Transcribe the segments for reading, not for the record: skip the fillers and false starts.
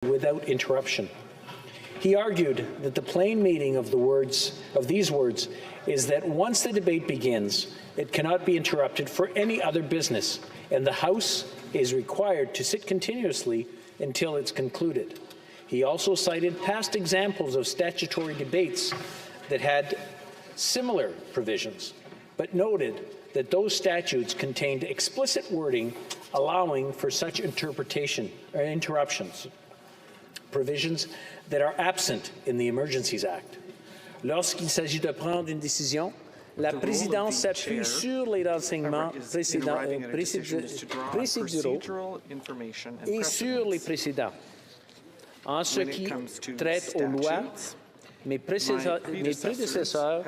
without interruption. He argued that the plain meaning of these words is that once the debate begins, it cannot be interrupted for any other business, and the House is required to sit continuously until it's concluded. He also cited past examples of statutory debates that had similar provisions, but noted that those statutes contained explicit wording allowing for such interruptions, provisions that are absent in the Emergencies Act. Lorsqu'il s'agit de prendre une décision, la présidence s'appuie sur les renseignements procéduraux et sur les précédents. En ce qui traite aux lois, mes prédécesseurs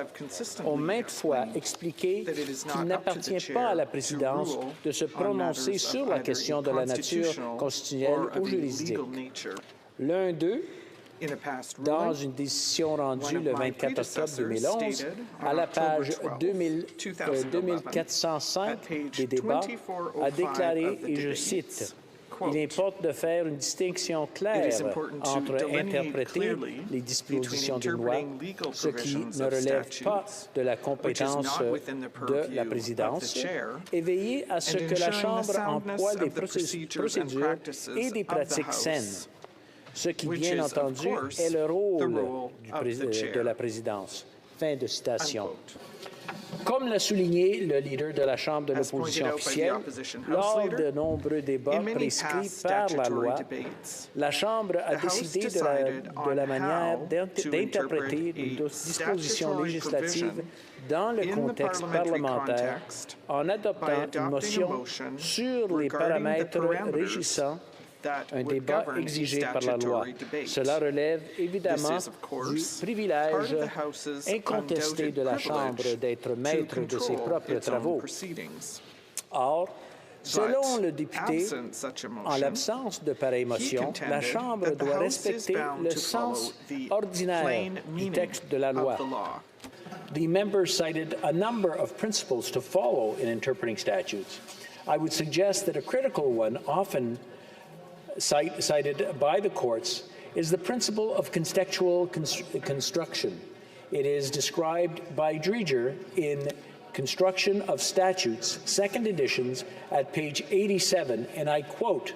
ont maintes fois expliqué qu'il n'appartient pas à la présidence de se prononcer sur la question de la nature constitutionnelle ou juridique. L'un d'eux, dans une décision rendue le 24 octobre 2011, à la page 2405 des débats, a déclaré, et je cite, « Il importe de faire une distinction claire entre interpréter les dispositions d'une loi, ce qui ne relève pas de la compétence de la présidence, et veiller à ce que la Chambre emploie des procédures et des pratiques saines. Ce qui, bien entendu, est le rôle de la présidence. » Fin de citation. Comme l'a souligné le leader de la Chambre de l'opposition officielle, lors de nombreux débats prescrits par la loi, la Chambre a décidé de la manière d'interpréter une disposition législative dans le contexte parlementaire en adoptant une motion sur les paramètres régissant un débat exigé par la loi. Cela relève évidemment du privilège incontesté de la Chambre d'être maître de ses propres travaux. Or, selon le député, en l'absence de pareille motion, la Chambre doit respecter le sens ordinaire du texte de la loi. The members cited a number of principles to follow in interpreting statutes. I would suggest that a critical one, often cited by the courts, is the principle of contextual construction. It is described by Dreger in Construction of Statutes, second editions, at page 87, and I quote,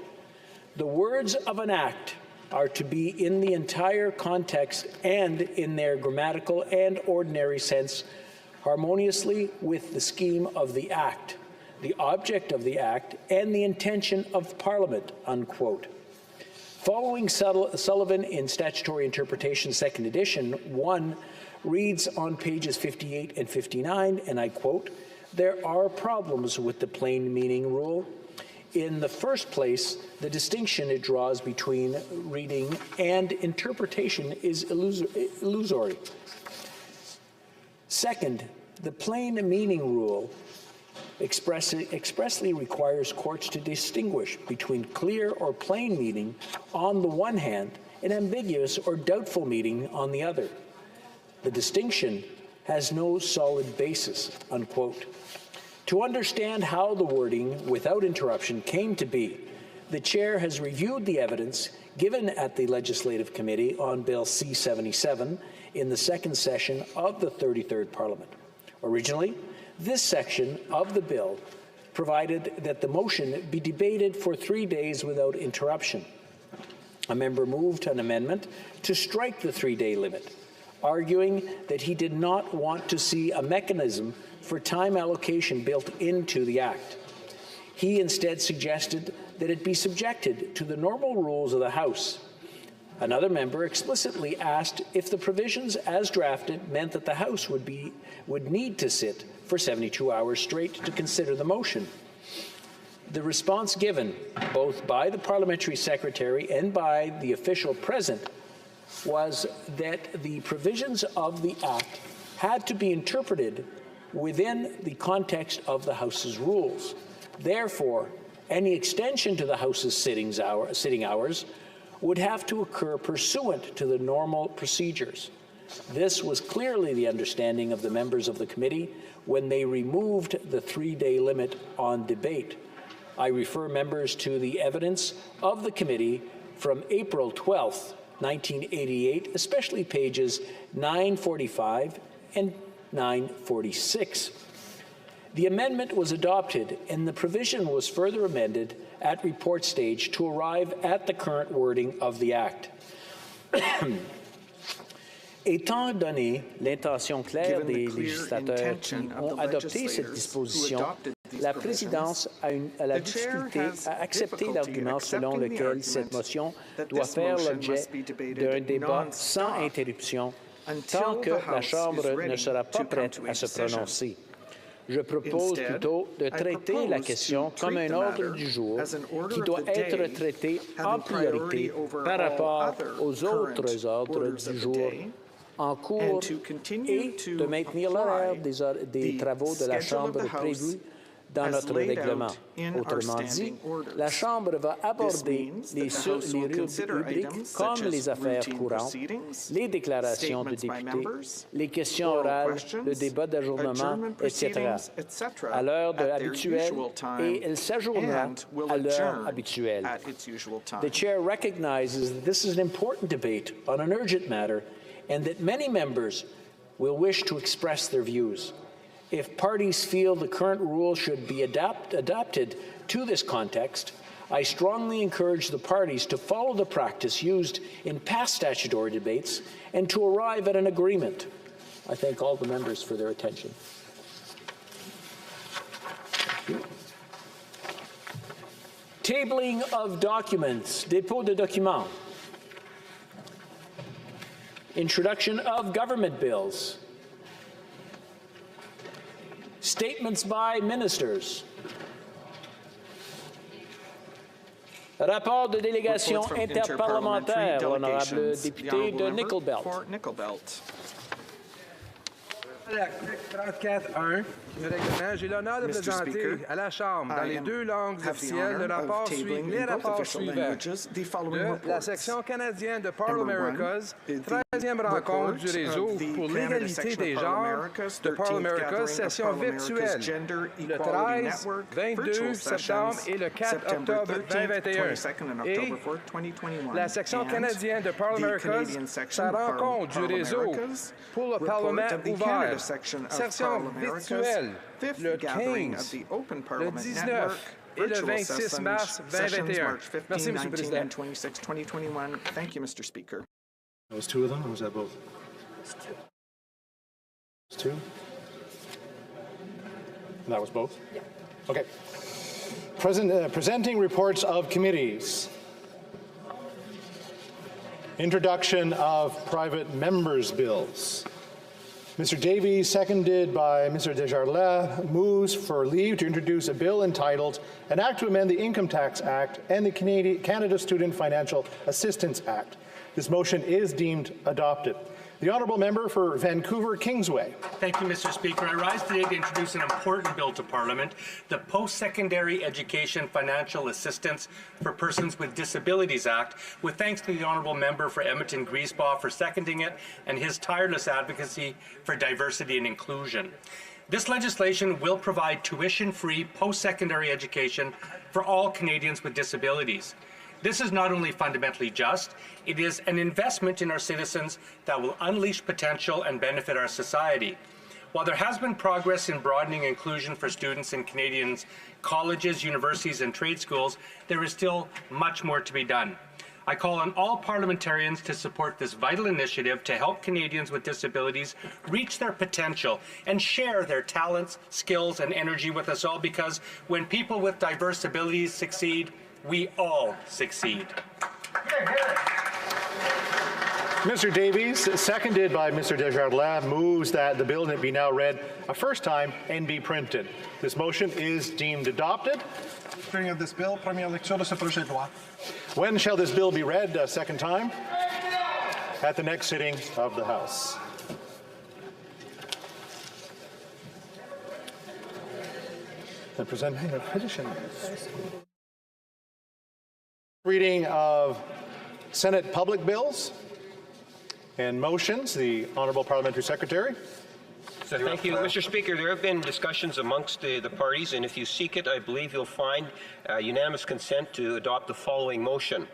"The words of an act are to be in the entire context and in their grammatical and ordinary sense harmoniously with the scheme of the act, the object of the act, and the intention of Parliament," unquote. Following Sullivan in Statutory Interpretation, second edition, 1 reads on pages 58 and 59, and I quote, "There are problems with the plain meaning rule. In the first place, the distinction it draws between reading and interpretation is illusory. Second, the plain meaning rule expressly requires courts to distinguish between clear or plain meaning on the one hand and ambiguous or doubtful meaning on the other. The distinction has no solid basis," unquote. To understand how the wording without interruption came to be, the Chair has reviewed the evidence given at the Legislative Committee on Bill C-77 in the second session of the 33rd Parliament. Originally, this section of the bill provided that the motion be debated for 3 days without interruption. A member moved an amendment to strike the 3-day limit, arguing that he did not want to see a mechanism for time allocation built into the Act. He instead suggested that it be subjected to the normal rules of the House. Another member explicitly asked if the provisions as drafted meant that the House would need to sit for 72 hours straight to consider the motion. The response given, both by the Parliamentary Secretary and by the official present, was that the provisions of the Act had to be interpreted within the context of the House's rules. Therefore, any extension to the House's sitting hours would have to occur pursuant to the normal procedures. This was clearly the understanding of the members of the committee when they removed the 3-day limit on debate. I refer members to the evidence of the committee from April 12, 1988, especially pages 945 and 946. The amendment was adopted, and the provision was further amended at report stage to arrive at the current wording of the Act. Étant donné l'intention claire des législateurs qui ont adopté cette disposition, la présidence a la difficulté à accepter l'argument selon lequel cette motion doit faire l'objet d'un débat sans interruption tant que la Chambre ne sera pas prête à se prononcer. Je propose plutôt de traiter la question comme un ordre du jour qui doit être traité en priorité par rapport aux autres ordres du jour en cours et de maintenir l'horaire des travaux de la Chambre prévus dans notre règlement. Autrement dit, la Chambre va aborder les rubriques comme les affaires courantes, les déclarations de députés, les questions orales, le débat d'ajournement, etc., à l'heure habituelle, et elle s'ajournera à l'heure habituelle. The Chair recognizes that this is an important debate on an urgent matter and that many members will wish to express their views. If parties feel the current rule should be adapted to this context, I strongly encourage the parties to follow the practice used in past statutory debates and to arrive at an agreement. I thank all the members for their attention. Tabling of documents, dépôt de documents. Introduction of government bills. Statements by ministers. Rapport de délégation interparlementaire, l'honorable député de Nickel-Belt. 34.1 du règlement, j'ai l'honneur de présenter à la Chambre, dans les deux langues officielles, les rapports suivants de la section canadienne de Parliamericas, 13e rencontre du réseau pour l'égalité des genres de Parliamericas, session virtuelle, le 13, 22 septembre et le 4 octobre 2021. Et la section canadienne de Parliamericas, sa rencontre du réseau pour le Parlement ouvert, session virtuelle, le 15, le 19 et le 26 mars 2021. Merci, M. le Président. Thank you, Mr. Speaker. That was two of them, or was that both? Two? And that was both? Yeah. Okay. Presenting reports of committees. Introduction of private members' bills. Mr. Davies, seconded by Mr. Desjardins, moves for leave to introduce a bill entitled An Act to Amend the Income Tax Act and the Canada Student Financial Assistance Act. This motion is deemed adopted. The Honourable Member for Vancouver Kingsway. Thank you, Mr. Speaker. I rise today to introduce an important bill to Parliament, the Post-Secondary Education Financial Assistance for Persons with Disabilities Act, with thanks to the Honourable Member for Edmonton Griesbaugh for seconding it and his tireless advocacy for diversity and inclusion. This legislation will provide tuition-free post-secondary education for all Canadians with disabilities. This is not only fundamentally just, it is an investment in our citizens that will unleash potential and benefit our society. While there has been progress in broadening inclusion for students in Canadians' colleges, universities, and trade schools, there is still much more to be done. I call on all parliamentarians to support this vital initiative to help Canadians with disabilities reach their potential and share their talents, skills, and energy with us all, because when people with diverse abilities succeed, we all succeed. Mr. Davies, seconded by Mr. Desjardins, moves that the bill be now read a first time and be printed. This motion is deemed adopted. Hearing of this bill, première lecture de ce projet de loi. When shall this bill be read a second time? At the next sitting of the House. The presenting of petitions. Reading of Senate public bills and motions. The Honourable Parliamentary Secretary. So thank you, Mr. Speaker. There have been discussions amongst the parties, and if you seek it, I believe you'll find unanimous consent to adopt the following motion.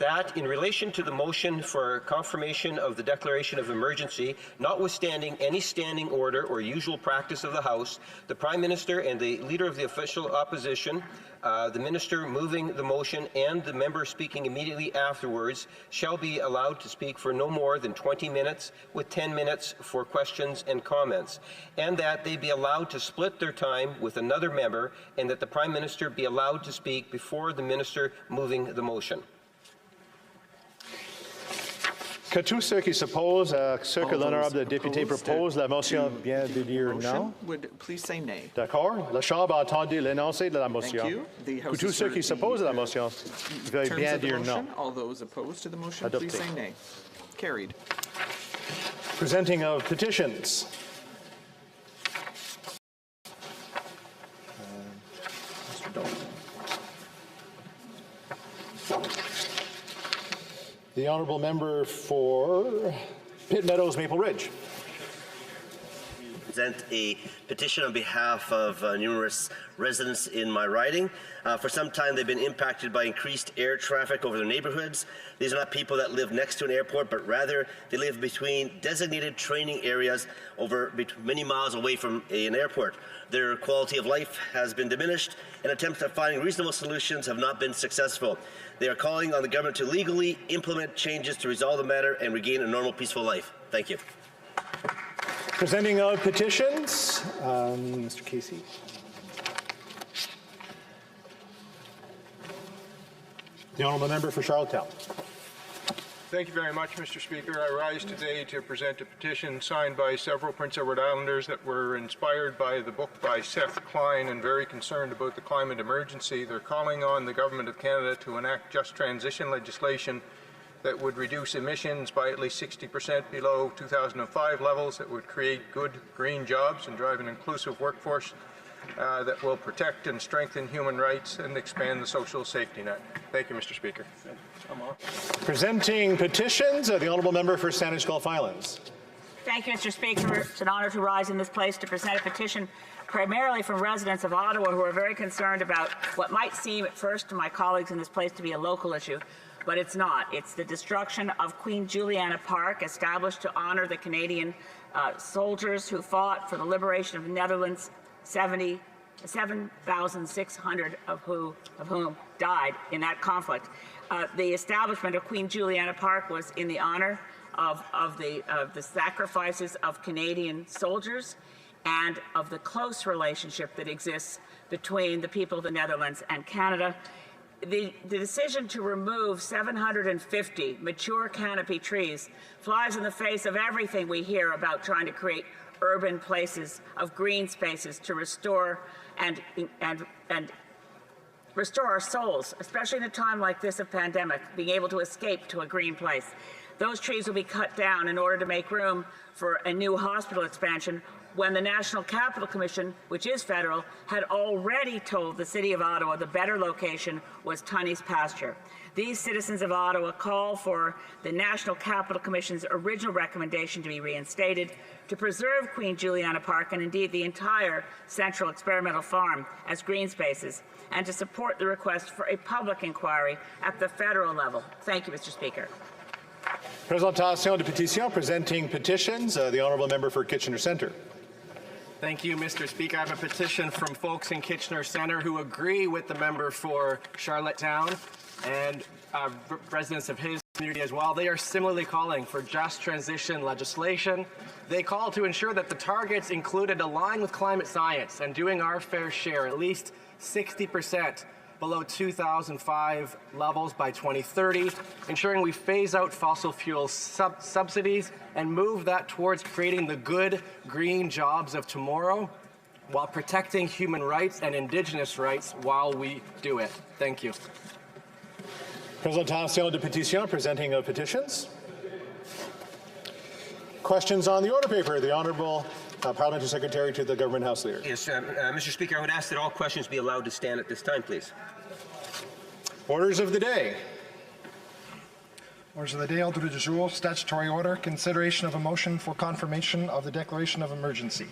that in relation to the motion for confirmation of the declaration of emergency, notwithstanding any standing order or usual practice of the House, the Prime Minister and the Leader of the official opposition, the Minister moving the motion and the member speaking immediately afterwards shall be allowed to speak for no more than 20 minutes with 10 minutes for questions and comments, and that they be allowed to split their time with another member, and that the Prime Minister be allowed to speak before the Minister moving the motion. Que tous ceux qui s'opposent à ce que l'honorable député propose, la motion vient de dire non. Would please say nay. D'accord. La Chambre a entendu l'énoncé de la motion. Thank you. The House Que tous ceux qui s'opposent à la motion veuillent bien dire non. All those opposed to the motion, Adopté. please say nay. Carried. Presenting of petitions. Mr. Dalton. The honourable member for Pitt Meadows, Maple Ridge. Present a petition on behalf of numerous residents in my riding. For some time they've been impacted by increased air traffic over their neighborhoods. These are not people that live next to an airport, but rather they live between designated training areas over many miles away from an airport. Their quality of life has been diminished, and attempts at finding reasonable solutions have not been successful. They are calling on the government to legally implement changes to resolve the matter and regain a normal, peaceful life. Thank you. Presenting of petitions, Mr. Casey. The honourable member for Charlottetown. Thank you very much, Mr. Speaker. I rise today to present a petition signed by several Prince Edward Islanders that were inspired by the book by Seth Klein and very concerned about the climate emergency. They're calling on the Government of Canada to enact just transition legislation that would reduce emissions by at least 60% below 2005 levels, that would create good green jobs and drive an inclusive workforce that will protect and strengthen human rights and expand the social safety net. Thank you, Mr. Speaker. Presenting petitions, the honourable member for Saanich Gulf Islands. Thank you, Mr. Speaker. It's an honour to rise in this place to present a petition primarily from residents of Ottawa who are very concerned about what might seem at first to my colleagues in this place to be a local issue, but it's not. It's the destruction of Queen Juliana Park, established to honour the Canadian soldiers who fought for the liberation of the Netherlands, 7,600 of whom died in that conflict. The establishment of Queen Juliana Park was in the honour of the sacrifices of Canadian soldiers and of the close relationship that exists between the people of the Netherlands and Canada. The decision to remove 750 mature canopy trees flies in the face of everything we hear about trying to create urban places of green spaces to restore and restore our souls, especially in a time like this of pandemic, being able to escape to a green place. Those trees will be cut down in order to make room for a new hospital expansion, when the National Capital Commission, which is federal, had already told the City of Ottawa the better location was Tunney's Pasture. These citizens of Ottawa call for the National Capital Commission's original recommendation to be reinstated, to preserve Queen Juliana Park and indeed the entire Central Experimental Farm as green spaces, and to support the request for a public inquiry at the federal level. Thank you, Mr. Speaker. Présentation de pétition, presenting petitions, the honourable member for Kitchener Centre. Thank you, Mr. Speaker. I have a petition from folks in Kitchener Centre who agree with the member for Charlottetown and residents of his community as well. They are similarly calling for just transition legislation. They call to ensure that the targets included align with climate science and doing our fair share, at least 60% below 2005 levels by 2030, ensuring we phase out fossil fuel subsidies and move that towards creating the good green jobs of tomorrow while protecting human rights and Indigenous rights while we do it. Thank you. Présentation de pétition, presenting of petitions. Questions on the order paper. The Honourable Parliamentary Secretary to the Government House Leader. Yes, Mr. Speaker, I would ask that all questions be allowed to stand at this time, please. Orders of the day. Orders of the day, ordre du jour, statutory order, consideration of a motion for confirmation of the declaration of emergency.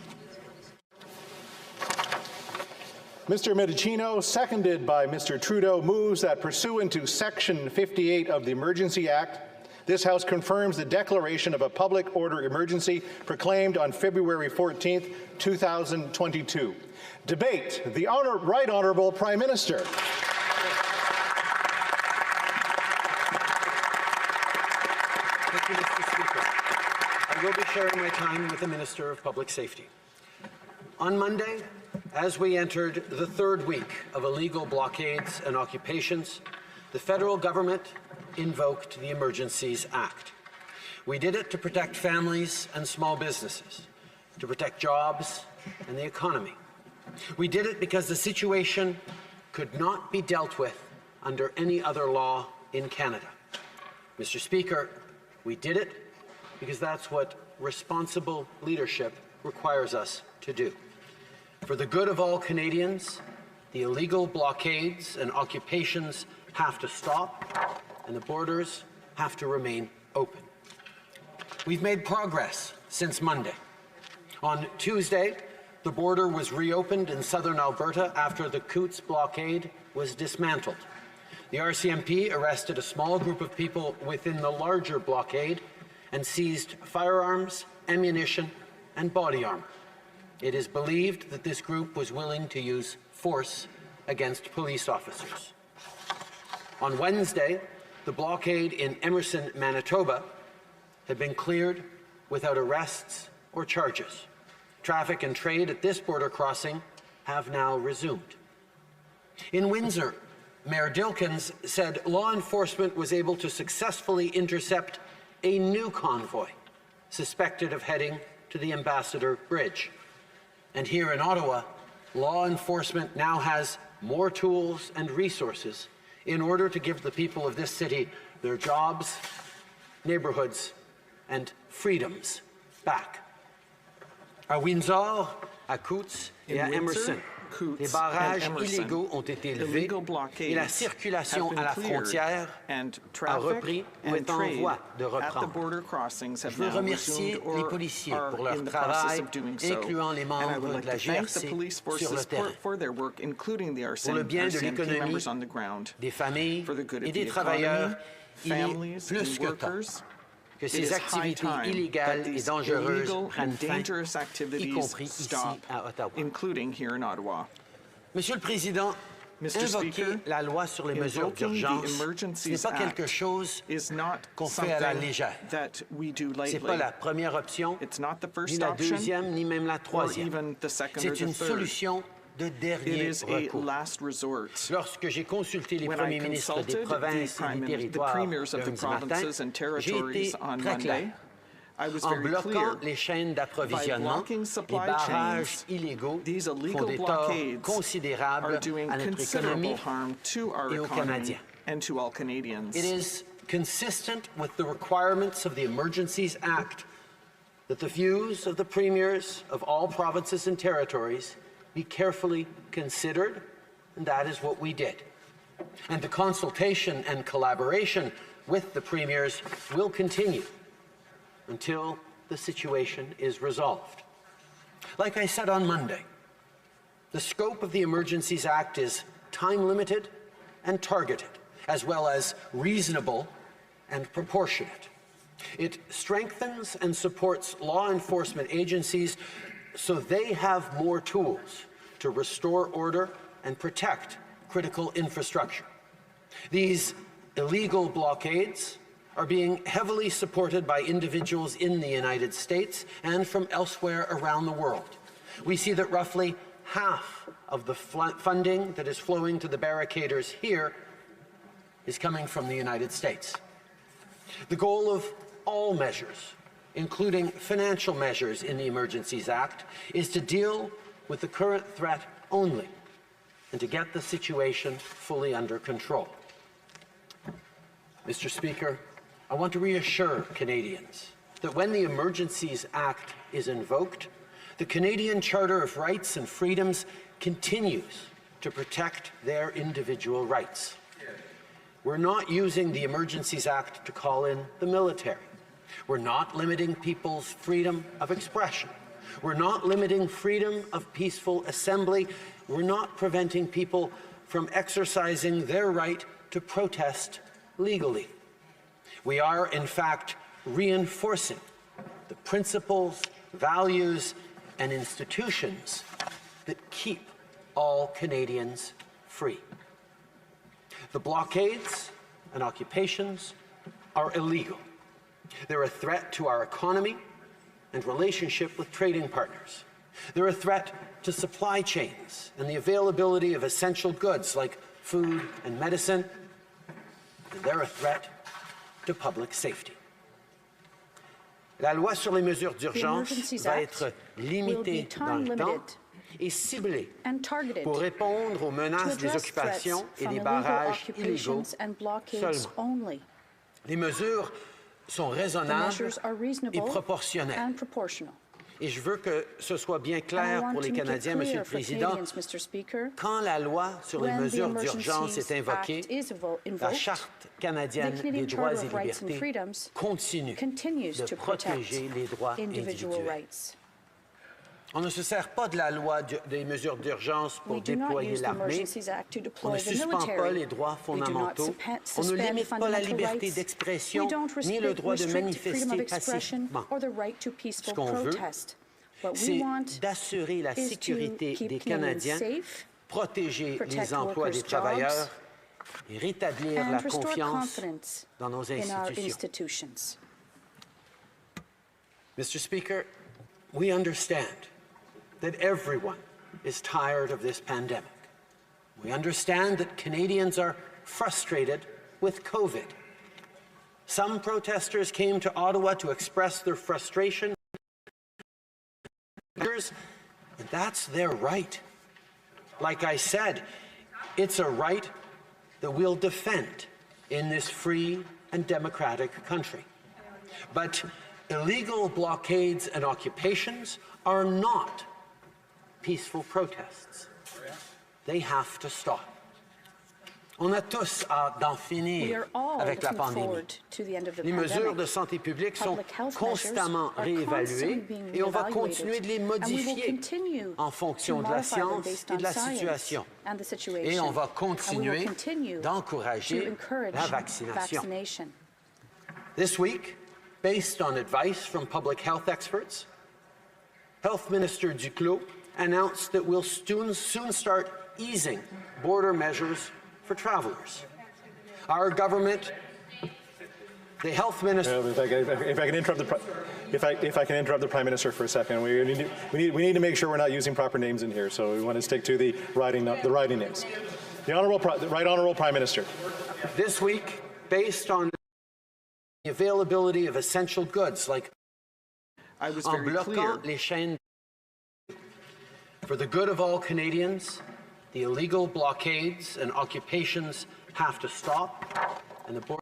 Mr. Medicino, seconded by Mr. Trudeau, moves that pursuant to Section 58 of the Emergency Act, this House confirms the declaration of a public order emergency proclaimed on February 14th, 2022. Debate. The Right Honourable Prime Minister. Thank you, Mr. Speaker. I will be sharing my time with the Minister of Public Safety. On Monday, as we entered the third week of illegal blockades and occupations, the federal government invoked the Emergencies Act. We did it to protect families and small businesses, to protect jobs and the economy. We did it because the situation could not be dealt with under any other law in Canada. Mr. Speaker, we did it because that's what responsible leadership requires us to do. For the good of all Canadians, the illegal blockades and occupations have to stop, and the borders have to remain open. We've made progress since Monday. On Tuesday, the border was reopened in southern Alberta after the Coutts blockade was dismantled. The RCMP arrested a small group of people within the larger blockade and seized firearms, ammunition, and body armor. It is believed that this group was willing to use force against police officers. On Wednesday, the blockade in Emerson, Manitoba, had been cleared without arrests or charges. Traffic and trade at this border crossing have now resumed. In Windsor, Mayor Dilkens said law enforcement was able to successfully intercept a new convoy suspected of heading to the Ambassador Bridge. And here in Ottawa, law enforcement now has more tools and resources in order to give the people of this city their jobs, neighbourhoods, and freedoms back. À Windsor, à Coutts et à Emerson, les barrages illégaux ont été levés et la circulation à la frontière a repris ou est en voie de reprendre. Je veux remercier les policiers pour leur travail, incluant les membres de la GRC sur le terrain, pour le bien de l'économie, des familles et des travailleurs. Il est plus que temps que ces activités illégales et dangereuses prennent fin, y compris ici à Ottawa. Monsieur le Président, invoquer la loi sur les mesures d'urgence, ce n'est pas quelque chose qu'on fait à la légère. Ce n'est pas la première option, ni la deuxième, ni même la troisième. C'est une solution de dernier recours. Lorsque j'ai consulté les premiers ministres des provinces et des territoires lundi matin, j'ai été très clair. En bloquant les chaînes d'approvisionnement, les barrages illégaux font des torts considérables à notre économie et aux Canadiens. It is consistent with the requirements of the Emergencies Act that the views of the premiers of all provinces and territories be carefully considered, and that is what we did. And the consultation and collaboration with the premiers will continue until the situation is resolved. Like I said on Monday, the scope of the Emergencies Act is time-limited and targeted, as well as reasonable and proportionate. It strengthens and supports law enforcement agencies so they have more tools to restore order and protect critical infrastructure. These illegal blockades are being heavily supported by individuals in the United States and from elsewhere around the world. We see that roughly half of the funding that is flowing to the barricaders here is coming from the United States. The goal of all measures, including financial measures in the Emergencies Act, is to deal with the current threat only and to get the situation fully under control. Mr. Speaker, I want to reassure Canadians that when the Emergencies Act is invoked, the Canadian Charter of Rights and Freedoms continues to protect their individual rights. We're not using the Emergencies Act to call in the military. We're not limiting people's freedom of expression. We're not limiting freedom of peaceful assembly. We're not preventing people from exercising their right to protest legally. We are, in fact, reinforcing the principles, values, and institutions that keep all Canadians free. The blockades and occupations are illegal. They're a threat to our economy and relationship with trading partners. They're a threat to supply chains and the availability of essential goods like food and medicine. And they're a threat to public safety. La loi sur les mesures d'urgence va être limitée dans le temps et ciblée pour répondre aux menaces des occupations et des barrages illégaux seulement. Les mesures sont raisonnables et proportionnelles. Et je veux que ce soit bien clair pour les Canadiens, Monsieur le Président. Quand la loi sur les mesures d'urgence est invoquée, la Charte canadienne des droits et libertés continue de protéger les droits individuels. On ne se sert pas de la loi des mesures d'urgence pour déployer l'armée. On ne suspend pas les droits fondamentaux. On ne limite pas la liberté d'expression ni le droit de manifester pacifiquement. Ce qu'on veut, c'est d'assurer la sécurité des Canadiens, protéger les emplois des travailleurs et rétablir la confiance dans nos institutions. Mr. Speaker, we understand that everyone is tired of this pandemic. We understand that Canadians are frustrated with COVID. Some protesters came to Ottawa to express their frustration, and that's their right. Like I said, it's a right that we'll defend in this free and democratic country. But illegal blockades and occupations are not peaceful protests. They have to stop. On a tous hâte d'en finir avec la pandémie. Les mesures de santé publique sont constamment réévaluées et on va continuer de les modifier en fonction de la science et de la situation. Et on va continuer d'encourager la vaccination. This week, based on advice from public health experts, Health Minister Duclos announced that we'll soon start easing border measures for travelers. Our government, the health minister. If I can interrupt the Prime Minister for a second, we need to make sure we're not using proper names in here. So we want to stick to the writing names. The Right Honourable Prime Minister. This week, based on the availability of essential goods like I was very clear. Les chaînes. For the good of all Canadians, the illegal blockades and occupations have to stop, and the border.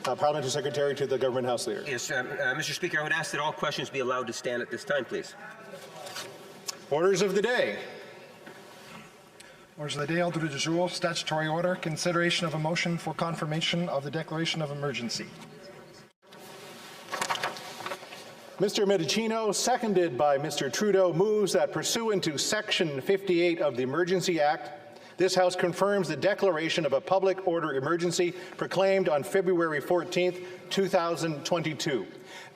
Parliamentary Secretary to the Government House Leader. Yes, Mr. Speaker, I would ask that all questions be allowed to stand at this time, please. Orders of the day. Orders of the day, ordre du jour, statutory order, consideration of a motion for confirmation of the declaration of emergency. Mr. Medicino, seconded by Mr. Trudeau, moves that pursuant to Section 58 of the Emergency Act, this House confirms the declaration of a public order emergency proclaimed on February 14th, 2022.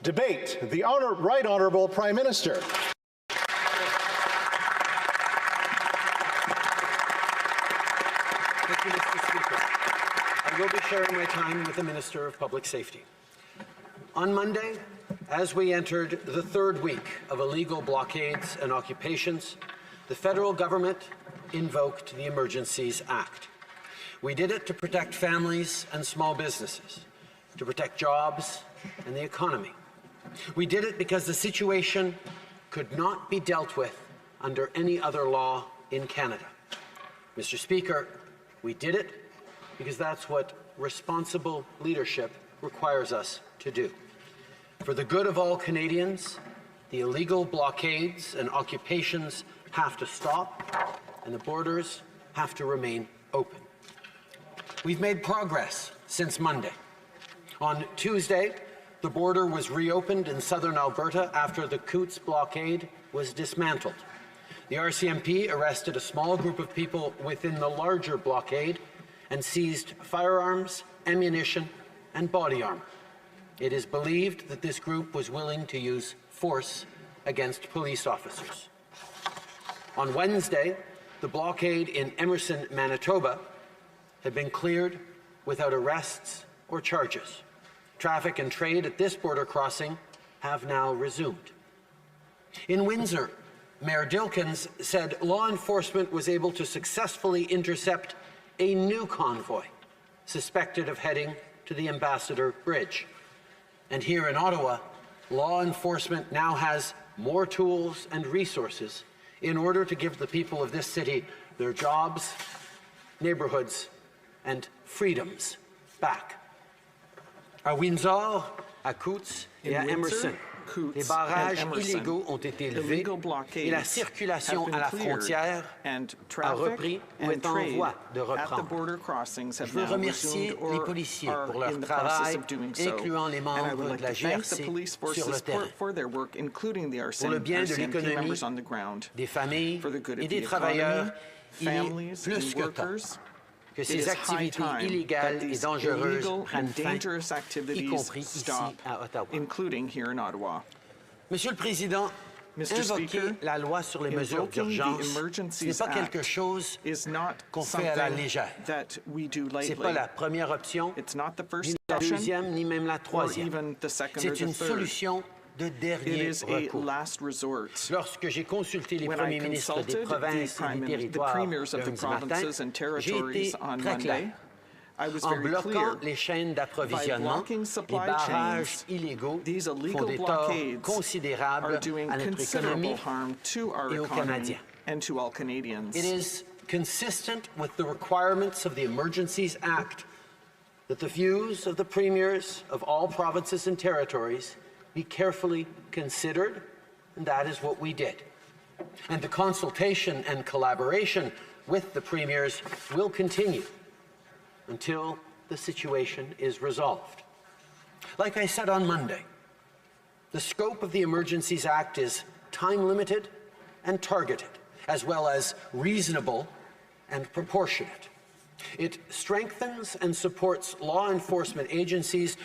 Debate. The Right Honourable Prime Minister. Thank you, Mr. Speaker. I will be sharing my time with the Minister of Public Safety. On Monday, as we entered the third week of illegal blockades and occupations, the federal government invoked the Emergencies Act. We did it to protect families and small businesses, to protect jobs and the economy. We did it because the situation could not be dealt with under any other law in Canada. Mr. Speaker, we did it because that's what responsible leadership requires us to do. For the good of all Canadians, the illegal blockades and occupations have to stop, and the borders have to remain open. We've made progress since Monday. On Tuesday, the border was reopened in southern Alberta after the Coutts blockade was dismantled. The RCMP arrested a small group of people within the larger blockade and seized firearms, ammunition, and body armor. It is believed that this group was willing to use force against police officers. On Wednesday, the blockade in Emerson, Manitoba, had been cleared without arrests or charges. Traffic and trade at this border crossing have now resumed. In Windsor, Mayor Dilkens said law enforcement was able to successfully intercept a new convoy suspected of heading to the Ambassador Bridge. And here in Ottawa, law enforcement now has more tools and resources in order to give the people of this city their jobs, neighborhoods, and freedoms back. À Windsor, à Coutts et à Emerson, les barrages illégaux ont été levés et la circulation à la frontière a repris ou est en voie de reprendre. Je veux remercier les policiers pour leur travail, incluant les membres de la GRC sur le terrain, pour le bien de l'économie, des familles et des travailleurs. Il est plus que temps que ces activités illégales et dangereuses prennent fin, y compris ici à Ottawa. Monsieur le Président, invoquer la loi sur les mesures d'urgence, ce n'est pas quelque chose qu'on fait à la légère. Ce n'est pas la première option, ni la deuxième, ni même la troisième. C'est une solution de dernier recours. Lorsque j'ai consulté les premiers ministres des provinces et des territoires lundi matin, j'ai été très clair. En bloquant les chaînes d'approvisionnement, les barrages illégaux font des torts considérables à notre économie et aux Canadiens. It is consistent with the requirements of the Emergencies Act that the views of the premiers of all provinces and territories be carefully considered, and that is what we did. And the consultation and collaboration with the premiers will continue until the situation is resolved. Like I said on Monday, the scope of the Emergencies Act is time-limited and targeted, as well as reasonable and proportionate. It strengthens and supports law enforcement agencies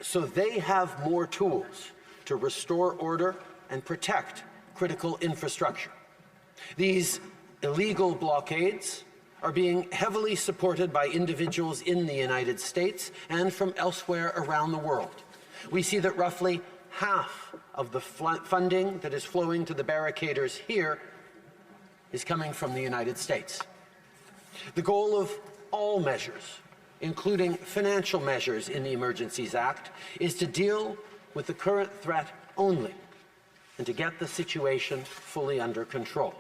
so they have more tools to restore order and protect critical infrastructure. These illegal blockades are being heavily supported by individuals in the United States and from elsewhere around the world. We see that roughly half of the funding that is flowing to the barricaders here is coming from the United States. The goal of all measures, including financial measures in the Emergencies Act, is to deal with the current threat only and to get the situation fully under control.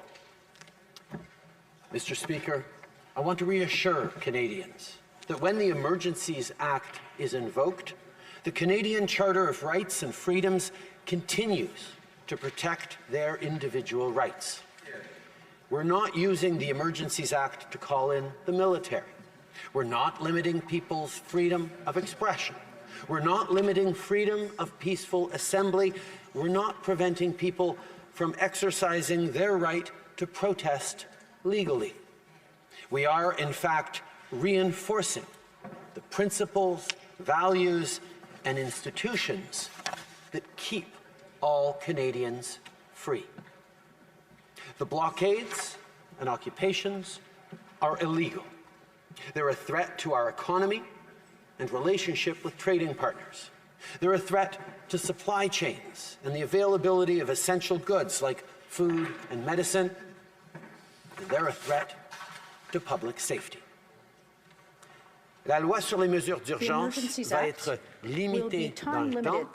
Mr. Speaker, I want to reassure Canadians that when the Emergencies Act is invoked, the Canadian Charter of Rights and Freedoms continues to protect their individual rights. We're not using the Emergencies Act to call in the military. We're not limiting people's freedom of expression. We're not limiting freedom of peaceful assembly. We're not preventing people from exercising their right to protest legally. We are, in fact, reinforcing the principles, values, and institutions that keep all Canadians free. The blockades and occupations are illegal. They're a threat to our economy and relationship with trading partners. They're a threat to supply chains and the availability of essential goods like food and medicine. And they're a threat to public safety. La loi sur les mesures d'urgence va être limitée dans le temps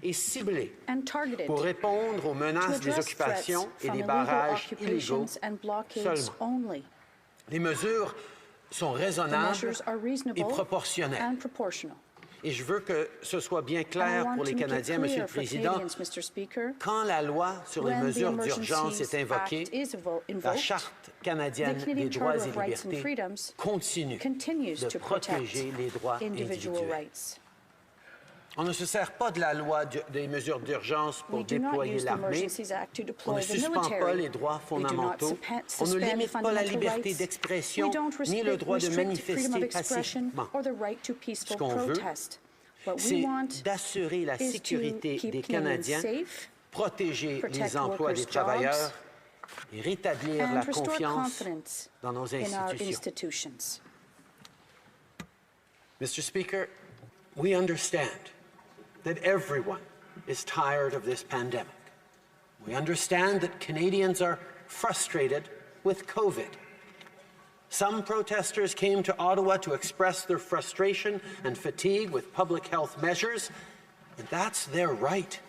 et ciblée pour répondre aux menaces des occupations et des barrages illégaux seulement. Les mesures sont raisonnables et proportionnelles. Et je veux que ce soit bien clair pour les Canadiens, Monsieur le Président. Quand la loi sur les mesures d'urgence est invoquée, la Charte canadienne des droits et libertés continue de protéger les droits individuels. On ne se sert pas de la loi des mesures d'urgence pour déployer l'armée. On ne suspend pas les droits fondamentaux. On ne limite pas la liberté d'expression ni le droit de manifester pacifiquement. Ce qu'on veut, c'est d'assurer la sécurité des Canadiens, protéger les emplois des travailleurs et rétablir la confiance dans nos institutions. Mr. Speaker, we understand that everyone is tired of this pandemic. We understand that Canadians are frustrated with COVID. Some protesters came to Ottawa to express their frustration and fatigue with public health measures, and that's their right.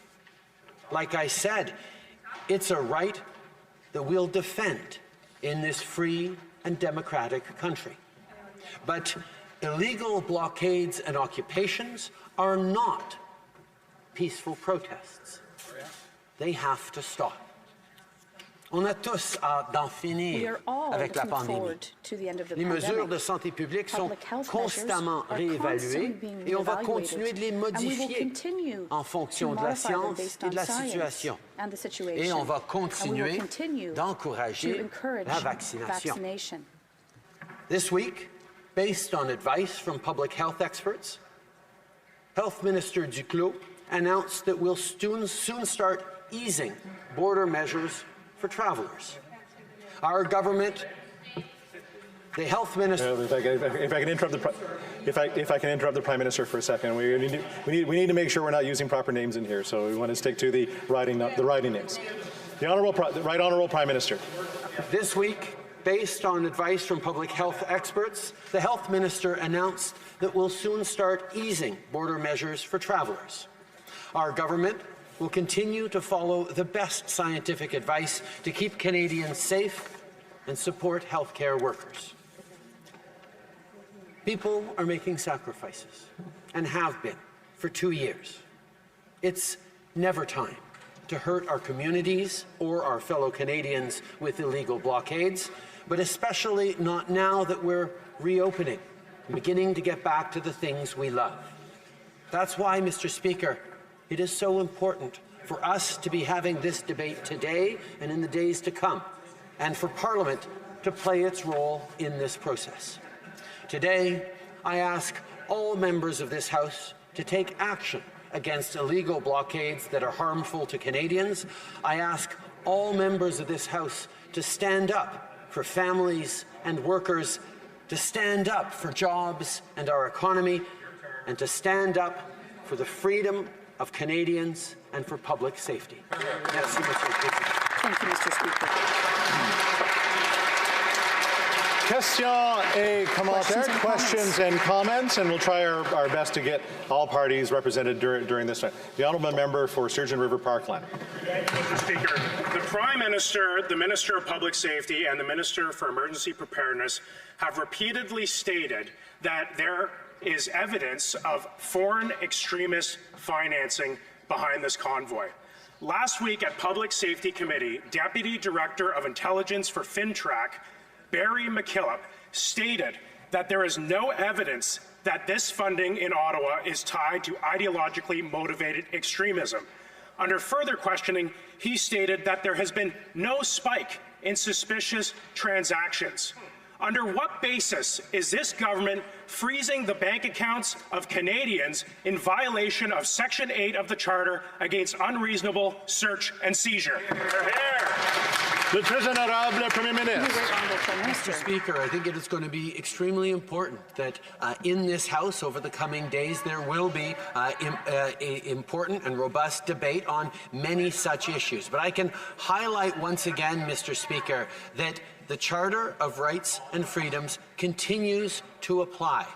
Like I said, it's a right that we'll defend in this free and democratic country. But illegal blockades and occupations are not peaceful protests. They have to stop. On a tous hâte d'en finir avec la pandémie. Les mesures de santé publique sont constamment réévaluées et on va continuer de les modifier en fonction de la science et de la situation. Et on va continuer d'encourager la vaccination. This week, based on advice from public health experts, Health Minister Duclos announced that we'll soon start easing border measures for travelers. Our government, the health minister. If I can interrupt the Prime Minister for a second, we need to make sure we're not using proper names in here. So we want to stick to the writing names. The Right Honourable Prime Minister. This week, based on advice from public health experts, the health minister announced that we'll soon start easing border measures for travelers. Our government will continue to follow the best scientific advice to keep Canadians safe and support healthcare workers. People are making sacrifices and have been for 2 years. It's never time to hurt our communities or our fellow Canadians with illegal blockades, but especially not now that we're reopening and beginning to get back to the things we love. That's why, Mr. Speaker, it is so important for us to be having this debate today and in the days to come, and for Parliament to play its role in this process. Today, I ask all members of this House to take action against illegal blockades that are harmful to Canadians. I ask all members of this House to stand up for families and workers, to stand up for jobs and our economy, and to stand up for the freedom of Canadians and for public safety. Merci, Mr. Speaker. Thank you, Mr. Speaker. Questions et commentaires, questions and comments, and we'll try our best to get all parties represented during this time. The Honourable Member for Sturgeon River Parkland. Mr. Speaker, the Prime Minister, the Minister of Public Safety, and the Minister for Emergency Preparedness have repeatedly stated that there is evidence of foreign extremist financing behind this convoy. Last week at Public Safety Committee, Deputy Director of Intelligence for FinTrack, Barry McKillop, stated that there is no evidence that this funding in Ottawa is tied to ideologically motivated extremism. Under further questioning, he stated that there has been no spike in suspicious transactions. Under what basis is this government freezing the bank accounts of Canadians in violation of Section 8 of the Charter against unreasonable search and seizure? Le très honorable Premier Ministre. Mr. Speaker, I think it is going to be extremely important that in this House over the coming days there will be important and robust debate on many such issues. But I can highlight once again, Mr. Speaker, that the Charter of Rights and Freedoms continues to apply.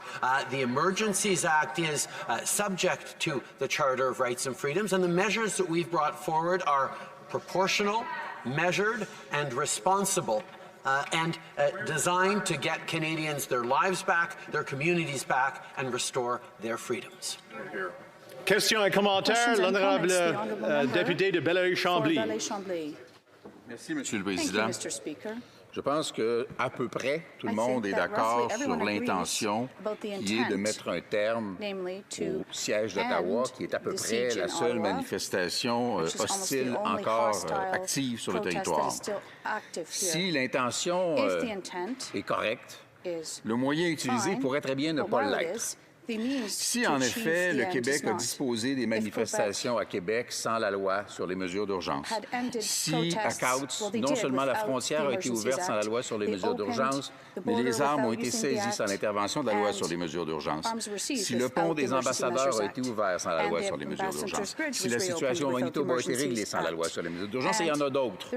The Emergencies Act is subject to the Charter of Rights and Freedoms, and the measures that we've brought forward are proportional, measured, and responsible, and designed to get Canadians their lives back, their communities back, and restore their freedoms. Questions et commentaires, l'honorable député de Belleuil-Chambly. Merci, Monsieur le Président. Thank you, Mr. Speaker. Je pense que à peu près tout le monde est d'accord sur l'intention qui est de mettre un terme au siège d'Ottawa, qui est à peu près la seule manifestation hostile encore active sur le territoire. Si l'intention est correcte, le moyen utilisé pourrait très bien ne pas l'être. Si, en effet, le Québec a disposé des manifestations à Québec sans la loi sur les mesures d'urgence, si à Couts, non seulement la frontière a été ouverte sans la loi sur les mesures d'urgence, mais les armes ont été saisies sans l'intervention de la loi sur les mesures d'urgence, si le pont des ambassadeurs a été ouvert sans la loi sur les mesures d'urgence, si la situation au Manitoba a été réglée sans la loi sur les mesures d'urgence, et il y en a d'autres.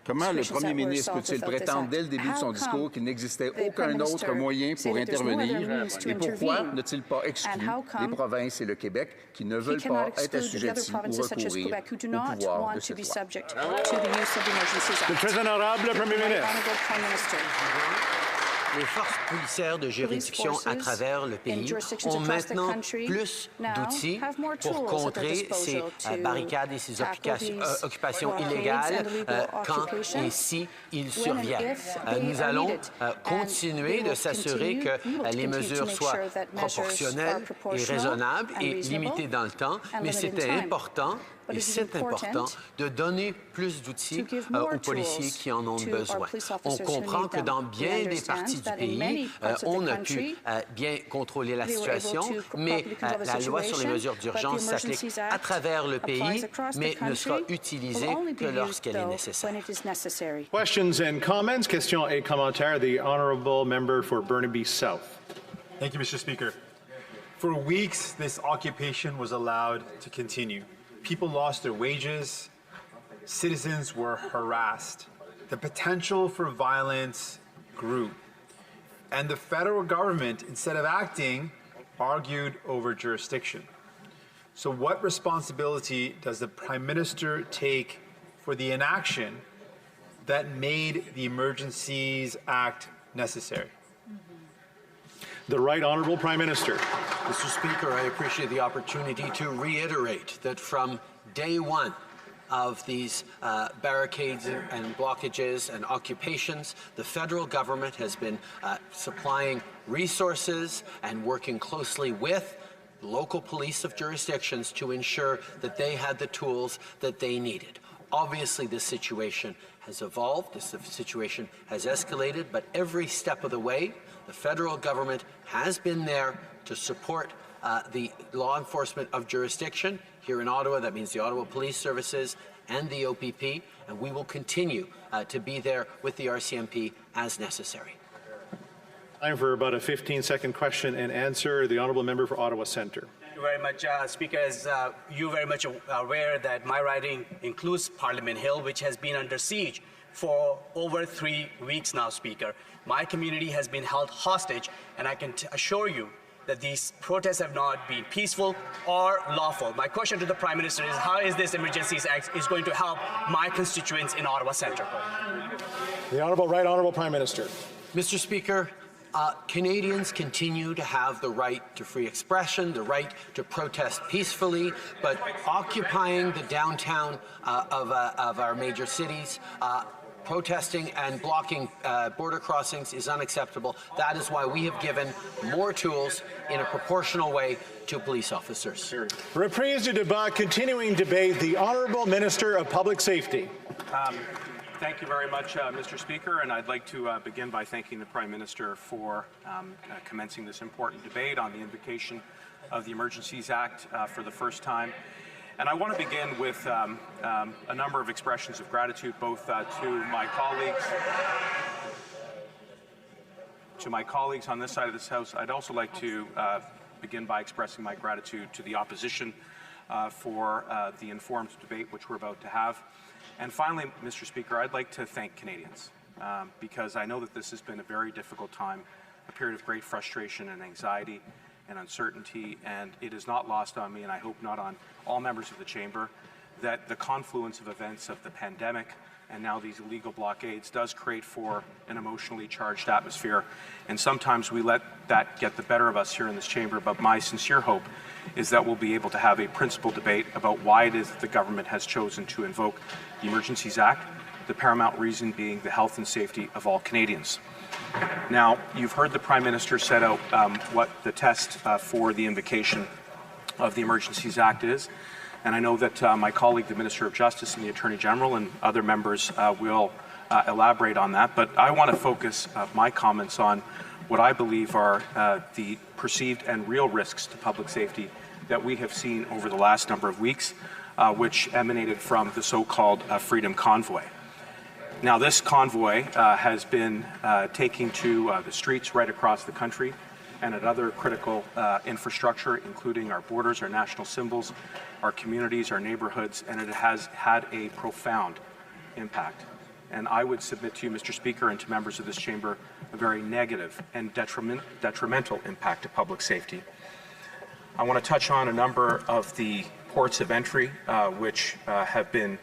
Comment le premier ministre peut-il prétendre dès le début de son discours qu'il n'existait aucun autre moyen pour intervenir, et pourquoi ne-t-il pas exclu les provinces et le Québec qui ne veulent pas être assujettis ou recourir au pouvoir de cette loi? Le très honorable Premier ministre. Les forces policières de juridiction à travers le pays ont maintenant plus d'outils pour contrer ces barricades et ces occupations illégales quand et si ils surviennent. Nous allons continuer de s'assurer que les mesures soient proportionnelles et raisonnables et limitées dans le temps, mais c'était important. Et c'est important de donner plus d'outils aux policiers qui en ont besoin. On comprend que dans bien des parties du pays, on a pu bien contrôler la situation, mais la loi sur les mesures d'urgence s'applique à travers le pays, mais ne sera utilisée que lorsqu'elle est nécessaire. Questions and comments. Questions et commentaires. The honourable member for Burnaby South. Thank you, Mr. Speaker. For weeks, this occupation was allowed to continue. People lost their wages, citizens were harassed, the potential for violence grew, and the federal government, instead of acting, argued over jurisdiction. So what responsibility does the Prime Minister take for the inaction that made the Emergencies Act necessary? The Right Honourable Prime Minister. Mr. Speaker, I appreciate the opportunity to reiterate that from day one of these barricades and blockages and occupations, the federal government has been supplying resources and working closely with local police of jurisdictions to ensure that they had the tools that they needed. Obviously, this situation has evolved, this situation has escalated, but every step of the way, the federal government has been there to support the law enforcement of jurisdiction. Here in Ottawa, that means the Ottawa Police Services and the OPP, and we will continue to be there with the RCMP as necessary. Time for about a 15-second question and answer. The honourable member for Ottawa Centre. Thank you very much, Speaker. As you're very much aware that my riding includes Parliament Hill, which has been under siege for over 3 weeks now, Speaker. My community has been held hostage, and I can assure you that these protests have not been peaceful or lawful. My question to the Prime Minister is, how is this Emergencies Act is going to help my constituents in Ottawa Centre? The Right Honourable Prime Minister. Mr. Speaker, Canadians continue to have the right to free expression, the right to protest peacefully, but occupying the downtown of our major cities, protesting and blocking border crossings is unacceptable. That is why we have given more tools in a proportional way to police officers. Reprise du débat, continuing debate. The Honourable Minister of Public Safety. Thank you very much, Mr. Speaker, and I'd like to begin by thanking the Prime Minister for commencing this important debate on the invocation of the Emergencies Act for the first time. And I want to begin with a number of expressions of gratitude, both to my colleagues on this side of this House. I'd also like to begin by expressing my gratitude to the opposition for the informed debate which we're about to have. And finally, Mr. Speaker, I'd like to thank Canadians because I know that this has been a very difficult time, a period of great frustration and anxiety and uncertainty, and it is not lost on me, and I hope not on all members of the Chamber, that the confluence of events of the pandemic and now these illegal blockades does create for an emotionally charged atmosphere, and sometimes we let that get the better of us here in this Chamber, but my sincere hope is that we'll be able to have a principled debate about why it is that the government has chosen to invoke the Emergencies Act the paramount reason being the health and safety of all Canadians. Now, you've heard the Prime Minister set out what the test for the invocation of the Emergencies Act is, and I know that my colleague, the Minister of Justice and the Attorney General and other members will elaborate on that, but I want to focus my comments on what I believe are the perceived and real risks to public safety that we have seen over the last number of weeks, which emanated from the so-called Freedom Convoy. Now, this convoy has been taking to the streets right across the country and at other critical infrastructure, including our borders, our national symbols, our communities, our neighborhoods, and it has had a profound impact. And I would submit to you, Mr. Speaker, and to members of this chamber, a very negative and detrimental impact to public safety. I want to touch on a number of the ports of entry which have been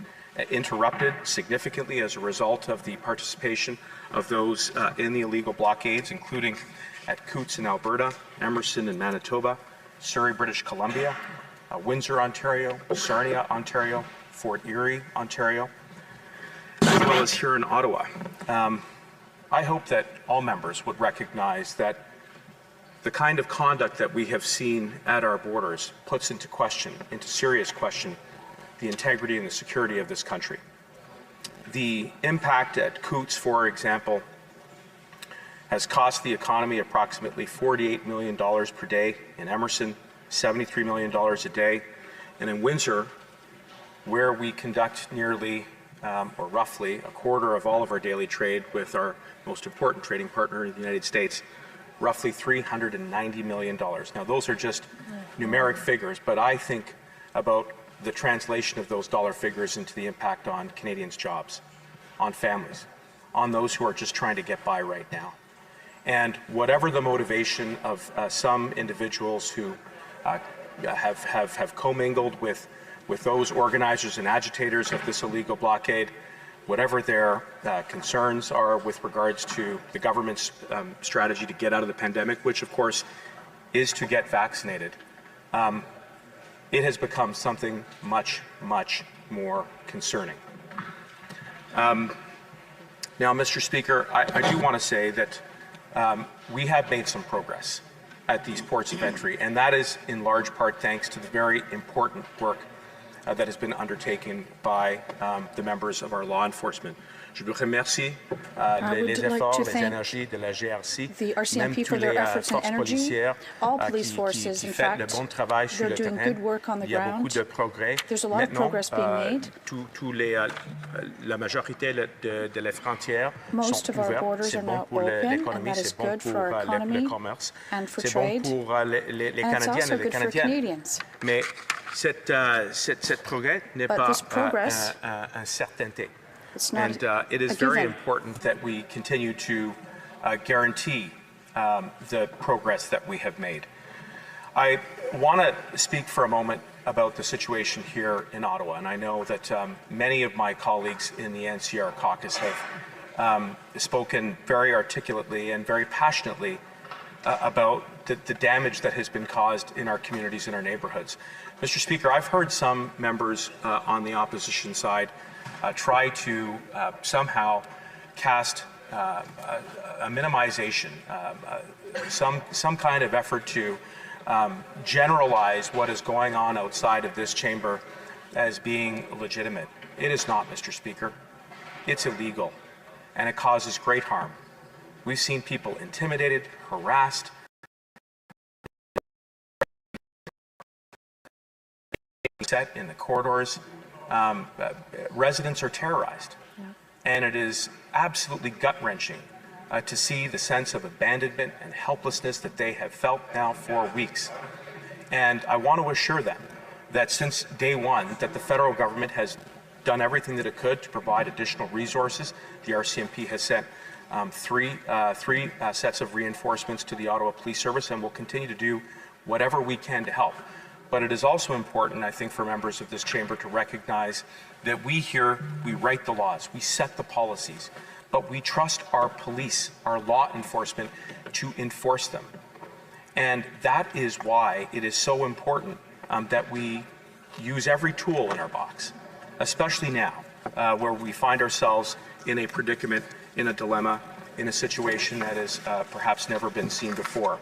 interrupted significantly as a result of the participation of those in the illegal blockades, including at Coutts in Alberta, Emerson in Manitoba, Surrey, British Columbia, Windsor, Ontario, Sarnia, Ontario, Fort Erie, Ontario, as well as here in Ottawa. I hope that all members would recognize that the kind of conduct that we have seen at our borders puts into serious question, the integrity and the security of this country. The impact at Coutts, for example, has cost the economy approximately $48 million per day. In Emerson, $73 million a day. And in Windsor, where we conduct nearly or roughly a quarter of all of our daily trade with our most important trading partner in the United States, roughly $390 million. Now, those are just numeric figures, but I think about the translation of those dollar figures into the impact on Canadians' jobs, on families, on those who are just trying to get by right now. And whatever the motivation of some individuals who have commingled with those organizers and agitators of this illegal blockade, whatever their concerns are with regards to the government's strategy to get out of the pandemic, which of course is to get vaccinated, it has become something much, much more concerning. Now, Mr. Speaker, I do want to say that we have made some progress at these ports of entry, and that is in large part thanks to the very important work that has been undertaken by the members of our law enforcement. Je veux remercier les efforts, les énergies de la GRC, the RCMP for their efforts and energy, all police forces, in fact, they're doing good work on the ground. There's a lot of progress being made. La majorité de les frontières Most of our borders are now open, and that is good for our economy and for trade, and it's also good for Canadians. Mais cet progrès n'est pas un certainté. And it is very important that we continue to guarantee the progress that we have made. I want to speak for a moment about the situation here in Ottawa, and I know that many of my colleagues in the NCR caucus have spoken very articulately and very passionately about the damage that has been caused in our communities and our neighborhoods. Mr. Speaker, I've heard some members on the opposition side try to somehow cast a minimization, some kind of effort to generalize what is going on outside of this chamber as being legitimate. It is not, Mr. Speaker. It's illegal, and it causes great harm. We've seen people intimidated, harassed, set in the corridors. Residents are terrorized, and it is absolutely gut-wrenching to see the sense of abandonment and helplessness that they have felt now for weeks. And I want to assure them that since day one, that the federal government has done everything that it could to provide additional resources. The RCMP has sent three sets of reinforcements to the Ottawa Police Service, and will continue to do whatever we can to help. But it is also important, I think, for members of this chamber to recognize that we here, we write the laws, we set the policies, but we trust our police, our law enforcement, to enforce them. And that is why it is so important that we use every tool in our box, especially now, where we find ourselves in a predicament, in a dilemma, in a situation that has perhaps never been seen before.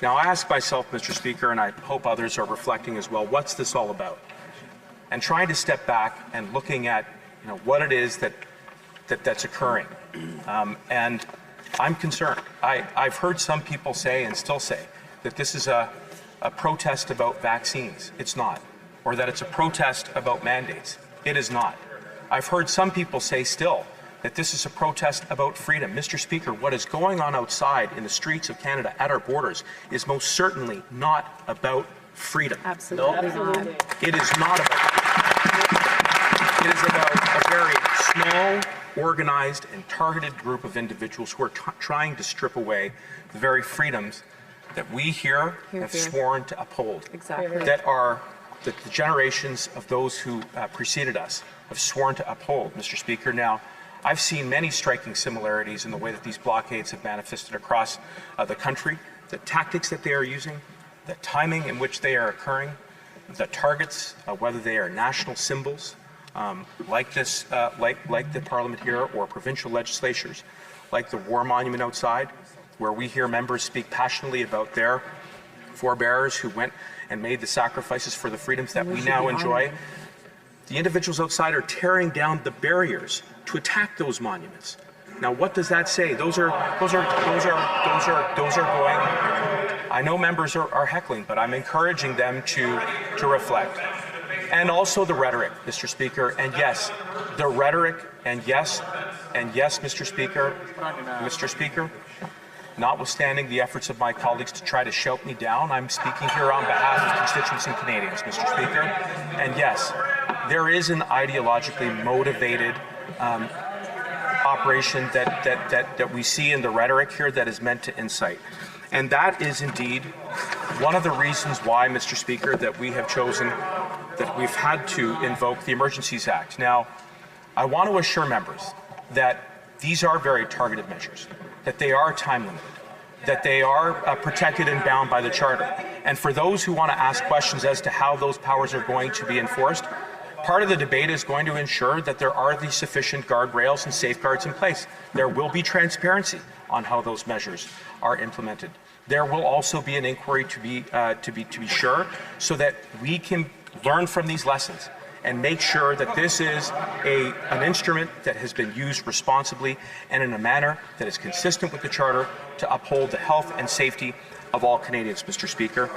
Now, I ask myself, Mr. Speaker, and I hope others are reflecting as well, what's this all about? And trying to step back and looking at what it is that's occurring. And I'm concerned. I've heard some people say and still say that this is a protest about vaccines. It's not. Or that it's a protest about mandates. It is not. I've heard some people say still that this is a protest about freedom. Mr. Speaker, what is going on outside in the streets of Canada at our borders is most certainly not about freedom. Absolutely not. It is not about It is about a very small, organized, and targeted group of individuals who are trying to strip away the very freedoms that we here have sworn to uphold. Exactly. That the generations of those who preceded us have sworn to uphold, Mr. Speaker. Now, I've seen many striking similarities in the way that these blockades have manifested across the country, the tactics that they are using, the timing in which they are occurring, the targets, whether they are national symbols, like the Parliament here, or provincial legislatures, like the War Monument outside, where we hear members speak passionately about their forebears who went and made the sacrifices for the freedoms that we now enjoy. The individuals outside are tearing down the barriers to attack those monuments. Now, what does that say? Those are going. I know members are heckling, but I'm encouraging them to reflect. And also the rhetoric, Mr. Speaker. And yes, the rhetoric. And yes, Mr. Speaker. Notwithstanding the efforts of my colleagues to try to shout me down, I'm speaking here on behalf of constituents and Canadians, Mr. Speaker. And yes, there is an ideologically motivated operation that we see in the rhetoric here that is meant to incite. And that is indeed one of the reasons why, Mr. Speaker, that we have chosen, that we've had to invoke the Emergencies Act. Now, I want to assure members that these are very targeted measures, that they are time limited, that they are protected and bound by the Charter. And for those who want to ask questions as to how those powers are going to be enforced, part of the debate is going to ensure that there are the sufficient guardrails and safeguards in place. There will be transparency on how those measures are implemented. There will also be an inquiry to be sure, so that we can learn from these lessons and make sure that this is an instrument that has been used responsibly and in a manner that is consistent with the Charter to uphold the health and safety of all Canadians, Mr. Speaker.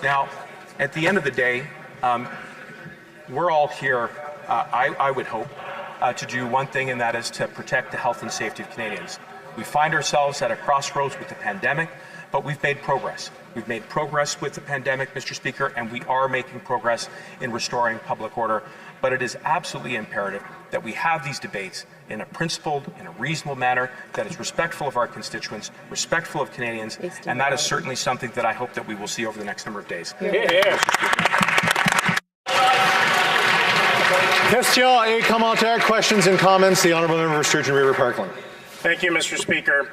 Now, at the end of the day, we're all here, I would hope, to do one thing, and that is to protect the health and safety of Canadians. We find ourselves at a crossroads with the pandemic, but we've made progress. We've made progress with the pandemic, Mr. Speaker, and we are making progress in restoring public order. But it is absolutely imperative that we have these debates in a principled, in a reasonable manner that is respectful of our constituents, respectful of Canadians, and that is certainly something that I hope that we will see over the next number of days. Questions et commentaires, questions and comments. The Honourable Member for Sturgeon River Parkland. Thank you, Mr. Speaker.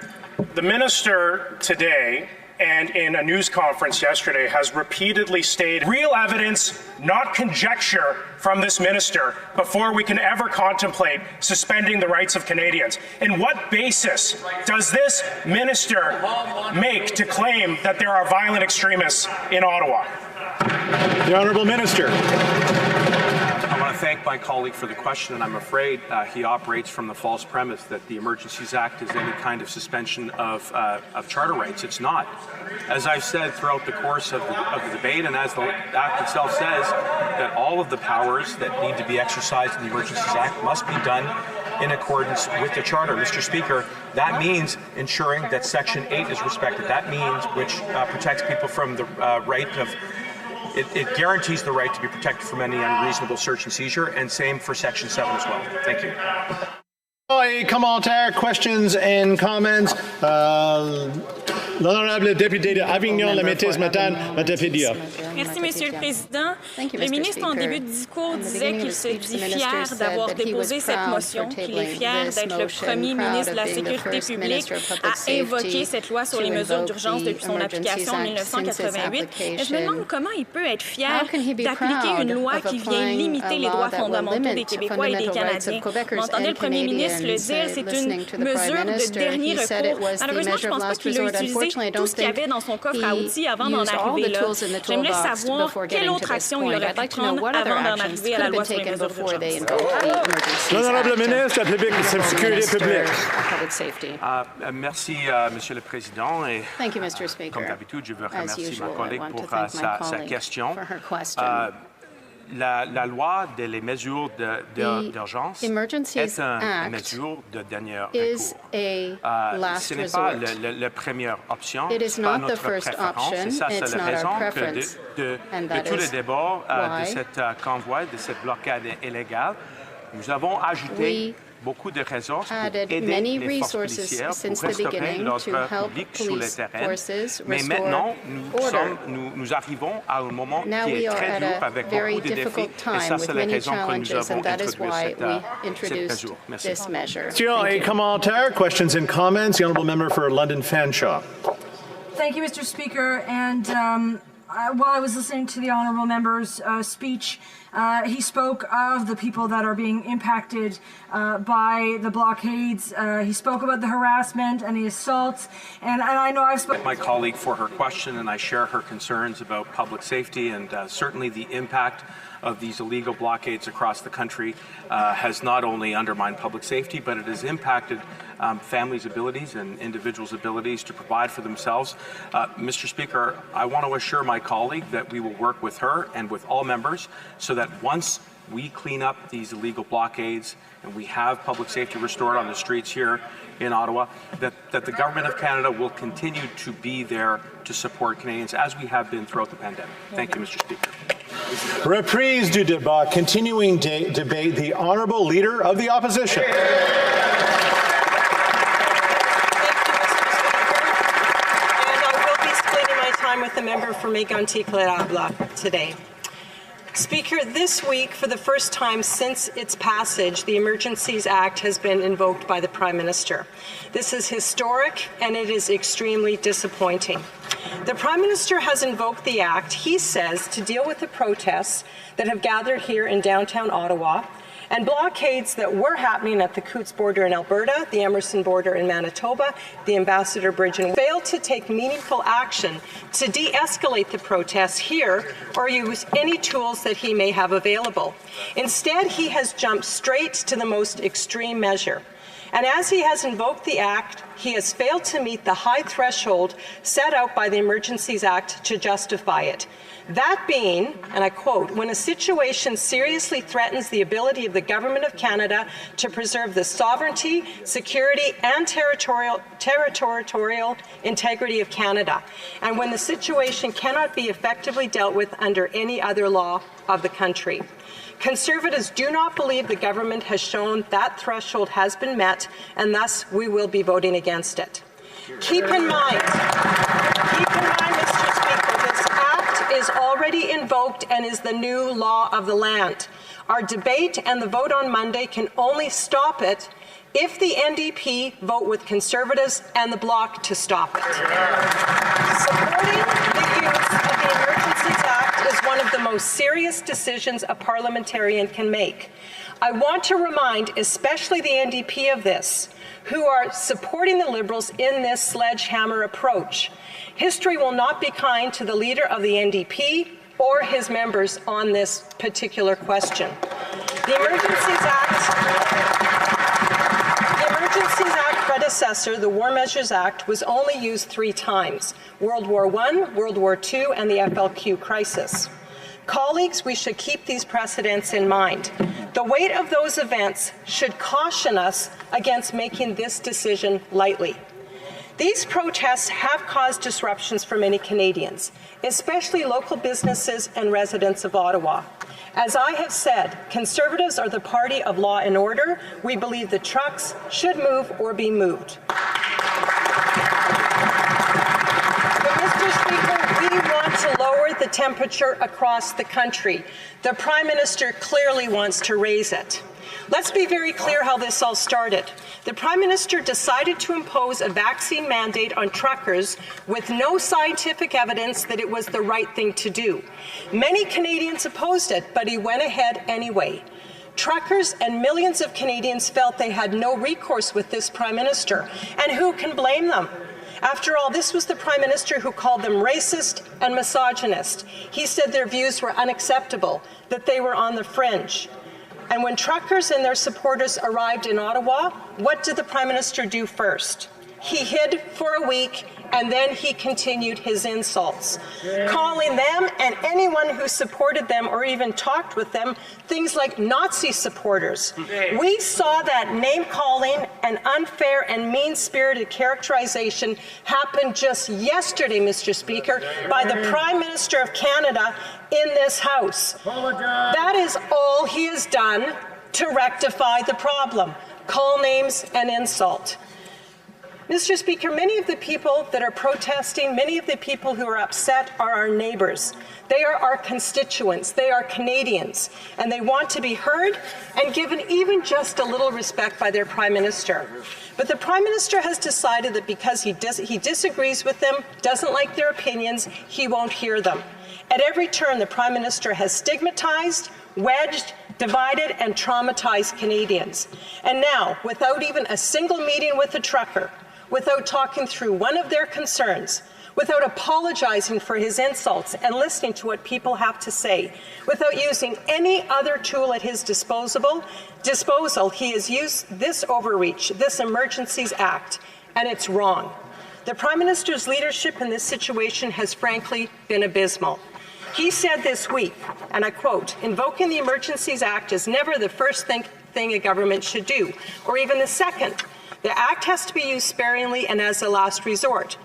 The Minister today and in a news conference yesterday has repeatedly stated real evidence, not conjecture, from this minister before we can ever contemplate suspending the rights of Canadians. In what basis does this minister make to claim that there are violent extremists in Ottawa? The Honourable Minister. I want to thank my colleague for the question, and I'm afraid he operates from the false premise that the Emergencies Act is any kind of suspension of charter rights. It's not. As I've said throughout the course of the debate, and as the Act itself says, that all of the powers that need to be exercised in the Emergencies Act must be done in accordance with the Charter. Mr. Speaker, that means ensuring that Section 8 is respected. That means which protects people from the right of It guarantees the right to be protected from any unreasonable search and seizure, and same for Section 7 as well. Thank you. Commentaire, questions and comments. L'honorable député de Avignon-la-Métis-Matane, Matapédia. Merci, Monsieur le Président. Le ministre, en début de discours, disait qu'il se dit fier d'avoir déposé cette motion, qu'il est fier d'être le premier ministre de la Sécurité publique à invoquer cette loi sur les mesures d'urgence depuis son application en 1988. Et je me demande comment il peut être fier d'appliquer une loi qui vient limiter les droits fondamentaux des Québécois et des Canadiens. Vous entendez le premier ministre le dire, c'est une mesure de dernier recours. Malheureusement, je ne pense pas qu'il a utilisé tout ce qu'il y avait dans son coffre à outils avant d'en arriver là. J'aimerais savoir quelle autre action il aurait pu prendre avant d'en arriver à la loi sur les mesures d'urgence. L'honorable ministre de la Sécurité publique. Merci, Monsieur le Président. Et comme d'habitude, je veux remercier ma collègue pour sa question. La loi des mesures d'urgence est une mesure de dernier recours. Ce n'est pas la première option, ce n'est pas notre préférence. Et ça, c'est la raison que de tous les débats de cette convoi, de cette blocade illégale, nous avons ajouté beaucoup de ressources pour aider les forces policières pour restaurer l'ordre public sur le terrain. Mais maintenant, nous arrivons à un moment qui est très dur avec beaucoup de défis. Et ça, c'est la raison que nous avons introduit cette mesure. Merci. Question et commentaires, questions and comments. The honourable member for London Fanshawe. Thank you, Mr. Speaker. And while I was listening to the honourable member's speech, he spoke of the people that are being impacted by the blockades. He spoke about the harassment and the assaults. And I know I've spoken. My colleague for her question, and I share her concerns about public safety and certainly the impact of these illegal blockades across the country has not only undermined public safety, but it has impacted families' abilities and individuals' abilities to provide for themselves. Mr. Speaker, I want to assure my colleague that we will work with her and with all members so that once we clean up these illegal blockades and we have public safety restored on the streets here in Ottawa, that the Government of Canada will continue to be there to support Canadians as we have been throughout the pandemic. Thank you, Mr. Speaker. Reprise du débat, continuing debate, the Honourable Leader of the Opposition. With the member for Mégantic-Lérable today. Speaker, this week, for the first time since its passage, the Emergencies Act has been invoked by the Prime Minister. This is historic and it is extremely disappointing. The Prime Minister has invoked the Act, he says, to deal with the protests that have gathered here in downtown Ottawa and blockades that were happening at the Coutts border in Alberta, the Emerson border in Manitoba, the Ambassador Bridge, and failed to take meaningful action to de-escalate the protests here or use any tools that he may have available. Instead, he has jumped straight to the most extreme measure. And as he has invoked the Act, he has failed to meet the high threshold set out by the Emergencies Act to justify it. That being, and I quote, when a situation seriously threatens the ability of the Government of Canada to preserve the sovereignty, security, and territorial integrity of Canada, and when the situation cannot be effectively dealt with under any other law of the country. Conservatives do not believe the government has shown that threshold has been met, and thus we will be voting against it. Keep in mind, Mr. Speaker, this Act is already invoked and is the new law of the land. Our debate and the vote on Monday can only stop it if the NDP vote with Conservatives and the Bloc to stop it. Supporting the use of the Emergencies Act is one of the most serious decisions a parliamentarian can make. I want to remind especially the NDP of this, who are supporting the Liberals in this sledgehammer approach. History will not be kind to the leader of the NDP or his members on this particular question. The Emergencies Act predecessor, the War Measures Act, was only used 3 times: World War I, World War II, and the FLQ crisis. Colleagues, we should keep these precedents in mind. The weight of those events should caution us against making this decision lightly. These protests have caused disruptions for many Canadians, especially local businesses and residents of Ottawa. As I have said, Conservatives are the party of law and order. We believe the trucks should move or be moved. to lower the temperature across the country. The Prime Minister clearly wants to raise it. Let's be very clear how this all started. The Prime Minister decided to impose a vaccine mandate on truckers with no scientific evidence that it was the right thing to do. Many Canadians opposed it, but he went ahead anyway. Truckers and millions of Canadians felt they had no recourse with this Prime Minister, and who can blame them? After all, this was the Prime Minister who called them racist and misogynist. He said their views were unacceptable, that they were on the fringe. And when truckers and their supporters arrived in Ottawa, what did the Prime Minister do first? He hid for a week, and then he continued his insults, calling them and anyone who supported them or even talked with them things like Nazi supporters. We saw that name-calling and unfair and mean-spirited characterization happen just yesterday, Mr. Speaker, by the Prime Minister of Canada in this House. That is all he has done to rectify the problem: call names and insult. Mr. Speaker, many of the people that are protesting, many of the people who are upset are our neighbours. They are our constituents. They are Canadians. And they want to be heard and given even just a little respect by their Prime Minister. But the Prime Minister has decided that because he disagrees with them, doesn't like their opinions, he won't hear them. At every turn, the Prime Minister has stigmatized, wedged, divided, and traumatized Canadians. And now, without even a single meeting with a trucker, without talking through one of their concerns, without apologizing for his insults and listening to what people have to say, without using any other tool at his disposal, he has used this overreach, this Emergencies Act, and it's wrong. The Prime Minister's leadership in this situation has frankly been abysmal. He said this week, and I quote, "Invoking the Emergencies Act is never the first thing a government should do, or even the second. The Act has to be used sparingly and as a last resort."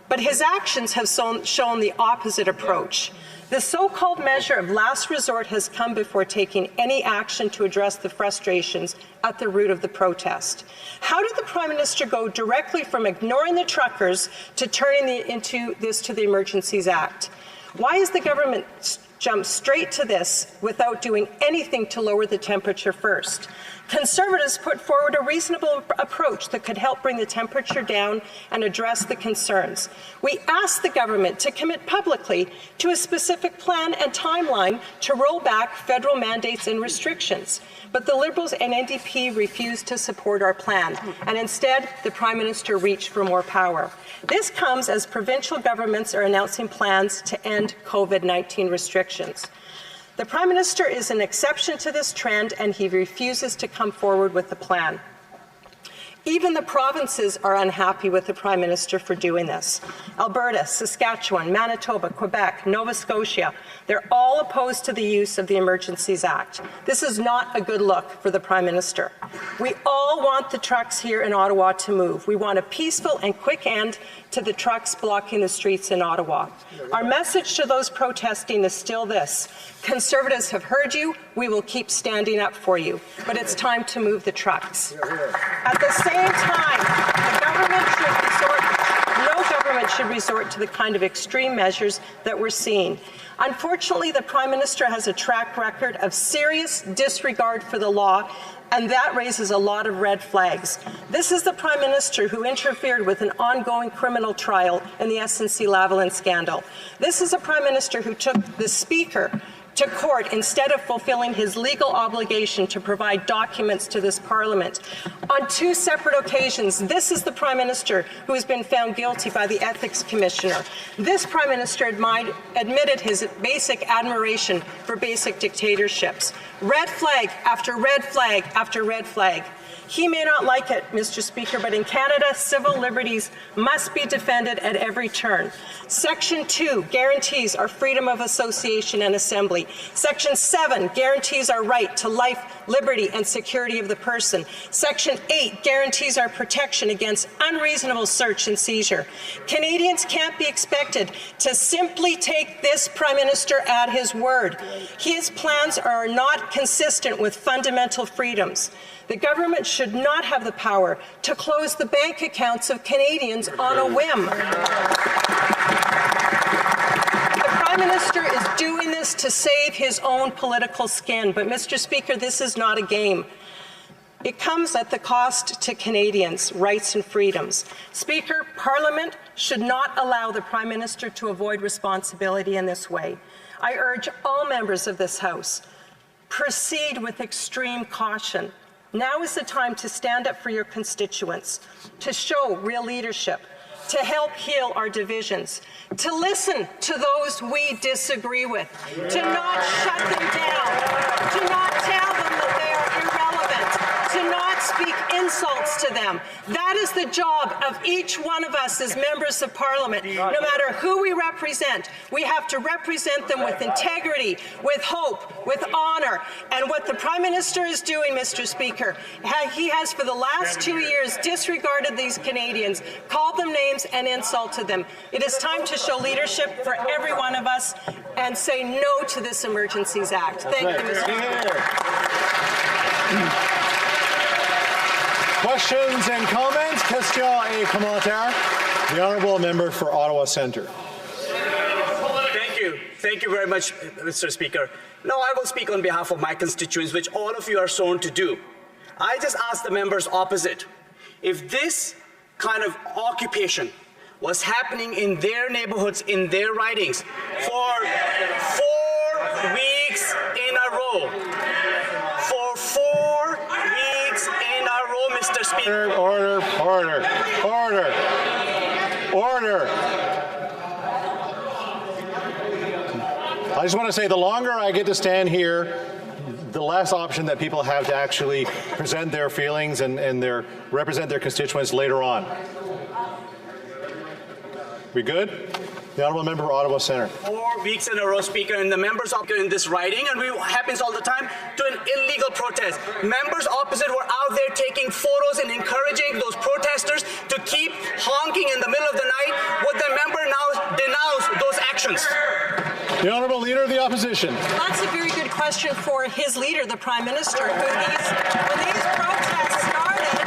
But his actions have shown the opposite approach. The so-called measure of last resort has come before taking any action to address the frustrations at the root of the protest. How did the Prime Minister go directly from ignoring the truckers to turning this to the Emergencies Act? Why is the government jump straight to this without doing anything to lower the temperature first? Conservatives put forward a reasonable approach that could help bring the temperature down and address the concerns. We asked the government to commit publicly to a specific plan and timeline to roll back federal mandates and restrictions. But the Liberals and NDP refused to support our plan, and instead the Prime Minister reached for more power. This comes as provincial governments are announcing plans to end COVID-19 restrictions. The Prime Minister is an exception to this trend, and he refuses to come forward with a plan. Even the provinces are unhappy with the Prime Minister for doing this. Alberta, Saskatchewan, Manitoba, Quebec, Nova Scotia, they're all opposed to the use of the Emergencies Act. This is not a good look for the Prime Minister. We all want the trucks here in Ottawa to move. We want a peaceful and quick end to the trucks blocking the streets in Ottawa. Our message to those protesting is still this: Conservatives have heard you. We will keep standing up for you. But it's time to move the trucks. At the same time, no government should resort to the kind of extreme measures that we're seeing. Unfortunately, the Prime Minister has a track record of serious disregard for the law, and that raises a lot of red flags. This is the Prime Minister who interfered with an ongoing criminal trial in the SNC-Lavalin scandal. This is a Prime Minister who took the Speaker to court instead of fulfilling his legal obligation to provide documents to this Parliament. On two separate occasions, this is the Prime Minister who has been found guilty by the Ethics Commissioner. This Prime Minister admitted his basic admiration for basic dictatorships. Red flag after red flag after red flag. He may not like it, Mr. Speaker, but in Canada, civil liberties must be defended at every turn. Section 2 guarantees our freedom of association and assembly. Section 7 guarantees our right to life, liberty, and security of the person. Section 8 guarantees our protection against unreasonable search and seizure. Canadians can't be expected to simply take this Prime Minister at his word. His plans are not consistent with fundamental freedoms. The government should not have the power to close the bank accounts of Canadians on a whim. The Prime Minister is doing this to save his own political skin. But, Mr. Speaker, this is not a game. It comes at the cost to Canadians' rights and freedoms. Speaker, Parliament should not allow the Prime Minister to avoid responsibility in this way. I urge all members of this House, proceed with extreme caution. Now is the time to stand up for your constituents, to show real leadership, to help heal our divisions, to listen to those we disagree with, to not shut them down, to not tell them that they are irrelevant, to not speak insults to them. That is the job of each one of us as members of Parliament. No matter who we represent, we have to represent them with integrity, with hope, with honor. And what the Prime Minister is doing, Mr. Speaker, he has for the last 2 years disregarded these Canadians, called them names and insulted them. It is time to show leadership for every one of us and say no to this Emergencies Act. Thank you, Mr. Speaker. Questions and comments? Questions et commentaires. The Honourable Member for Ottawa Centre. Thank you. Thank you very much, Mr. Speaker. Now I will speak on behalf of my constituents, which all of you are sworn to do. I just ask the members opposite, if this kind of occupation was happening in their neighborhoods, in their ridings, for 4 weeks in a row, for 4 weeks in a row, Mr. Speaker. Order. I just want to say, the longer I get to stand here, the less option that people have to actually present their feelings and represent their constituents later on. We good? The Honourable Member for Ottawa Centre. 4 weeks in a row, Speaker, and the members in this riding, and it happens all the time, to an illegal protest. Members opposite were out there taking photos and encouraging those protesters to keep honking in the middle of the night. Would the member now denounce those actions? The Honourable Leader of the Opposition. That's a very good question for his leader, the Prime Minister. When these protests started,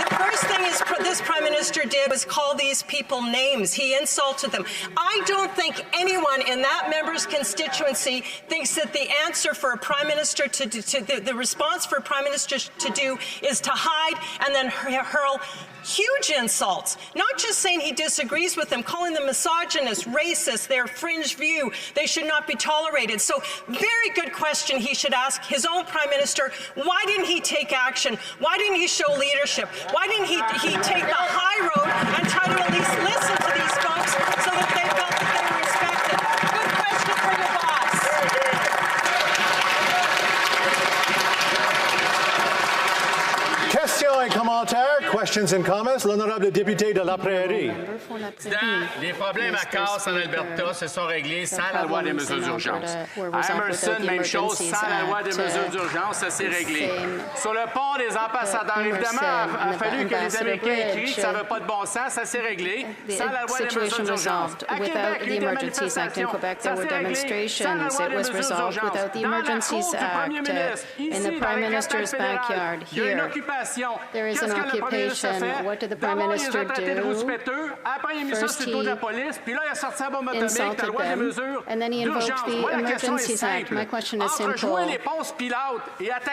the first thing this Prime Minister did was call these people names. He insulted them. I don't think anyone in that member's constituency thinks that the answer for a Prime Minister the response for a Prime Minister to do is to hide and then hurl huge insults, not just saying he disagrees with them, calling them misogynist, racist, their fringe view, they should not be tolerated. So very good question he should ask his own Prime Minister. Why didn't he take action? Why didn't he show leadership? Why didn't he take the high road and try to at least listen to these folks so that they felt that they were respected? Good question for your boss. Questions et commentaires. Questions and comments. L'honorable député de la Prairie. Les problèmes à Casse en Alberta se sont réglés sans la loi des mesures d'urgence. À Emerson, même chose, sans la loi des mesures d'urgence, ça s'est réglé. Sur le pont des ambassadeurs, évidemment, il a fallu que les Américains crient que ça n'avait pas de bon sens, ça s'est réglé. Sans la loi des mesures d'urgence. À Québec, il y a eu des manifestations, ça s'est réglé. Sans la loi des mesures d'urgence. Dans la cour du premier ministre, ici, dans les capitales fédérales, il y a une occupation. Qu'est-ce que le premier ministre a fait? What did the Prime Minister do? First, he insulted them, and then he invoked the Emergencies Act. My question is simple.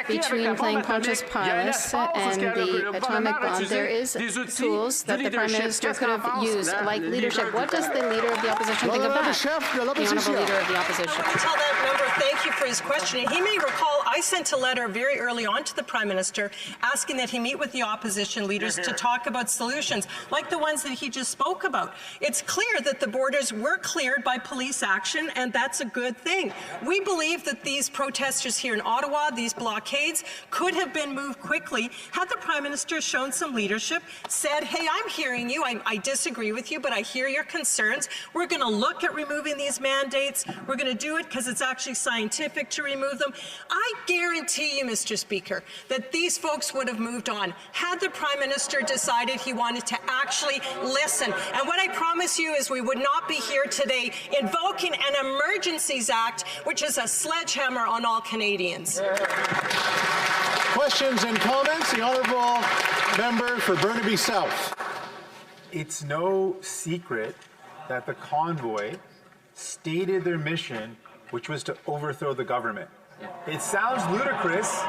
Between playing Pontius Pilate and the atomic bomb, there is tools that the Prime Minister could have used, like leadership. What does the Leader of the Opposition think of that? The Honourable Leader of the Opposition. I tell that member, thank you for his question. And he may recall I sent a letter very early on to the Prime Minister asking that he meet with the opposition leaders to talk about solutions like the ones that he just spoke about. It's clear that the borders were cleared by police action, and that's a good thing. We believe that these protesters here in Ottawa, these blockades, could have been moved quickly had the Prime Minister shown some leadership, said, hey, I'm hearing you, I disagree with you, but I hear your concerns. We're going to look at removing these mandates. We're going to do it because it's actually scientific to remove them. I guarantee you, Mr. Speaker, that these folks would have moved on had the Prime Minister decided he wanted to actually listen. And what I promise you is we would not be here today invoking an Emergencies Act, which is a sledgehammer on all Canadians. Questions and comments? The Honourable Member for Burnaby South. It's no secret that the Convoy stated their mission, which was to overthrow the government. It sounds ludicrous,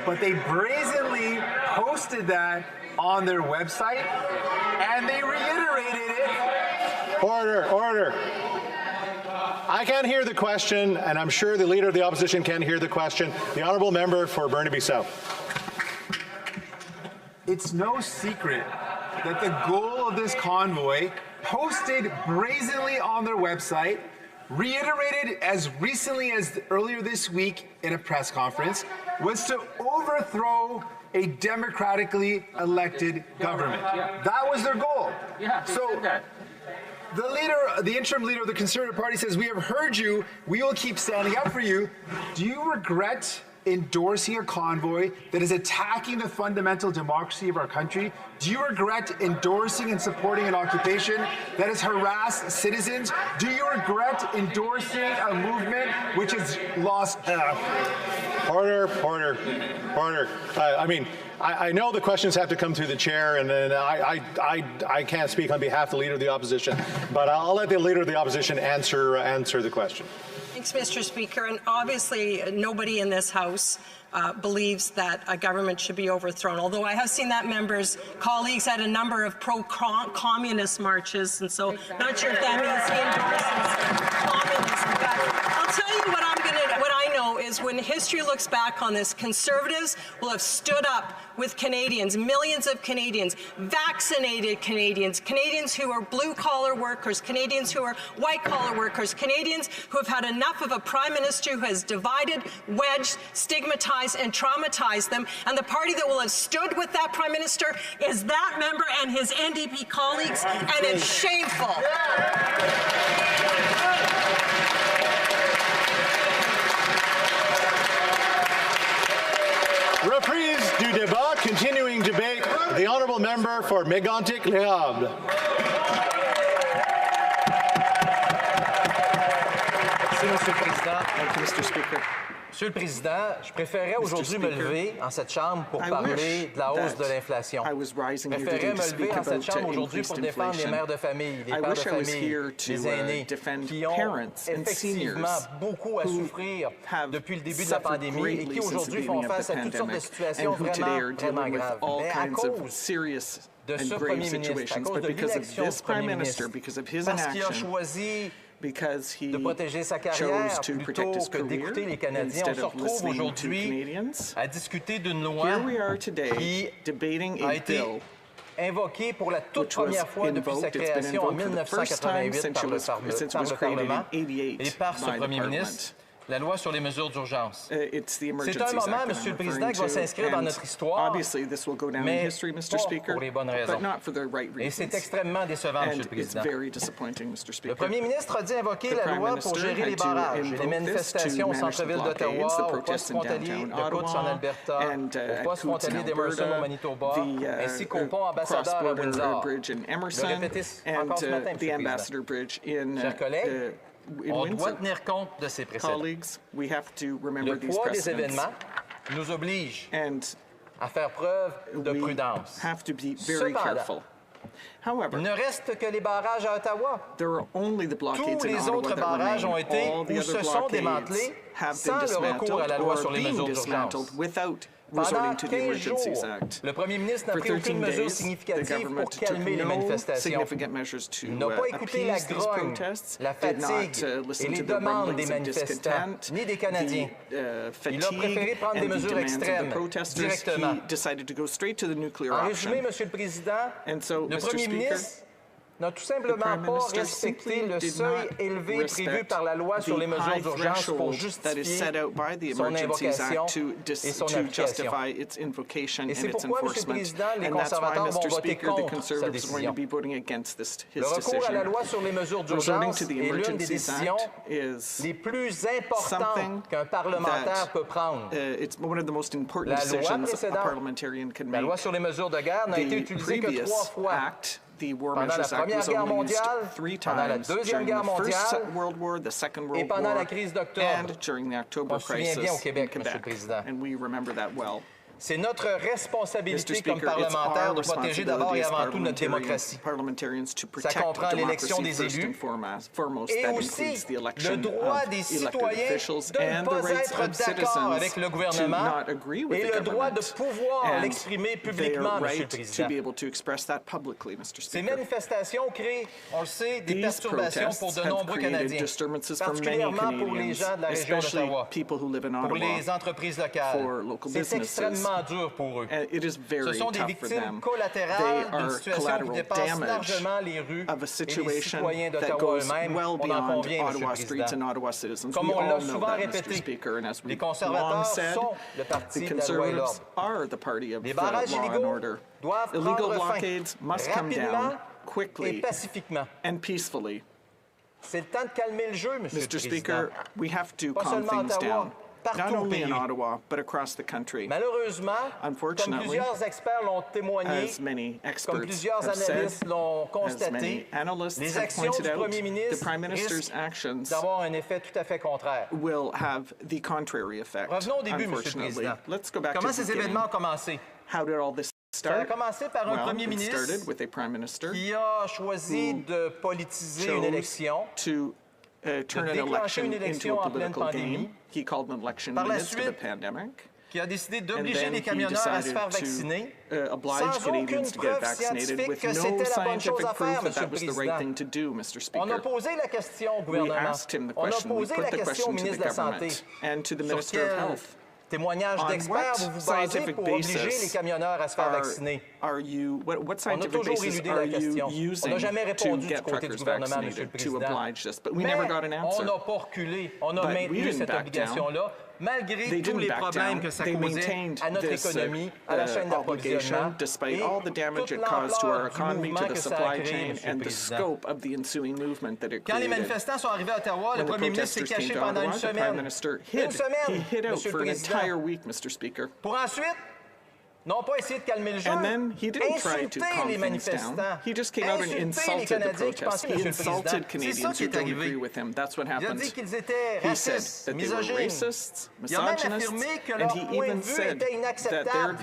but they brazenly posted that on their website, and they reiterated it. Order, order. I can't hear the question, and I'm sure the Leader of the Opposition can't hear the question. The Honourable Member for Burnaby South. It's no secret that the goal of this convoy, posted brazenly on their website, reiterated as recently as earlier this week in a press conference, was to overthrow a democratically elected government. That was their goal. So the interim leader of the Conservative Party says, we have heard you, we will keep standing up for you. Do you regret endorsing a convoy that is attacking the fundamental democracy of our country? Do you regret endorsing and supporting an occupation that has harassed citizens? Do you regret endorsing a movement which has lost... Order. I know the questions have to come through the chair, and then I can't speak on behalf of the Leader of the Opposition, but I'll let the Leader of the Opposition answer the question. Thanks, Mr. Speaker. And obviously, nobody in this House believes that a government should be overthrown, although I have seen that member's colleagues at a number of pro-communist marches, and so not sure if that means he endorses communism. But I'll tell you what I know is when history looks back on this, Conservatives will have stood up with Canadians, millions of Canadians, vaccinated Canadians, Canadians who are blue-collar workers, Canadians who are white-collar workers, Canadians who have had enough of a Prime Minister who has divided, wedged, stigmatized, and traumatized them. And the party that will have stood with that Prime Minister is that member and his NDP colleagues, and it's shameful. Reprise du débat, continuing debate. The Honourable Member for Mégantic-l'Érable. Merci, Monsieur le Président. Thank you, Mr. Speaker. Monsieur le Président, je préférerais aujourd'hui me lever en cette Chambre pour parler de la hausse de l'inflation. Je préférerais me lever en cette Chambre aujourd'hui pour défendre les mères de famille, les pères de famille, les aînés qui ont effectivement beaucoup à souffrir depuis le début de la pandémie et qui aujourd'hui font face à toutes sortes de situations vraiment graves. Mais à cause de ce Premier ministre, à cause de l'inaction de ce Premier ministre, parce qu'il a choisi de protéger sa carrière plutôt que d'écouter les Canadiens. On se retrouve aujourd'hui à discuter d'une loi qui a été invoquée pour la toute première fois depuis sa création en 1988 par le Parlement et par ce Premier ministre. La loi sur les mesures d'urgence. C'est un moment, Monsieur le Président, qui va s'inscrire dans notre histoire, mais pas pour les bonnes raisons. Et c'est extrêmement décevant, Monsieur le Président. Le Premier ministre a dit invoquer la loi pour gérer les barrages et les manifestations au centre-ville d'Ottawa, au poste frontalier de Coutts en Alberta, au poste frontalier d'Emerson au Manitoba, ainsi qu'au pont ambassadeur à Windsor. Je l'ai répété encore ce matin, Monsieur le Président. Chers collègues, on doit tenir compte de ces précédents. Le poids des événements nous oblige à faire preuve de prudence. Cependant, il ne reste que les barrages à Ottawa. Tous les autres barrages ont été ou se sont démantelés sans le recours à la loi sur les mesures d'urgence. Pendant 15 jours, le Premier ministre n'a pris aucune mesure significative pour calmer les manifestations. Il n'a pas écouté la grogne, la fatigue et les demandes des manifestants, ni des Canadiens. Il a préféré prendre des mesures extrêmes directement. En résumé, Monsieur le Président, le Premier ministre n'a tout simplement pas respecté le seuil élevé prévu par la loi sur les mesures d'urgence pour justifier son invocation et son application. Et c'est pourquoi, Monsieur le Président, les conservateurs vont voter contre sa décision. Le recours à la loi sur les mesures d'urgence est l'une des décisions les plus importantes qu'un parlementaire peut prendre. La loi précédente, la loi sur les mesures de guerre, n'a été utilisée que 3 fois. Pendant la Première Guerre mondiale, pendant la Deuxième Guerre mondiale et pendant la crise d'octobre. On se souvient bien au Québec, Monsieur le Président. C'est notre responsabilité comme parlementaires de protéger d'abord et avant tout notre démocratie. Ça comprend l'élection des élus et aussi le droit des citoyens de ne pas être d'accord avec le gouvernement et le droit de pouvoir l'exprimer publiquement, Monsieur le Président. Ces manifestations créent, on le sait, des perturbations pour de nombreux Canadiens, particulièrement pour les gens de la région d'Ottawa, pour les entreprises locales. C'est extrêmement dur pour eux. Ce sont des victimes collatérales d'une situation qui dépasse largement les rues et les citoyens d'Ottawa eux-mêmes. On en convient, Monsieur le Président. Comme on l'a souvent répété, les conservateurs sont le parti de la loi et l'ordre. Les barrages illégaux doivent prendre fin rapidement et pacifiquement. C'est le temps de calmer le jeu, Monsieur le Président. Pas seulement à Ottawa. Partout au pays. Malheureusement, comme plusieurs experts l'ont témoigné, comme plusieurs analystes l'ont constaté, les actions du premier ministre risquent d'avoir un effet tout à fait contraire. Revenons au début, Monsieur le Président. Comment ces événements ont commencé? Ça a commencé par un premier ministre qui a choisi de politiser une élection, de déclencher une élection en pleine pandémie. Par la suite, qui a décidé d'obliger les camionneurs à se faire vacciner sans aucune preuve scientifique que c'était la bonne chose à faire, Monsieur le Président. On a posé la question au gouvernement, on a posé la question au ministre de la Santé. Sur quel témoignage d'experts vous vous basez pour obliger les camionneurs à se faire vacciner? On a toujours éludé la question. On n'a jamais répondu du côté du gouvernement, Monsieur le Président. Mais on n'a pas reculé. On a maintenu cette obligation-là, malgré tous les problèmes que ça causait à notre économie, à la chaîne d'approvisionnement et toute l'ampleur du mouvement que ça a créé, Monsieur le Président. Quand les manifestants sont arrivés à Ottawa, le premier ministre s'est caché pendant une semaine. Monsieur le Président. Pour ensuite non pas essayer de calmer le jeu, insulter les manifestants, insulter les Canadiens qui pensaient, Monsieur le Président. C'est ça qui est arrivé. Il a dit qu'ils étaient racistes, misogynes. Il a même affirmé que leur point de vue était inacceptable.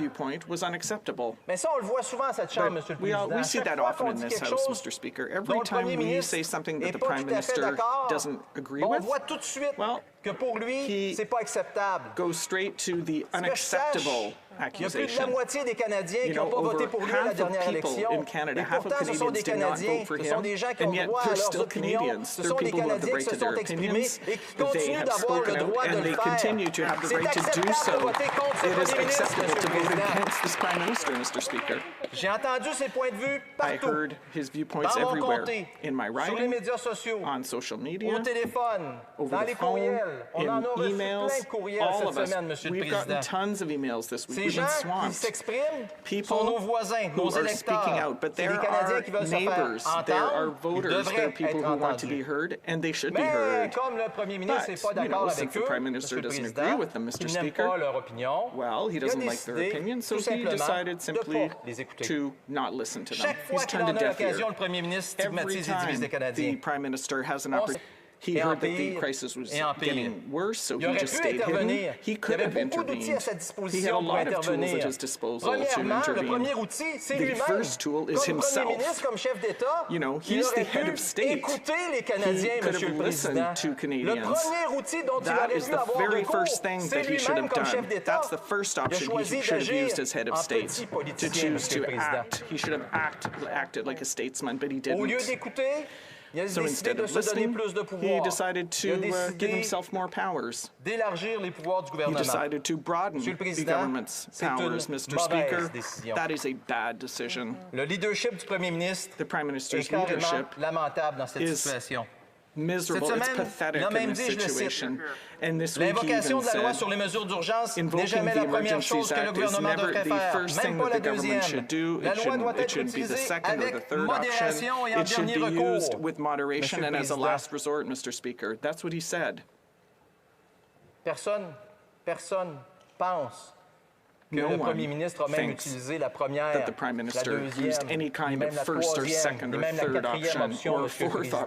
Mais ça, on le voit souvent à cette Chambre, Monsieur le Président. Chaque fois qu'on dit quelque chose dont le premier ministre n'est pas tout à fait d'accord, on voit tout de suite que pour lui, c'est pas acceptable. Il y a plus de la moitié des Canadiens qui n'ont pas voté pour lui à la dernière élection. Et pourtant, ce sont des Canadiens, ce sont des gens qui ont droit à leurs opinions, ce sont des Canadiens qui se sont exprimés et qui continuent d'avoir le droit de le faire. C'est acceptable de voter contre le premier ministre, Monsieur le Président. J'ai entendu ses points de vue partout, dans mon comté, sur les médias sociaux, au téléphone, dans les courriels. On en a reçu plein de courriels cette semaine, Monsieur le Président. Les gens qui s'expriment sont nos voisins, nos électeurs. C'est des Canadiens qui veulent se faire entendre. Ils devraient être entendus. Mais comme le premier ministre n'est pas d'accord avec eux, Monsieur le Président, il n'aime pas leur opinion, il a décidé tout simplement de ne pas les écouter. Chaque fois qu'il en a l'occasion, le premier ministre stigmatise et divise les Canadiens. He heard that the crisis was getting worse, so he just stayed hidden. He could have intervened. He had a lot of tools at his disposal to intervene. The first tool is himself. You know, he's the head of state. He could have listened to Canadians. That is the very first thing that he should have done. That's the first option he should have used as head of state, to choose to act. He should have acted like a statesman, but he didn't. So instead of listening, he decided to give himself more powers. He decided to broaden the government's powers, Mr. Speaker. That is a bad decision. The Prime Minister's leadership is miserable. It's pathetic in this situation. And this week he even said, invoking the Emergencies Act is never the first thing that the government should do. It shouldn't be the second or the third option. It should be used with moderation and as a last resort, Mr. Speaker. That's what he said. Personne pense que le Premier ministre a même utilisé la première, la deuxième, ni même la troisième, ni même la quatrième option, Monsieur le Président.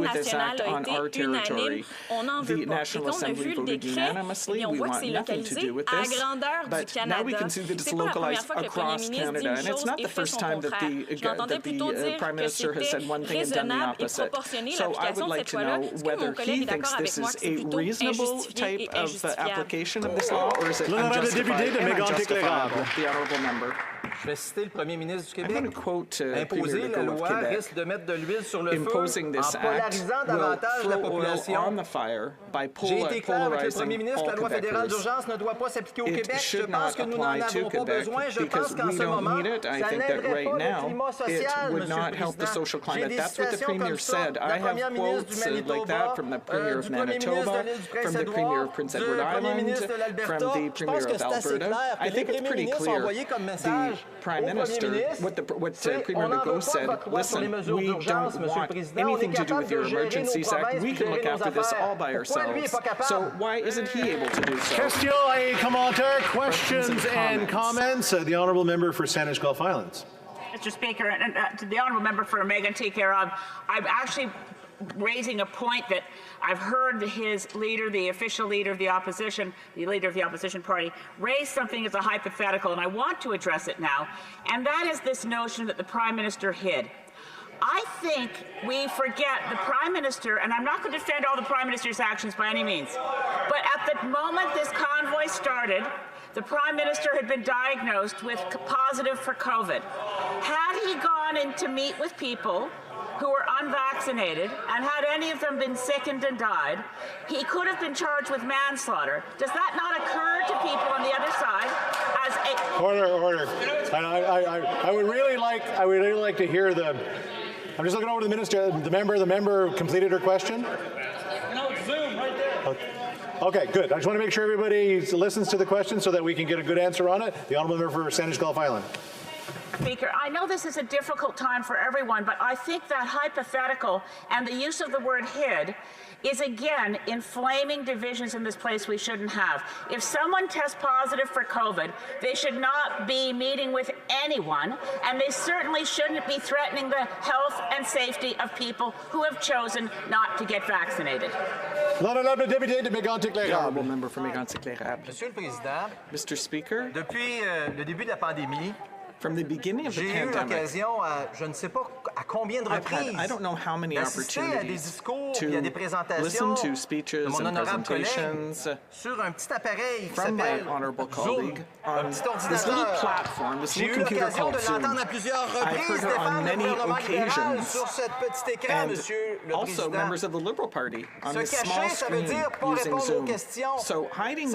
with this act on our territory. The National Assembly voted unanimously. We want nothing to do with this. But now we can see that it's localized across Canada. And it's not the first time that the Prime Minister has said one thing and done the opposite. So I would like to know whether he thinks this is a reasonable type of application of this law, or is it unjustified and unjustifiable? The honourable member. Je vais citer le premier ministre du Québec. Imposer la loi risque de mettre de l'huile sur le feu en polarisant davantage la population. J'ai été clair avec le premier ministre que la loi fédérale d'urgence ne doit pas s'appliquer au Québec. Je pense que nous n'en avons pas besoin. Je pense qu'en ce moment, ça n'aiderait pas le climat social, M. le Président. J'ai des citations comme ça de la première ministre du Manitoba, du premier ministre de l'île du Prince-Édouard, du premier ministre de l'Alberta. Je pense que c'est assez clair que les premiers ministres ont envoyé comme message au premier ministre, c'est on n'en veut pas de votre loi sur les mesures d'urgence, M. le Président. On est capable de gérer nos provinces, de gérer nos affaires. Pourquoi lui n'est pas capable? Question et commentaires, questions and comments. The honourable member for Saanich Gulf Islands. Mr. Speaker, and to the honourable member for Megan T. Carab, I'm actually raising a point that I've heard his leader, the official leader of the opposition, the leader of the opposition party, raise something as a hypothetical, and I want to address it now, and that is this notion that the Prime Minister hid. I think we forget the Prime Minister, and I'm not going to defend all the Prime Minister's actions by any means, but at the moment this convoy started, the Prime Minister had been diagnosed with positive for COVID. Had he gone in to meet with people who were unvaccinated, and had any of them been sickened and died, he could have been charged with manslaughter. Does that not occur to people on the other side as a... Order. And I would really like to hear the... I'm just looking over to the minister. The member completed her question? No, it's Zoom right there. Okay, good. I just want to make sure everybody listens to the question so that we can get a good answer on it. The honourable member for Saanich Gulf Island. Speaker, I know this is a difficult time for everyone, but I think that hypothetical and the use of the word hid is again inflaming divisions in this place we shouldn't have. If someone tests positive for COVID, they should not be meeting with anyone, and they certainly shouldn't be threatening the health and safety of people who have chosen not to get vaccinated. L'honorable député de Mégantic-Lérable. Member for Mégantic-Lérable. Monsieur le Président, Mr. Speaker, depuis le début de la pandémie, from the beginning of the j'ai eu l'occasion, je ne sais pas à combien de reprises, d'assister à des discours et à des présentations de mon honorable collègue sur un petit appareil qui s'appelle Zoom, un petit ordinateur. J'ai eu l'occasion de l'entendre à plusieurs reprises défendre le gouvernement libéral sur ce petit écran, Monsieur le Président. Se cacher, ça veut dire pas répondre aux questions. Ça veut dire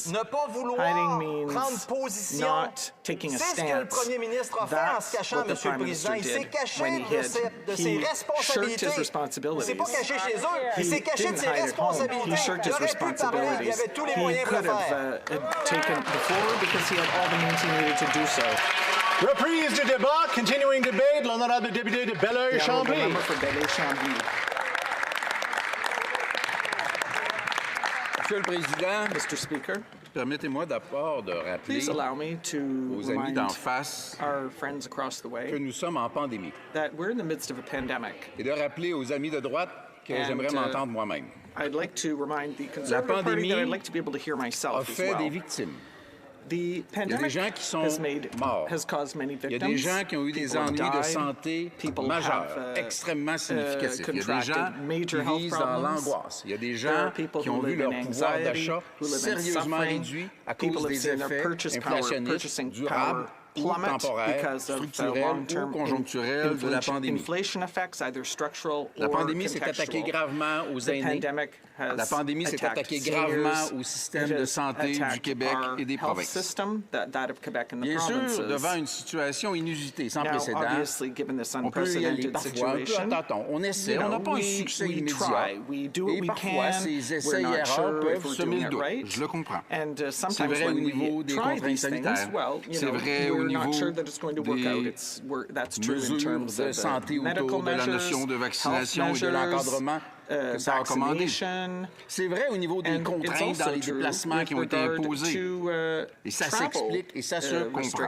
ne pas vouloir prendre position. C'est ce que le premier ministre a fait en se cachant, Monsieur le Président. Il s'est caché de ses responsabilités. Il ne s'est pas caché chez eux. Il s'est caché de ses responsabilités. Il aurait pu parler. Il avait tous les moyens de le faire. Reprise du débat, continuing debate, l'honorable député de Belleuil-Chambly. Monsieur le Président, Mr. Speaker, permettez-moi d'abord de rappeler aux amis d'en face que nous sommes en pandémie. Et de rappeler aux amis de droite que j'aimerais m'entendre moi-même. La pandémie a fait des victimes. Il y a des gens qui sont morts. Il y a des gens qui ont eu des ennuis de santé majeurs, extrêmement significatifs. Il y a des gens qui vivent dans l'angoisse. Il y a des gens qui ont vu leur pouvoir d'achat sérieusement réduit à cause des effets inflationnistes durables ou temporaires, structurels ou conjoncturels de la pandémie. La pandémie s'est attaquée gravement aux aînés. La pandémie s'est attaquée gravement au système de santé du Québec et des provinces. Bien sûr, devant une situation inusitée, sans précédent, on peut y aller parfois un peu à tâtons. On essaie, on n'a pas un succès immédiat. Et parfois, ces essais et erreurs peuvent semer le doute. Je le comprends. C'est vrai au niveau des contraintes sanitaires. C'est vrai au niveau des mesures de santé autour de la notion de vaccination et de l'encadrement que ça a recommandé. C'est vrai au niveau des contraintes dans les déplacements qui ont été imposés. Et ça s'explique et ça se comprend.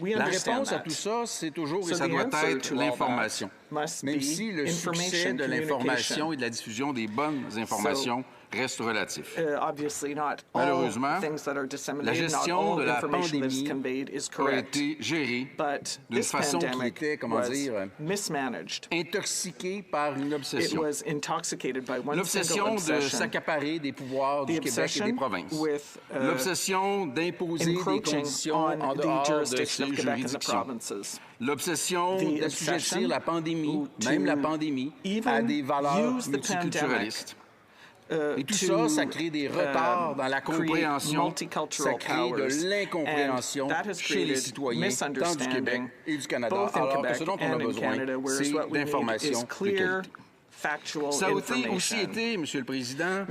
La réponse à tout ça, c'est toujours et ça doit être l'information. même si le succès de l'information et de la diffusion des bonnes informations reste relatif. Malheureusement, la gestion de la pandémie a été gérée d'une façon qui était, comment dire, intoxiquée par une obsession. L'obsession de s'accaparer des pouvoirs du Québec et des provinces. L'obsession d'imposer des conditions en dehors de ces juridictions. L'obsession d'assujettir la pandémie, même la pandémie, à des valeurs multiculturalistes. Et tout ça, ça crée des retards dans la compréhension, ça crée de l'incompréhension chez les citoyens, tant du Québec et du Canada, alors que ce dont on a besoin, c'est d'informations de qualité. Ça a aussi été, Monsieur le Président,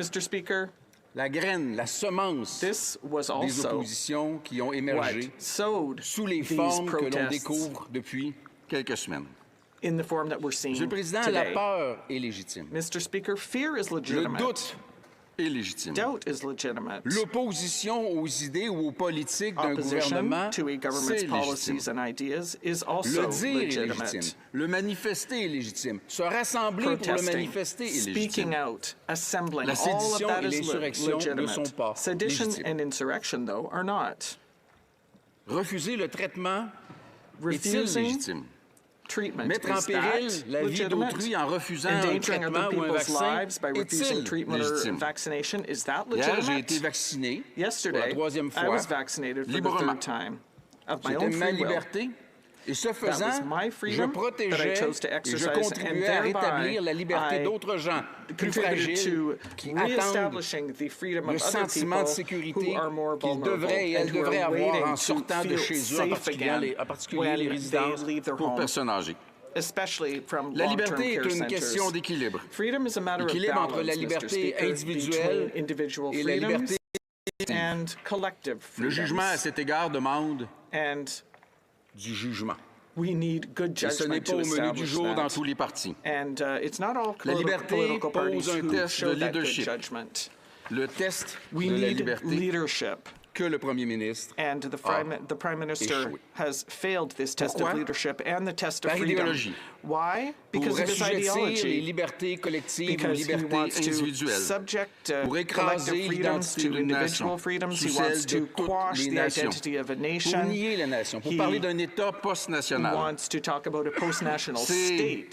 la graine, la semence des oppositions qui ont émergé sous les formes que l'on découvre depuis quelques semaines. Monsieur le Président, la peur est légitime. Le doute est légitime. L'opposition aux idées ou aux politiques d'un gouvernement, c'est légitime. Le dire est légitime. Le manifester est légitime. Se rassembler pour le manifester est légitime. La sédition et l'insurrection ne sont pas légitimes. Refuser le traitement est-il légitime? Mettre en péril la vie d'autrui en refusant un traitement ou un vaccin est-il légitime? Hier, j'ai été vacciné pour la troisième fois, librement. C'était ma liberté. Et ce faisant, je protégeais et je contribuais à rétablir la liberté d'autres gens plus fragiles qui attendent le sentiment de sécurité qu'ils devraient et elles devraient avoir en sortant de chez eux, en particulier les résidences pour personnes âgées. La liberté est une question d'équilibre. Équilibre entre la liberté individuelle et la liberté collective. Le jugement, à cet égard, demande du jugement. Et ce n'est pas au menu du jour dans tous les partis. La liberté pose un test de leadership. Le test de la liberté que le premier ministre a échoué. Pourquoi? Par idéologie. Pour assujettir les libertés collectives aux libertés individuelles. Pour écraser l'identité d'une nation sous celle de toutes les nations. Pour nier la nation. Pour parler d'un État post-national. C'est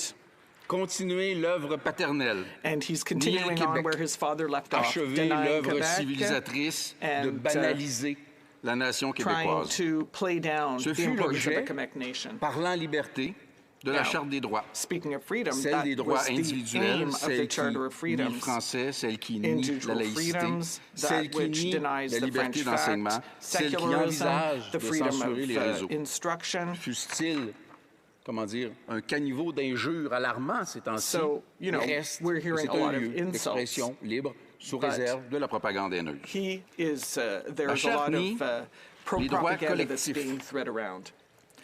continuer l'œuvre paternelle, nier le Québec, achever l'œuvre civilisatrice de banaliser la nation québécoise. Ce fut l'objet, parlant liberté, de la Charte des droits, celle des droits individuels, celle qui nie le français, celle qui nie la laïcité, celle qui nie la liberté d'enseignement, celle qui envisage de censurer les réseaux. Fût-il, comment dire, un caniveau d'injures alarmants ces temps-ci, reste que c'est un lieu d'expression libre sous réserve de la propagande haineuse. La Charte nie les droits collectifs.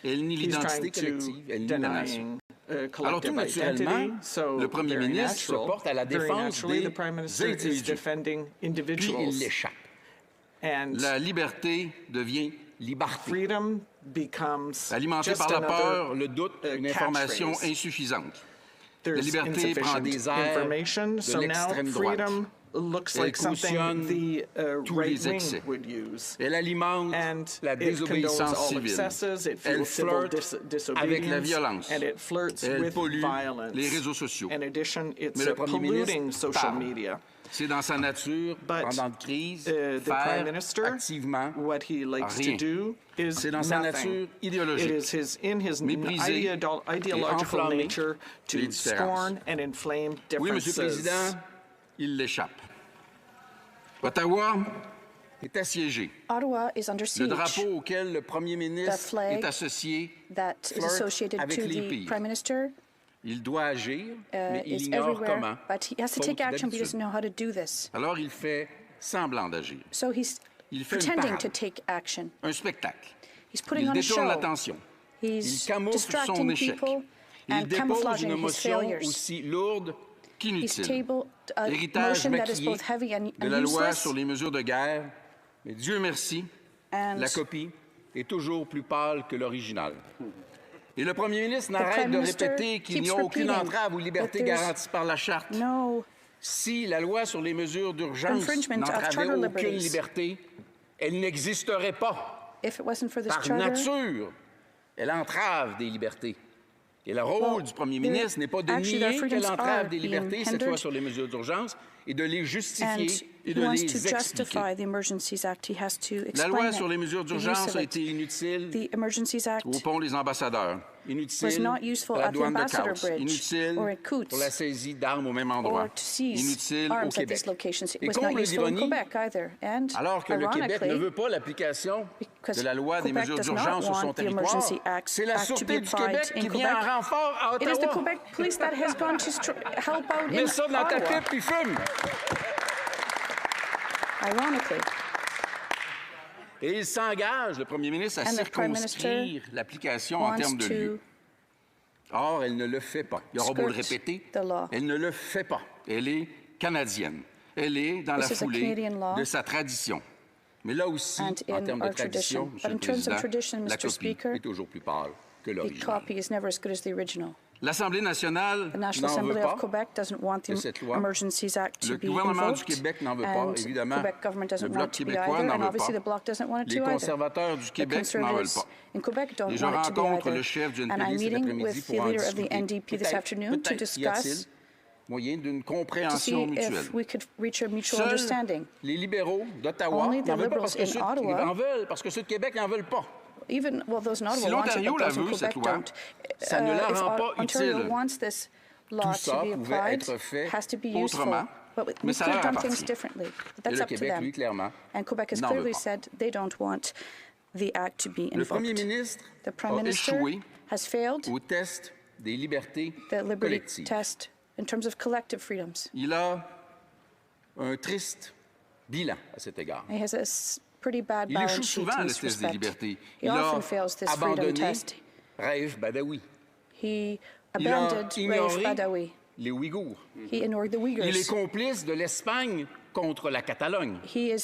Elle nie l'identité collective, elle nie la nation. Alors tout naturellement, le premier ministre se porte à la défense des individus, puis il l'échappe. La liberté devient liberté. Alimentée par la peur, le doute, une information insuffisante. La liberté prend des airs de l'extrême droite. Elle cautionne tous les excès. Elle alimente la désobéissance civile. Elle flirte avec la violence. Elle pollue les réseaux sociaux. Mais le premier ministre parle. C'est dans sa nature, pendant une crise, faire activement rien. C'est dans sa nature idéologique, mépriser et enflammer les différences. Oui, Monsieur le Président, il l'échappe. Ottawa est assiégé. Le drapeau auquel le premier ministre est associé flirte avec les pires. Il doit agir, mais il ignore comment. Alors il fait semblant d'agir. Il fait une parade, un spectacle. Il détourne l'attention. Il camoufle son échec. Il dépose une émotion aussi lourde qu'inutile. Héritage maquillé de la loi sur les mesures de guerre. Mais Dieu merci, la copie est toujours plus pâle que l'original. Et le premier ministre n'arrête de répéter qu'il n'y a aucune entrave aux libertés garanties par la Charte. Si la loi sur les mesures d'urgence n'entravait aucune liberté, elle n'existerait pas. Par nature, elle entrave des libertés. Et le rôle du premier ministre n'est pas de nier qu'elle entrave des libertés, cette loi sur les mesures d'urgence, et de les justifier et de les expliquer. La loi sur les mesures d'urgence a été inutile au pont des ambassadeurs, inutile à la douane de Coutts, inutile pour la saisie d'armes au même endroit, inutile au Québec. Et comble l'ironie, alors que le Québec ne veut pas l'application de la loi des mesures d'urgence sur son territoire, c'est la Sûreté du Québec qui vient en renfort à Ottawa. Mets ça dans ta pipe puis fume! Et il s'engage, le premier ministre, à circonscrire l'application en termes de lieu. Or, elle ne le fait pas. Il aura beau le répéter, elle ne le fait pas. Elle est canadienne. Elle est dans la foulée de sa tradition. Mais là aussi, en termes de tradition, Monsieur le Président, la copie est toujours plus pâle que l'original. L'Assemblée nationale n'en veut pas de cette loi. Le gouvernement du Québec n'en veut pas, évidemment. Le Bloc québécois n'en veut pas. Les conservateurs du Québec n'en veulent pas. Et je rencontre le chef du NPD cet après-midi pour en discuter. Peut-être y a-t-il moyen d'une compréhension mutuelle. Seuls les libéraux d'Ottawa n'en veulent pas parce que ceux de Québec n'en veulent pas. Si l'Ontario la veut, cette loi, ça ne la rend pas utile. Tout ça pouvait être fait autrement, mais ça leur appartient. Et le Québec, lui, clairement, n'en veut pas. Le premier ministre a échoué au test des libertés collectives. Il a un triste bilan à cet égard. Il échoue souvent à le test des libertés. Il a abandonné Raif Badawi. Il a ignoré les Ouïghours. Il est complice de l'Espagne contre la Catalogne. Il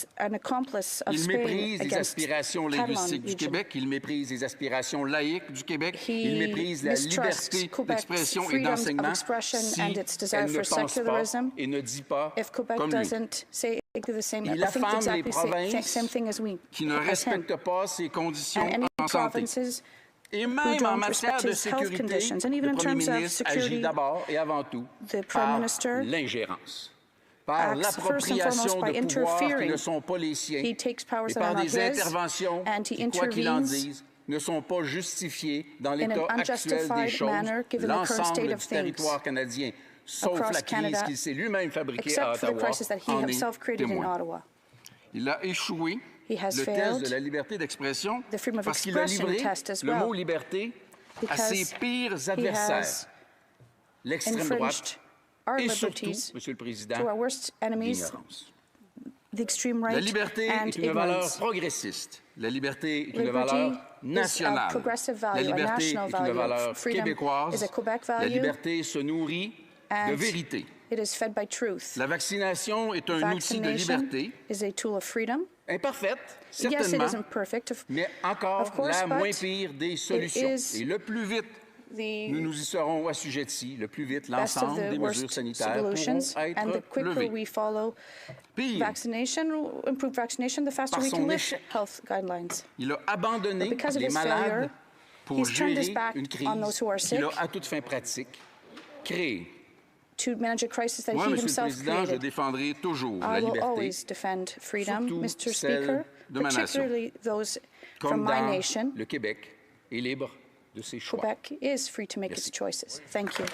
méprise les aspirations linguistiques du Québec, il méprise les aspirations laïques du Québec, il méprise la liberté d'expression et d'enseignement si elle ne pense pas et ne dit pas comme lui. Il affame les provinces qui ne respectent pas ces conditions en santé. Et même en matière de sécurité, le premier ministre agit d'abord et avant tout par l'ingérence, par l'appropriation de pouvoirs qui ne sont pas les siens et par des interventions qui, quoi qu'il en dise, ne sont pas justifiées dans l'état actuel des choses, l'ensemble du territoire canadien, sauf la crise qu'il s'est lui-même fabriquée à Ottawa, en est témoin. Il a échoué le test de la liberté d'expression parce qu'il a livré le mot « liberté » à ses pires adversaires, l'extrême droite et surtout, Monsieur le Président, l'ignorance. La liberté est une valeur progressiste. La liberté est une valeur nationale. La liberté est une valeur québécoise. La liberté se nourrit de vérité. La vaccination est un outil de liberté, imparfaite, certainement, mais encore la moins pire des solutions. Et le plus vite nous nous y serons assujettis, le plus vite l'ensemble des mesures sanitaires pourront être levées. Pire, par son échec, il a abandonné les malades pour gérer une crise qu'il a à toute fin pratique créée. Moi, Monsieur le Président, je défendrai toujours la liberté, surtout celle de ma nation. Comme dans le Québec est libre de ses choix. Quebec is free to make its choices. Thank you.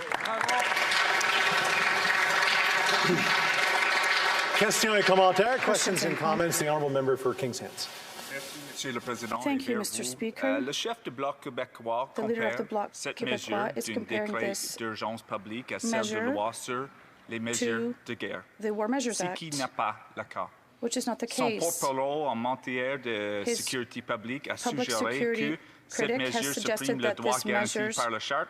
Questions et commentaires. Questions and comments. The honourable member for Kings Hands. Monsieur le Président, Thank you, Mr. Speaker. Le chef du Bloc québécois compare cette mesure d'une décret d'urgence publique à celle de loi sur les mesures de guerre, ce qui n'est pas le cas. Son porte-parole en matière de sécurité publique a suggéré que cette mesure supprime le droit garanti par la Charte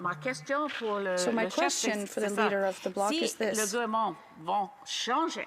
ma question pour le So my chef, question for the leader of the bloc si is this. le gouvernement va changer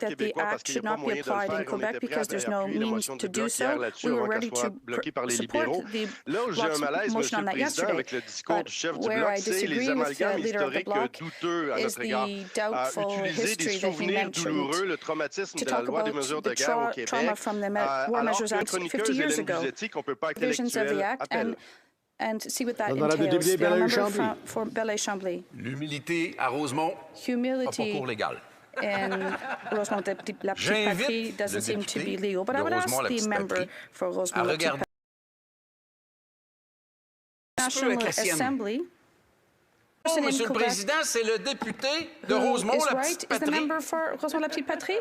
fact that the act should not be applied in Quebec because there's no means to do so. We were ready to support the Bloc's motion on that yesterday. But where I disagree with the leader of the Bloc is the doubtful history that he mentioned to talk about the trauma from the War Measures Act 50 years ago, visions of the Act, and see what that entails. The member for Belleuil-Chambly. L'humilité à Rosemont, pas pour cours légal. And Rosemont, la petite patrie doesn't seem to be legal. But I would ask the member for Rosemont, la petite National Assembly. Oh, Monsieur le Président, c'est le député de Rosemont, la petite patrie. Is the member for Rosemont, la petite patrie?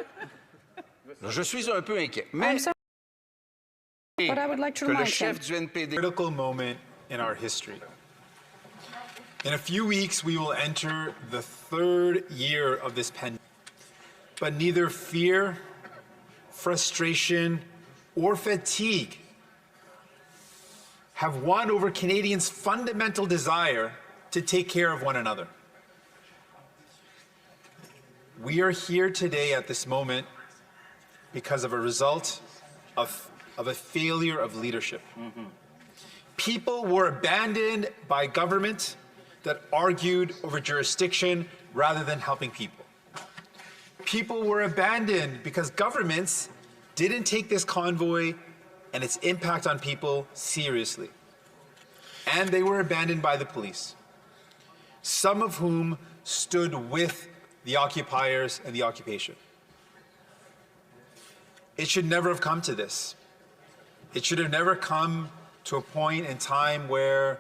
Je suis un peu inquiet. Mais But I would like to remind him. Critical moment in our history. In a few weeks, we will enter the 3rd year of this pandemic. But neither fear, frustration, or fatigue have won over Canadians' fundamental desire to take care of one another. We are here today at this moment because of a result of a failure of leadership. People were abandoned by government that argued over jurisdiction rather than helping people. People were abandoned because governments didn't take this convoy and its impact on people seriously. And they were abandoned by the police, some of whom stood with the occupiers and the occupation. It should never have come to this. It should have never come to a point in time where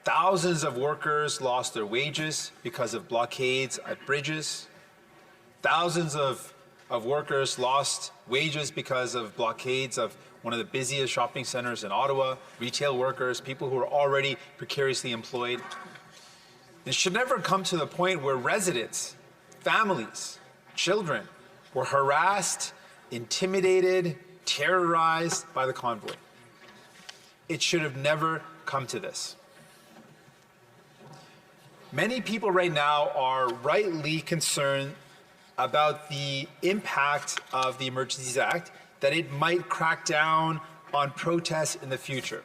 thousands of workers lost their wages because of blockades at bridges. Thousands of workers lost wages because of blockades of one of the busiest shopping centers in Ottawa, retail workers, people who are already precariously employed. It should never come to the point where residents, families, children were harassed, intimidated, terrorized by the convoy. It should have never come to this. Many people right now are rightly concerned about the impact of the Emergencies Act, that it might crack down on protests in the future.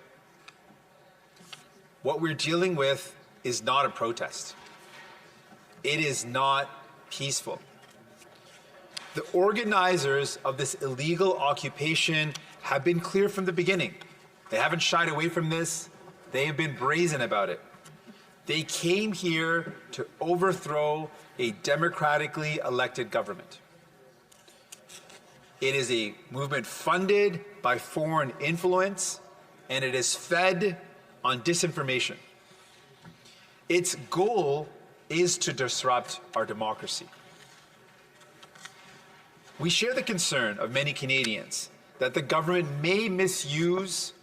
What we're dealing with is not a protest. It is not peaceful. The organizers of this illegal occupation have been clear from the beginning. They haven't shied away from this. They have been brazen about it. They came here to overthrow a democratically elected government. It is a movement funded by foreign influence, and it is fed on disinformation. Its goal is to disrupt our democracy. We share the concern of many Canadians that the government may misuse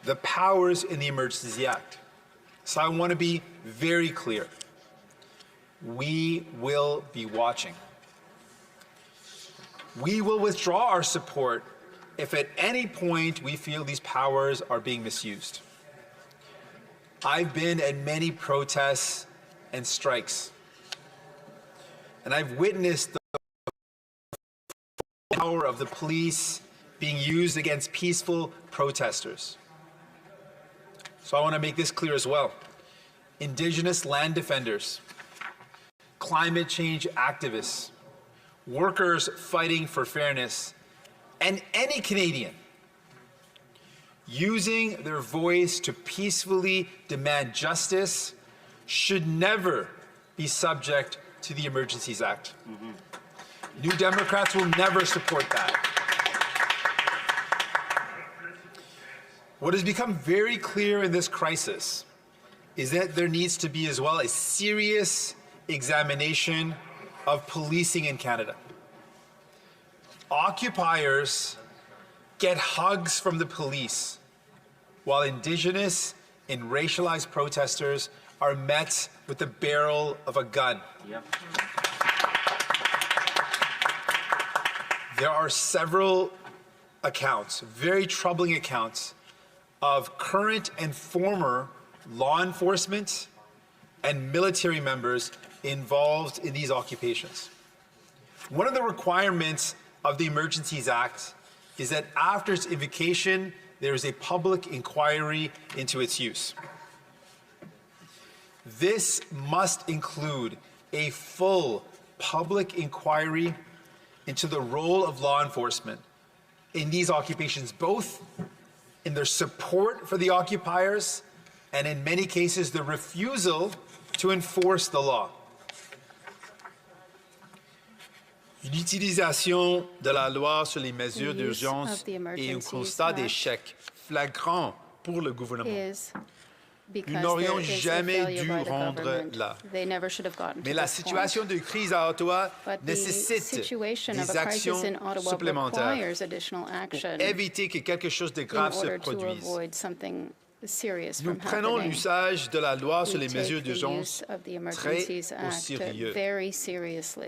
the powers in the Emergencies Act. So I want to be very clear. We will be watching. We will withdraw our support if at any point we feel these powers are being misused. I've been at many protests and strikes, and I've witnessed the power of the police being used against peaceful protesters. So I want to make this clear as well. Indigenous land defenders, climate change activists, workers fighting for fairness, and any Canadian using their voice to peacefully demand justice should never be subject to the Emergencies Act. New Democrats will never support that. What has become very clear in this crisis is that there needs to be as well a serious examination of policing in Canada. Occupiers get hugs from the police, while Indigenous and racialized protesters are met with the barrel of a gun. There are several accounts, very troubling accounts, of current and former law enforcement and military members involved in these occupations. One of the requirements of the Emergencies Act is that after its invocation, there is a public inquiry into its use. This must include a full public inquiry into the role of law enforcement in these occupations, both in their support for the occupiers and in many cases the refusal to enforce the law. L'utilisation de la loi sur les mesures d'urgence est un constat d'échec flagrant pour le gouvernement. Nous n'aurions jamais dû rendre là. Mais la situation de crise à Ottawa nécessite des actions supplémentaires pour éviter que quelque chose de grave se produise. Nous prenons l'usage de la loi sur les mesures d'urgence très au sérieux.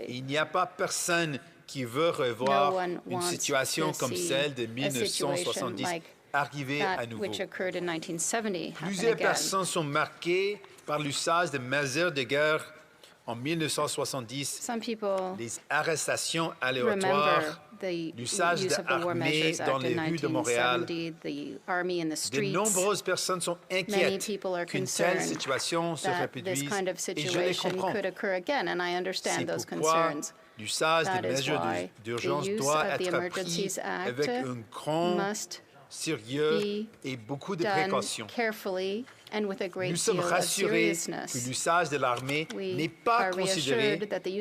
Il n'y a pas personne qui veut revoir une situation comme celle de 1970 arriver à nouveau. Plusieurs personnes sont marquées par l'usage de mesures de guerre en 1970, les arrestations aléatoires, l'usage d'armées dans les rues de Montréal. De nombreuses personnes sont inquiètes qu'une telle situation se reproduise et je les comprends. C'est pourquoi l'usage des mesures d'urgence doit être pris avec un grand sérieux et beaucoup de précautions. Nous sommes rassurés que l'usage de l'armée n'est pas considéré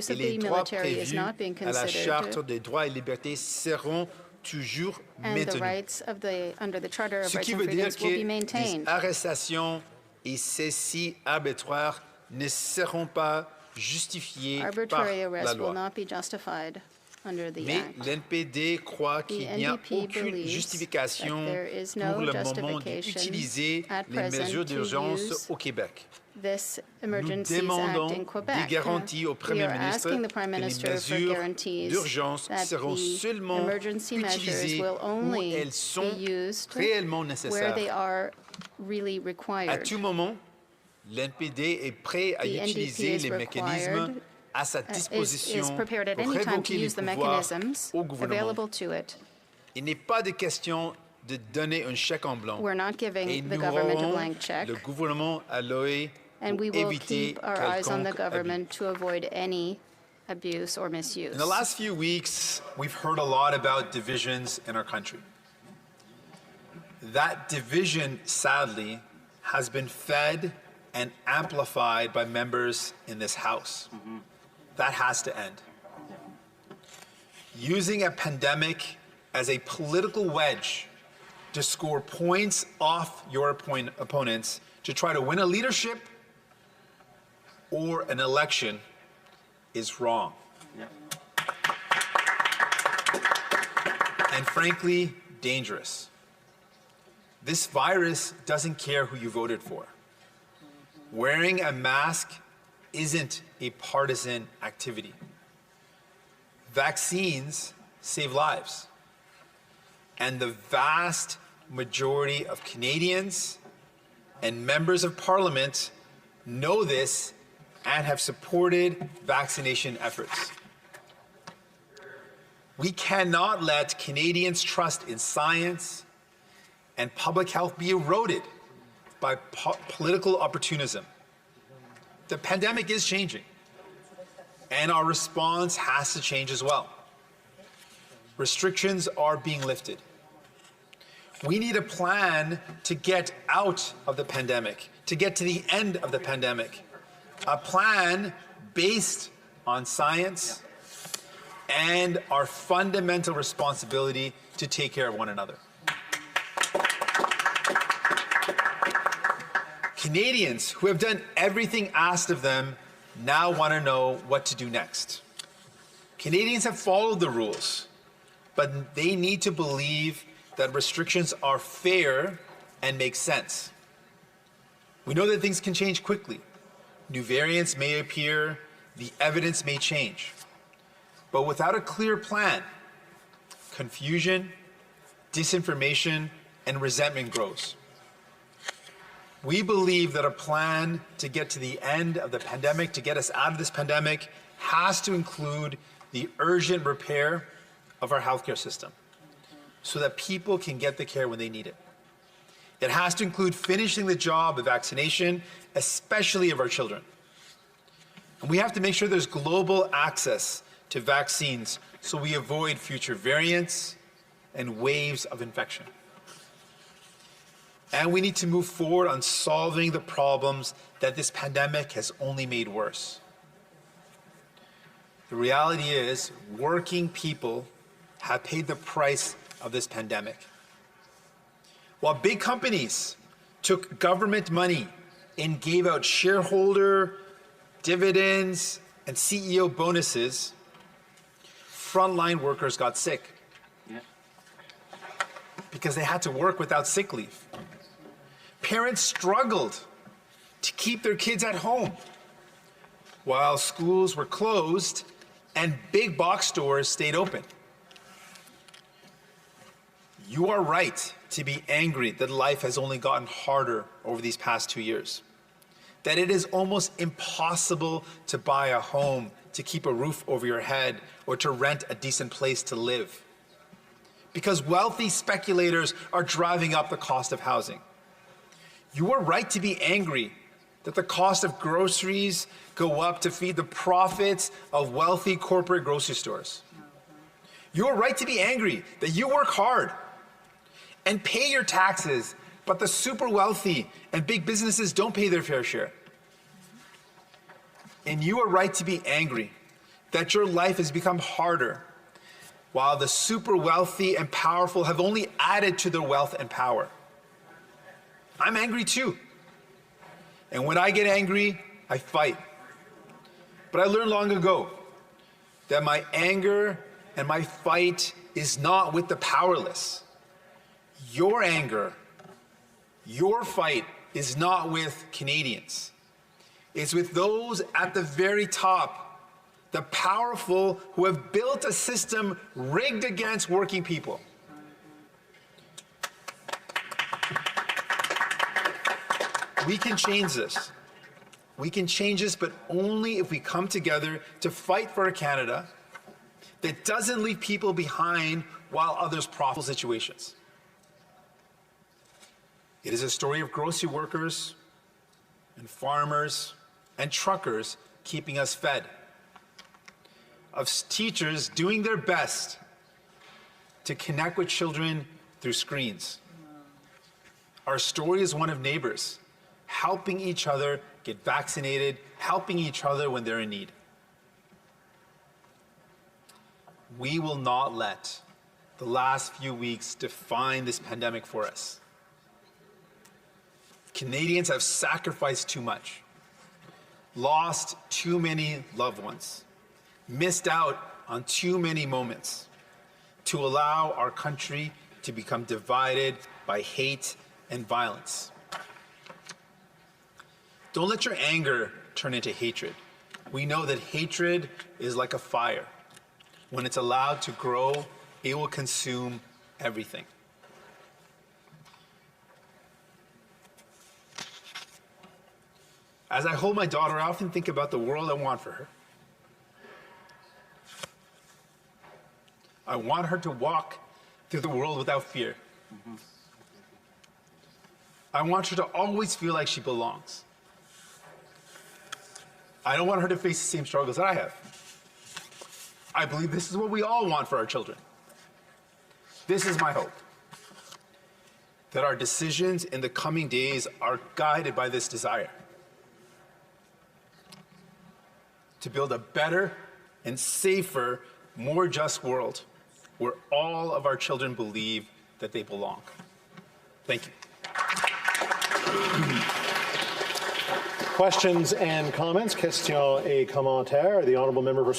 et les droits prévus à la Charte des droits et libertés seront toujours maintenus. Ce qui veut dire que les arrestations et celles-ci arbitraires ne seront pas justifiées par la loi. Mais l'NPD croit qu'il n'y a aucune justification pour le moment d'utiliser les mesures d'urgence au Québec. Nous demandons des garanties au Premier ministre que les mesures d'urgence seront seulement utilisées où elles sont réellement nécessaires. À tout moment, l'NPD est prêt à utiliser les mécanismes à sa disposition pour révoquer les pouvoirs au gouvernement. Il n'est pas de question de donner un chèque en blanc. Et nous aurons le gouvernement à l'œil pour éviter quelconque abus. In the last few weeks, we've heard a lot about divisions in our country. That division, sadly, has been fed and amplified by members in this House. That has to end. Using a pandemic as a political wedge to score points off your opponents to try to win a leadership or an election is wrong. And frankly, dangerous. This virus doesn't care who you voted for. Wearing a mask isn't a partisan activity. Vaccines save lives. And the vast majority of Canadians and members of Parliament know this and have supported vaccination efforts. We cannot let Canadians' trust in science and public health be eroded by political opportunism. The pandemic is changing, and our response has to change as well. Restrictions are being lifted. We need a plan to get out of the pandemic, to get to the end of the pandemic. A plan based on science and our fundamental responsibility to take care of one another. Canadians who have done everything asked of them now want to know what to do next. Canadians have followed the rules, but they need to believe that restrictions are fair and make sense. We know that things can change quickly. New variants may appear, the evidence may change. But without a clear plan, confusion, disinformation, and resentment grows. We believe that a plan to get to the end of the pandemic, to get us out of this pandemic, has to include the urgent repair of our healthcare system so that people can get the care when they need it. It has to include finishing the job of vaccination, especially of our children. And we have to make sure there's global access to vaccines so we avoid future variants and waves of infection. And we need to move forward on solving the problems that this pandemic has only made worse. The reality is, working people have paid the price of this pandemic. While big companies took government money and gave out shareholder dividends and CEO bonuses, frontline workers got sick because they had to work without sick leave. Parents struggled to keep their kids at home while schools were closed and big box stores stayed open. You are right to be angry that life has only gotten harder over these past 2 years, that it is almost impossible to buy a home, to keep a roof over your head, or to rent a decent place to live, because wealthy speculators are driving up the cost of housing. You are right to be angry that the cost of groceries go up to feed the profits of wealthy corporate grocery stores. You are right to be angry that you work hard and pay your taxes, but the super wealthy and big businesses don't pay their fair share. And you are right to be angry that your life has become harder while the super wealthy and powerful have only added to their wealth and power. I'm angry too. And when I get angry, I fight. But I learned long ago that my anger and my fight is not with the powerless. Your anger, your fight is not with Canadians. It's with those at the very top, the powerful who have built a system rigged against working people. We can change this. We can change this, but only if we come together to fight for a Canada that doesn't leave people behind while others profit situations. It is a story of grocery workers and farmers and truckers keeping us fed, of teachers doing their best to connect with children through screens. Our story is one of neighbors helping each other get vaccinated, helping each other when they're in need. We will not let the last few weeks define this pandemic for us. Canadians have sacrificed too much, lost too many loved ones, missed out on too many moments to allow our country to become divided by hate and violence. Don't let your anger turn into hatred. We know that hatred is like a fire. When it's allowed to grow, it will consume everything. As I hold my daughter, I often think about the world I want for her. I want her to walk through the world without fear. I want her to always feel like she belongs. I don't want her to face the same struggles that I have. I believe this is what we all want for our children. This is my hope, that our decisions in the coming days are guided by this desire to build a better and safer, more just world where all of our children believe that they belong. Thank you. Questions and comments? Questions et commentaires. The honourable member for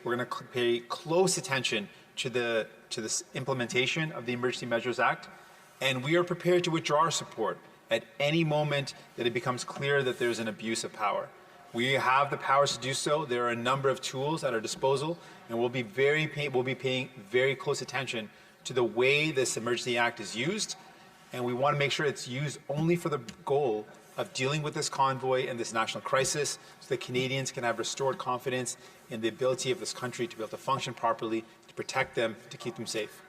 We're going to pay close attention to this implementation of the Emergency Measures Act, and we are prepared to withdraw our support at any moment that it becomes clear that there's an abuse of power. We have the powers to do so. There are a number of tools at our disposal, and we'll be paying very close attention to the way this Emergency Act is used, and we want to make sure it's used only for the goal of dealing with this convoy and this national crisis so that Canadians can have restored confidence in the ability of this country to be able to function properly, to protect them, to keep them safe.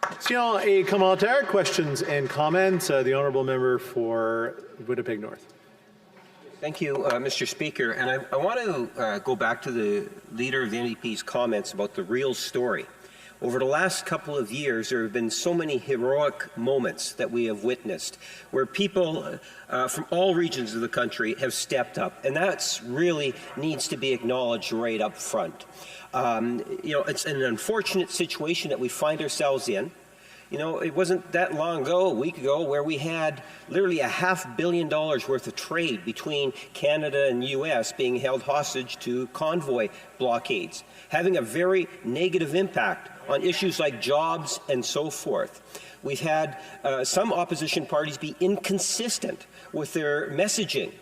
Question et commentaire, questions and comments. The Honourable Member for Winnipeg North. Thank you, Mr. Speaker. And I want to go back to the Leader of the NDP's comments about the real story. Over the last couple of years, there have been so many heroic moments that we have witnessed where people from all regions of the country have stepped up, and that's really needs to be acknowledged right up front. It's an unfortunate situation that we find ourselves in. It wasn't that long ago, a week ago, where we had literally $500 million worth of trade between Canada and the U.S. being held hostage to convoy blockades, having a very negative impact on issues like jobs and so forth. We've had some opposition parties be inconsistent with their messaging,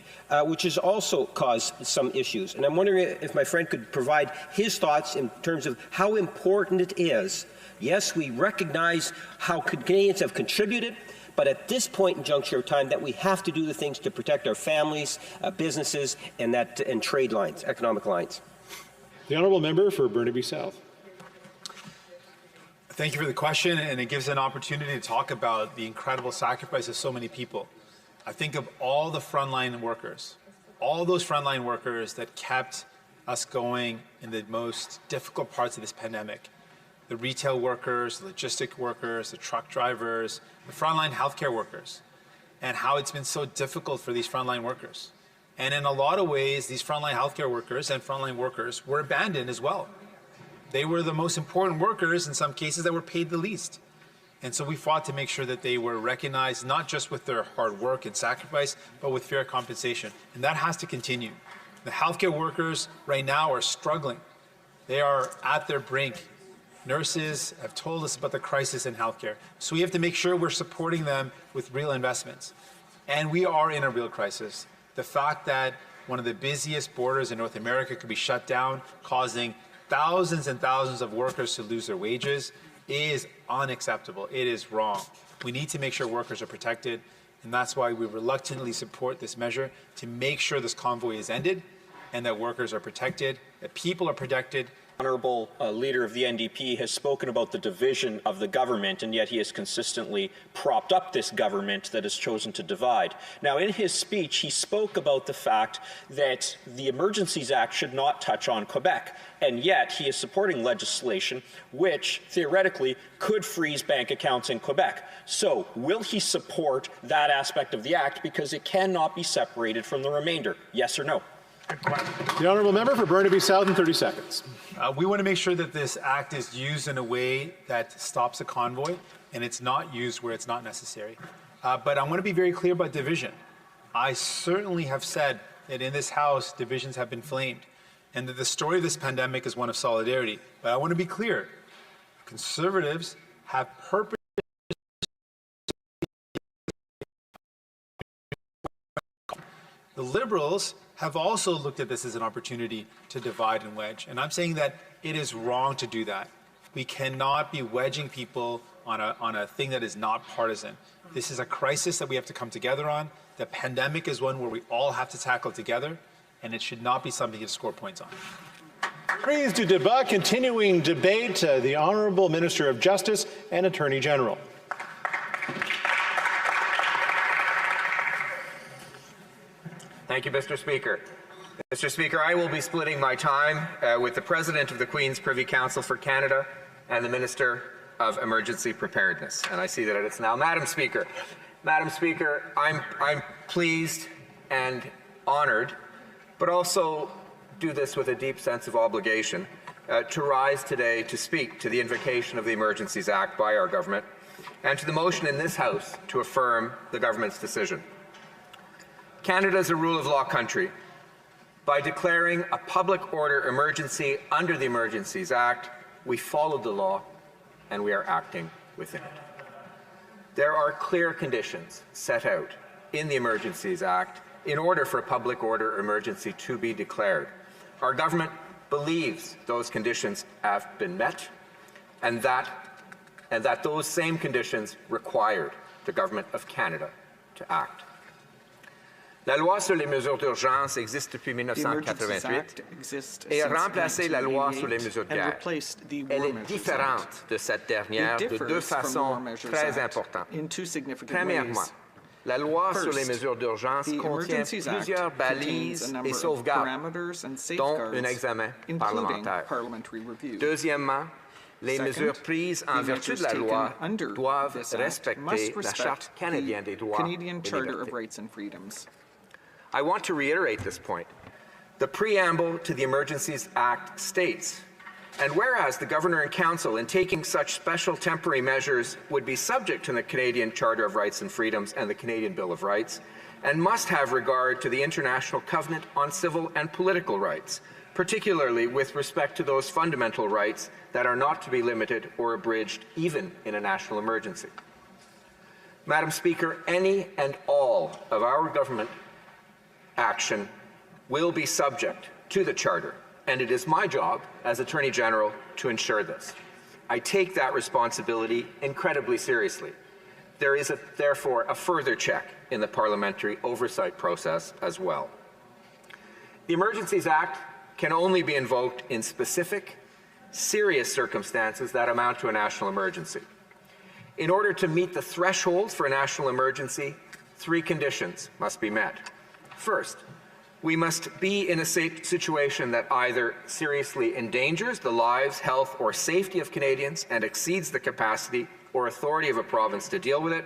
which has also caused some issues. And I'm wondering if my friend could provide his thoughts in terms of how important it is. Yes, we recognize how Canadians have contributed, but at this point in juncture of time that we have to do the things to protect our families, businesses, and trade lines, economic lines. The Honourable Member for Burnaby South. Thank you for the question, and it gives an opportunity to talk about the incredible sacrifice of so many people. I think of all the frontline workers, all those frontline workers that kept us going in the most difficult parts of this pandemic. The retail workers, the logistic workers, the truck drivers, the frontline healthcare workers, and how it's been so difficult for these frontline workers. And in a lot of ways, these frontline healthcare workers and frontline workers were abandoned as well. They were the most important workers in some cases that were paid the least. And so we fought to make sure that they were recognized not just with their hard work and sacrifice, but with fair compensation. And that has to continue. The healthcare workers right now are struggling. They are at their brink. Nurses have told us about the crisis in healthcare. So we have to make sure we're supporting them with real investments. And we are in a real crisis. The fact that one of the busiest borders in North America could be shut down, causing thousands and thousands of workers to lose their wages, is unacceptable. It is wrong. We need to make sure workers are protected, and that's why we reluctantly support this measure to make sure this convoy is ended and that workers are protected, that people are protected. Honourable Leader of the NDP has spoken about the division of the government, and yet he has consistently propped up this government that has chosen to divide. Now, in his speech, he spoke about the fact that the Emergencies Act should not touch on Quebec, and yet he is supporting legislation which, theoretically, could freeze bank accounts in Quebec. So, will he support that aspect of the Act because it cannot be separated from the remainder? Yes or no? The Honourable Member for Burnaby South in 30 seconds. We want to make sure that this act is used in a way that stops a convoy, and it's not used where it's not necessary. But I want to be very clear about division. I certainly have said that in this House, divisions have been flamed, and that the story of this pandemic is one of solidarity. But I want to be clear. Conservatives have purpose. The Liberals have also looked at this as an opportunity to divide and wedge. And I'm saying that it is wrong to do that. We cannot be wedging people on a thing that is not partisan. This is a crisis that we have to come together on. The pandemic is one where we all have to tackle together, and it should not be something to score points on. Prise du débat, continuing debate, the Honourable Minister of Justice and Attorney General. Thank you, Mr. Speaker. Mr. Speaker, I will be splitting my time with the President of the Queen's Privy Council for Canada and the Minister of Emergency Preparedness. And I see that it's now Madam Speaker. Madam Speaker, I'm pleased and honored, but also do this with a deep sense of obligation to rise today to speak to the invocation of the Emergencies Act by our government and to the motion in this House to affirm the government's decision. Canada is a rule of law country. By declaring a public order emergency under the Emergencies Act, we followed the law and we are acting within it. There are clear conditions set out in the Emergencies Act in order for a public order emergency to be declared. Our government believes those conditions have been met and that those same conditions required the Government of Canada to act. La loi sur les mesures d'urgence existe depuis 1988 et a remplacé la loi sur les mesures de guerre. Elle est différente de cette dernière de deux façons très importantes. Premièrement, la loi sur les mesures d'urgence contient plusieurs balises et sauvegardes, dont un examen parlementaire. Deuxièmement, les mesures prises en vertu de la loi doivent respecter la Charte canadienne des droits et libertés. I want to reiterate this point. The preamble to the Emergencies Act states, and whereas the Governor and Council in taking such special temporary measures would be subject to the Canadian Charter of Rights and Freedoms and the Canadian Bill of Rights, and must have regard to the International Covenant on Civil and Political Rights, particularly with respect to those fundamental rights that are not to be limited or abridged even in a national emergency. Madam Speaker, any and all of our government action will be subject to the Charter, and it is my job as Attorney General to ensure this. I take that responsibility incredibly seriously. There is therefore a further check in the parliamentary oversight process as well. The Emergencies Act can only be invoked in specific, serious circumstances that amount to a national emergency. In order to meet the threshold for a national emergency, 3 conditions must be met. First, we must be in a situation that either seriously endangers the lives, health, or safety of Canadians and exceeds the capacity or authority of a province to deal with it,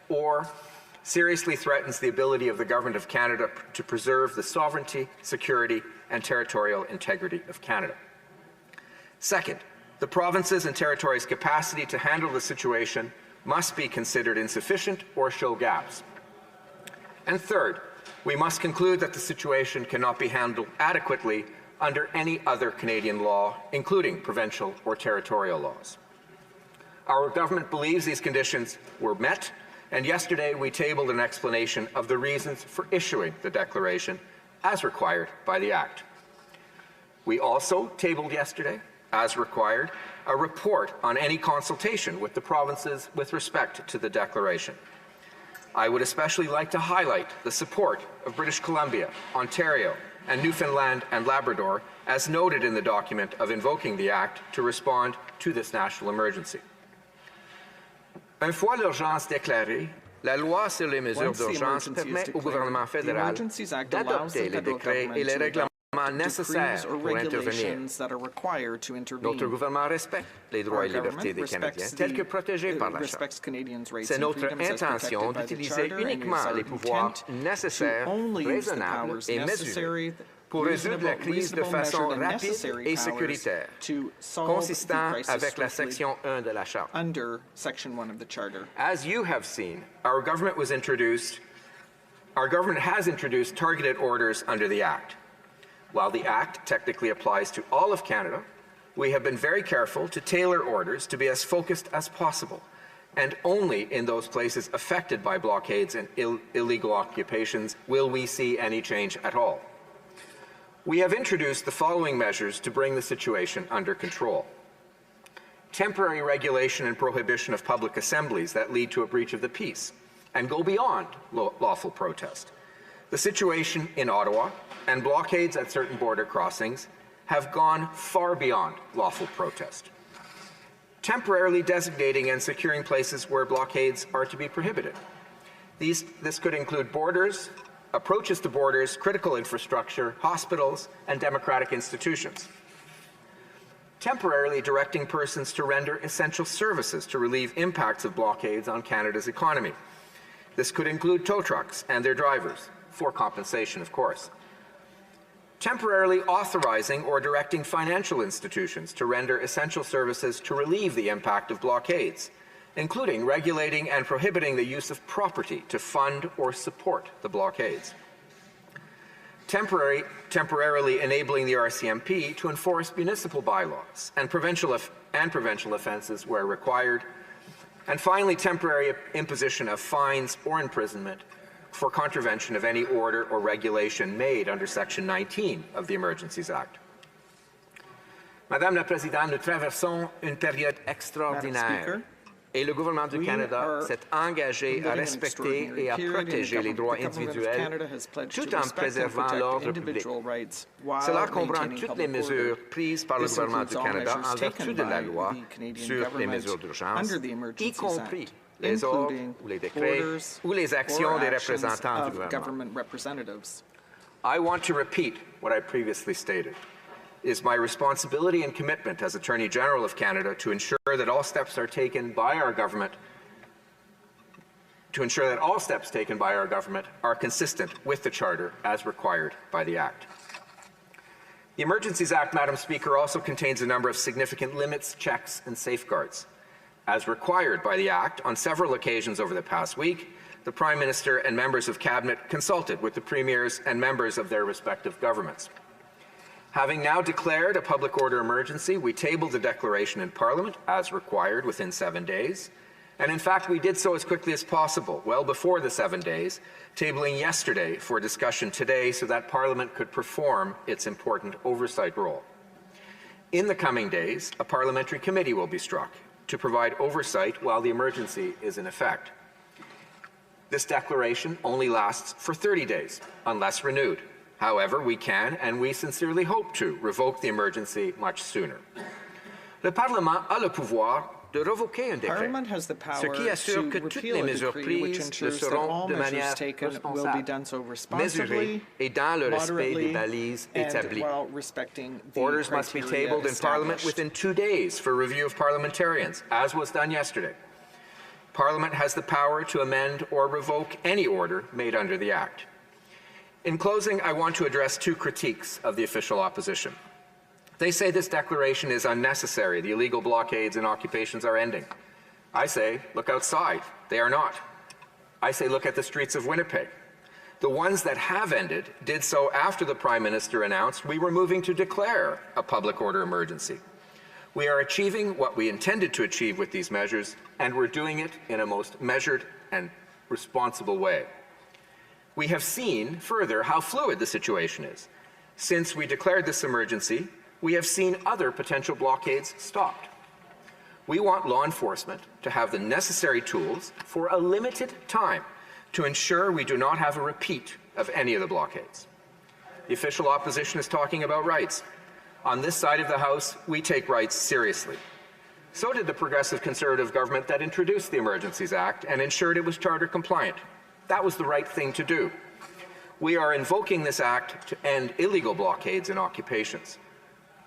or seriously threatens the ability of the Government of Canada to preserve the sovereignty, security, and territorial integrity of Canada. Second, the provinces and territories' capacity to handle the situation must be considered insufficient or show gaps. And third, we must conclude that the situation cannot be handled adequately under any other Canadian law, including provincial or territorial laws. Our government believes these conditions were met, and yesterday we tabled an explanation of the reasons for issuing the declaration as required by the Act. We also tabled yesterday, as required, a report on any consultation with the provinces with respect to the declaration. I would especially like to highlight the support of British Columbia, Ontario, and Newfoundland and Labrador, as noted in the document of invoking the Act to respond to this national emergency. Une fois l'urgence déclarée, la loi sur les mesures d'urgence permet au gouvernement fédéral d'adopter les décrets et les règlements nécessaires pour intervenir. Notre gouvernement respecte les droits et libertés des Canadiens tels que protégés par la Charte. C'est notre intention d'utiliser uniquement les pouvoirs nécessaires, raisonnables et mesurés pour résoudre la crise de façon rapide et sécuritaire, consistant avec la section 1 de la Charte. As you have seen, our government has introduced targeted orders under the Act. While the Act technically applies to all of Canada, we have been very careful to tailor orders to be as focused as possible, and only in those places affected by blockades and illegal occupations will we see any change at all. We have introduced the following measures to bring the situation under control. Temporary regulation and prohibition of public assemblies that lead to a breach of the peace and go beyond lawful protest. The situation in Ottawa and blockades at certain border crossings have gone far beyond lawful protest. Temporarily designating and securing places where blockades are to be prohibited. This could include borders, approaches to borders, critical infrastructure, hospitals, and democratic institutions. Temporarily directing persons to render essential services to relieve impacts of blockades on Canada's economy. This could include tow trucks and their drivers, for compensation, of course. Temporarily authorizing or directing financial institutions to render essential services to relieve the impact of blockades, including regulating and prohibiting the use of property to fund or support the blockades. temporarily enabling the RCMP to enforce municipal bylaws and provincial offences where required, and finally, temporary imposition of fines or imprisonment for contravention of any order or regulation made under Section 19 of the Emergencies Act. Madame la Présidente, nous traversons une période extraordinaire et le gouvernement du Canada s'est engagé à respecter et à protéger les droits individuels tout en préservant l'ordre public. Cela comprend toutes les mesures prises par le gouvernement du Canada en vertu de la loi sur les mesures d'urgence, y compris les ordres ou les décrets ou les actions des représentants du gouvernement. I want to repeat what I previously stated. It is my responsibility and commitment as Attorney General of Canada to ensure that all steps taken by our government are consistent with the Charter as required by the Act. The Emergencies Act, Madam Speaker, also contains a number of significant limits, checks, and safeguards. As required by the Act, on several occasions over the past week, the Prime Minister and members of Cabinet consulted with the Premiers and members of their respective governments. Having now declared a public order emergency, we tabled the declaration in Parliament, as required, within 7 days. And in fact, we did so as quickly as possible, well before the 7 days, tabling yesterday for discussion today so that Parliament could perform its important oversight role. In the coming days, a parliamentary committee will be struck to provide oversight while the emergency is in effect. This declaration only lasts for 30 days, unless renewed. However, we can, and we sincerely hope to, revoke the emergency much sooner. Le Parlement a le pouvoir de revoquer un décret, ce qui assure que toutes les mesures prises le seront de manière responsable, mesurée et dans le respect des balises établies. Orders must be tabled in Parliament within 2 days for review of parliamentarians, as was done yesterday. Parliament has the power to amend or revoke any order made under the Act. In closing, I want to address 2 critiques of the official opposition. They say this declaration is unnecessary. The illegal blockades and occupations are ending. I say, look outside. They are not. I say, look at the streets of Winnipeg. The ones that have ended did so after the Prime Minister announced we were moving to declare a public order emergency. We are achieving what we intended to achieve with these measures, and we're doing it in a most measured and responsible way. We have seen further how fluid the situation is. Since we declared this emergency, we have seen other potential blockades stopped. We want law enforcement to have the necessary tools for a limited time to ensure we do not have a repeat of any of the blockades. The official opposition is talking about rights. On this side of the House, we take rights seriously. So did the Progressive Conservative government that introduced the Emergencies Act and ensured it was Charter compliant. That was the right thing to do. We are invoking this act to end illegal blockades and occupations.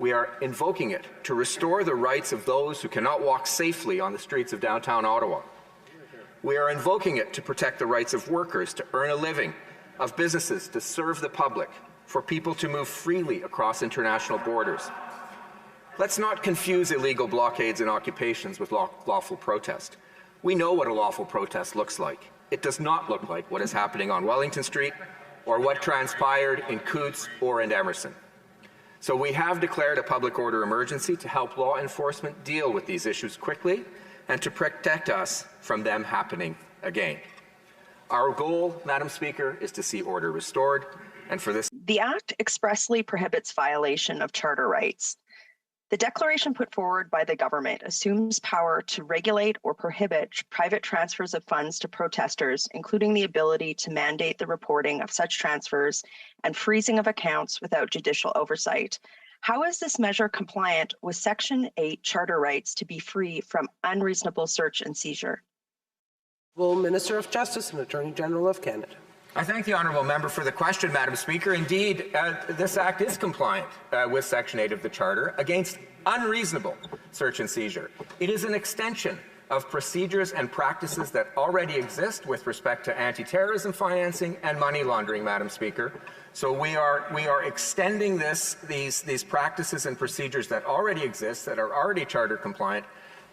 We are invoking it to restore the rights of those who cannot walk safely on the streets of downtown Ottawa. We are invoking it to protect the rights of workers to earn a living, of businesses to serve the public, for people to move freely across international borders. Let's not confuse illegal blockades and occupations with lawful protest. We know what a lawful protest looks like. It does not look like what is happening on Wellington Street or what transpired in Coutts or in Emerson. So we have declared a public order emergency to help law enforcement deal with these issues quickly and to protect us from them happening again. Our goal, Madam Speaker, is to see order restored, and for this. The Act expressly prohibits violation of charter rights. The declaration put forward by the government assumes power to regulate or prohibit private transfers of funds to protesters, including the ability to mandate the reporting of such transfers and freezing of accounts without judicial oversight. How is this measure compliant with Section 8 charter rights to be free from unreasonable search and seizure? Well, Minister of Justice and Attorney General of Canada. I thank the honourable member for the question, Madam Speaker. Indeed, this Act is compliant with Section 8 of the Charter against unreasonable search and seizure. It is an extension of procedures and practices that already exist with respect to anti-terrorism financing and money laundering, Madam Speaker. So we are extending these practices and procedures that already exist, that are already Charter compliant,